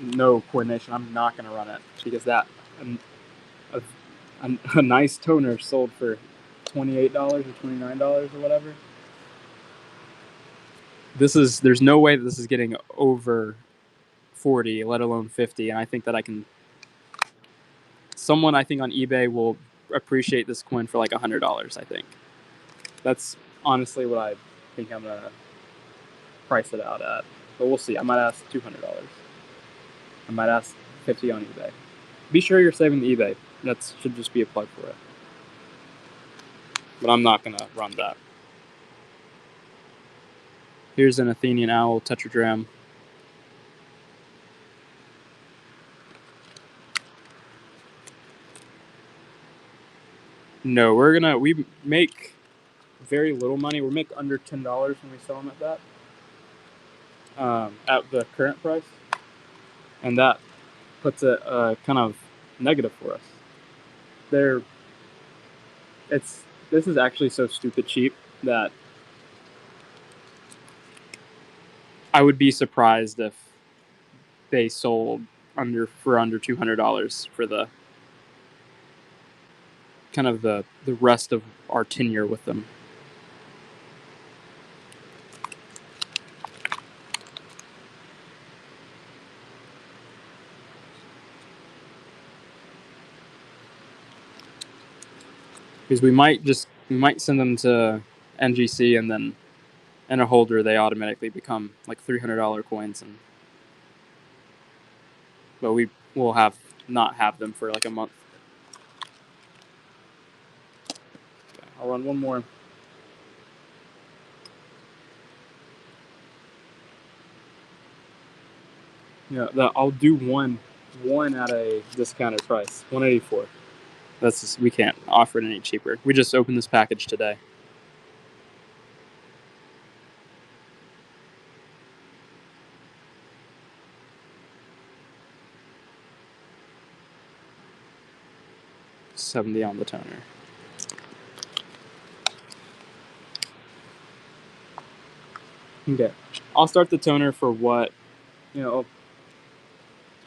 No coordination. I'm not gonna run it because that a nice toner sold for $28 or $29 or whatever. There's no way that this is getting over 40, let alone 50, and I think that someone I think on eBay will appreciate this coin for $100. I think that's honestly what I think I'm gonna price it out at, but we'll see. I might ask $200. I might ask 50 on eBay. Be sure you're saving the eBay. That should just be a plug for it. But I'm not gonna run that. Here's an Athenian owl tetragram. No, we make very little money. We make under $10 when we sell them at that, at the current price, and that puts it kind of negative for us. This is actually so stupid cheap that I would be surprised if they sold for under $200 for the kind of the rest of our tenure with them. Because we might send them to NGC, and then in a holder they automatically become like $300 coins, but we will not have them for like a month. Okay, I'll run one more. Yeah, I'll do one at a discounted price, 184. That's just, we can't offer it any cheaper. We just opened this package today. $70 on the toner. Okay, I'll start the toner for what,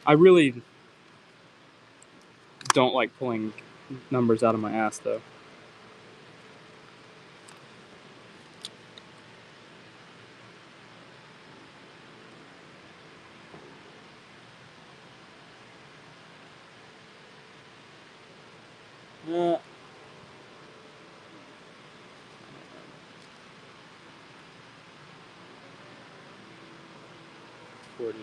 I really don't like pulling numbers out of my ass though. Uh, 48.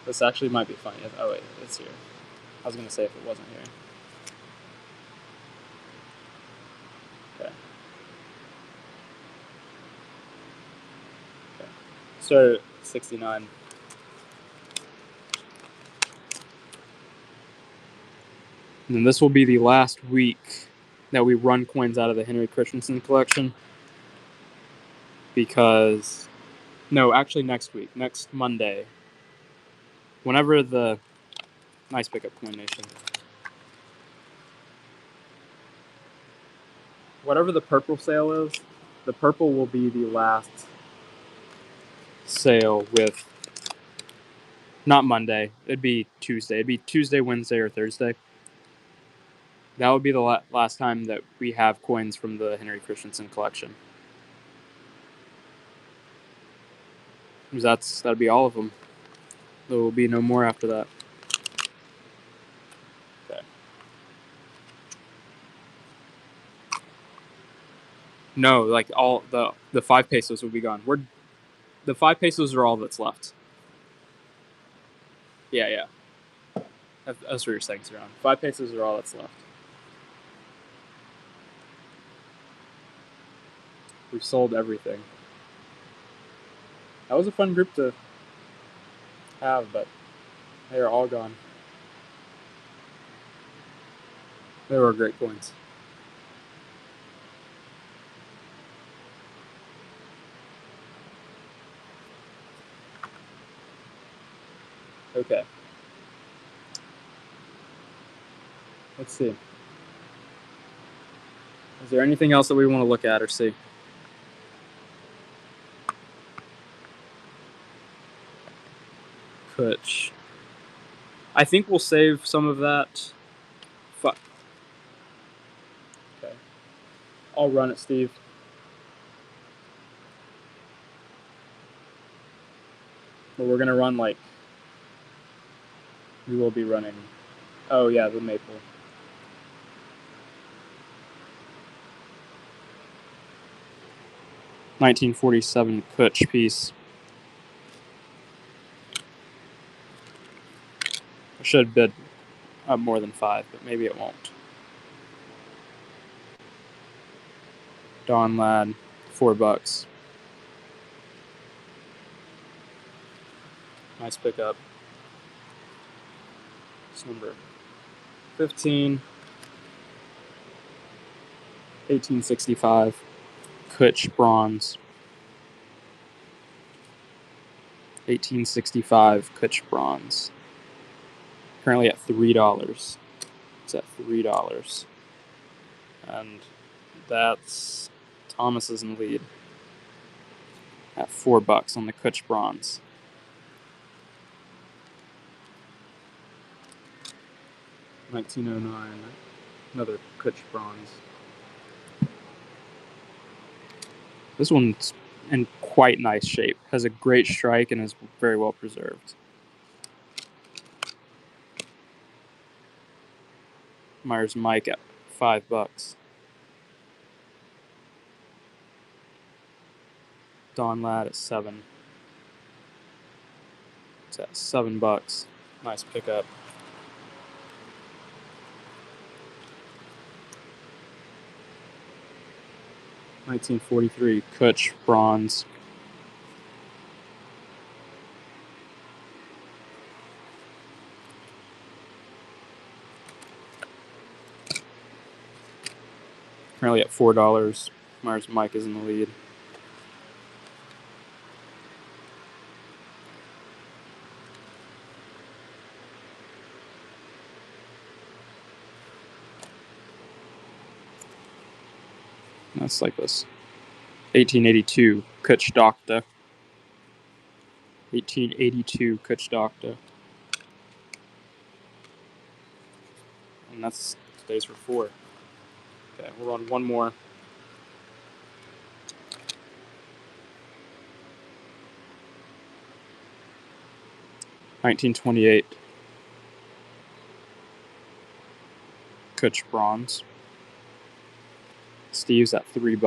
This actually might be funny. Oh wait, it's here. I was gonna say if it wasn't here. Okay. Okay. Start at 69. And then this will be the last week that we run coins out of the Henry Christensen collection. Because, no, actually next week, next Monday, whenever the, nice pickup, Coin Nation. Whatever the purple sale is, the purple will be the last sale with, not Monday, it'd be Tuesday. It'd be Tuesday, Wednesday, or Thursday. That would be the last time that we have coins from the Henry Christensen collection. That'll be all of them. There will be no more after that. Okay. No, like all the 5 pesos will be gone. The 5 pesos are all that's left. Yeah. That's what you're saying, Saran. 5 pesos are all that's left. We've sold everything. That was a fun group to have, but they are all gone. They were great coins. Okay. Let's see. Is there anything else that we want to look at or see? Kutch. I think we'll save some of that. Fuck. Okay. I'll run it, Steve. But we're gonna run like. We will be running. Oh yeah, the maple. $1947 Kutch piece. I should bid up more than 5, but maybe it won't. Don Ladd, $4. Nice pickup. It's number 15. 1865 Kutch bronze. 1865 Kutch bronze. Currently at $3. It's at $3. And that's Thomas is in the lead at $4 on the Kutch bronze. $1909, another Kutch bronze. This one's in quite nice shape. Has a great strike and is very well preserved. Myers Mike at $5. Don Lad at 7. It's at $7. Nice pickup. $1943 Kutch bronze. Currently at $4. Mars Mike is in the lead. That's like this. 1882 Kutch Doctor. 1882 Kutch Doctor. And that's today's for 4. Okay, we'll run one more. 1928 Kutch bronze. Steve's at $3.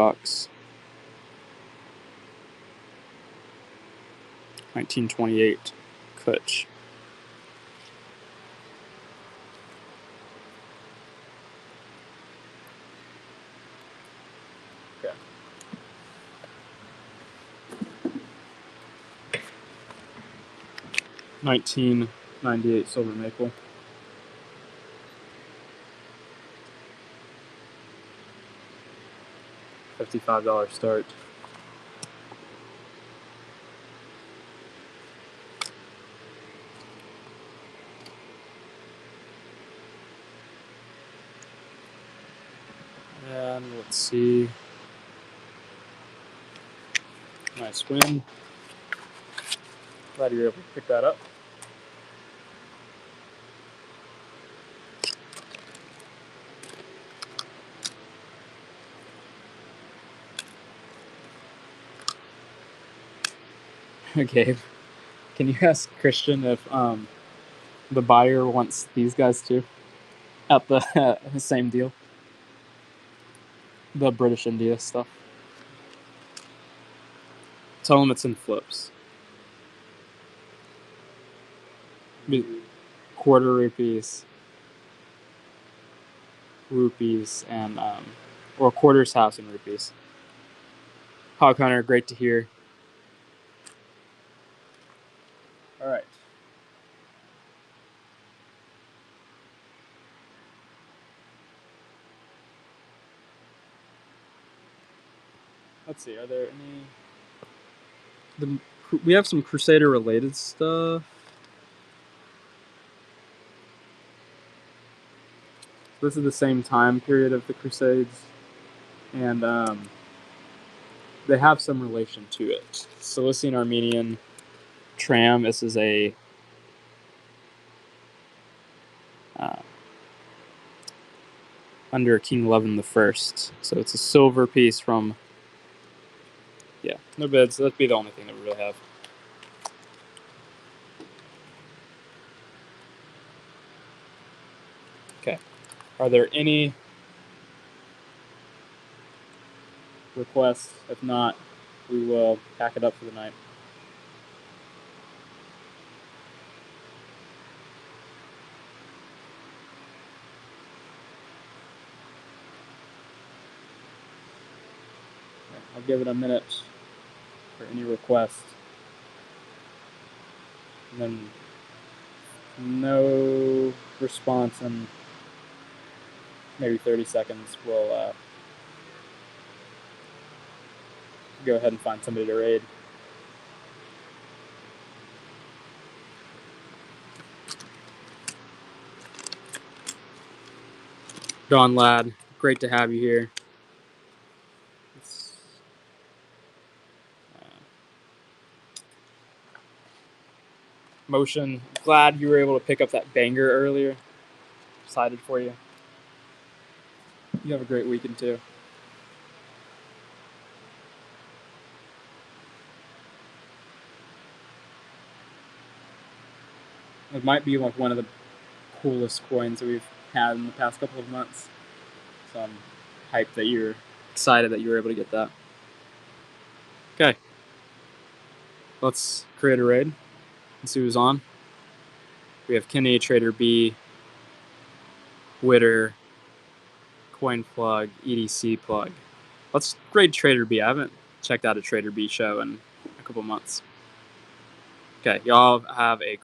1928 Kutch. Okay. $19.98 silver maple. $55 start. And let's see. Nice win. Glad you were able to pick that up. Okay. Can you ask Christian if the buyer wants these guys too? At the same deal? The British India stuff. Tell him it's in flips. Quarter rupees, and or quarters, halves, and rupees. Hog Hunter, great to hear. All right. Let's see. Are there any? We have some Crusader related stuff. This is the same time period of the Crusades, and they have some relation to it. Cilician Armenian tram. This is a under King Levin the First. So it's a silver piece from. Yeah, no bids. That'd be the only thing that we really have. Okay. Are there any requests? If not, we will pack it up for the night. I'll give it a minute for any requests. And then no response in maybe 30 seconds. We'll go ahead and find somebody to raid. Don Lad, great to have you here. Motion, glad you were able to pick up that banger earlier. Excited for you. You have a great weekend too. It might be like one of the coolest coins that we've had in the past couple of months. So I'm hyped that you're excited that you were able to get that. Okay. Let's create a raid and see who's on. We have Kenny, Trader B, Witter, Coin Plug, EDC Plug. Let's raid Trader B. I haven't checked out a Trader B show in a couple months. Okay, y'all have a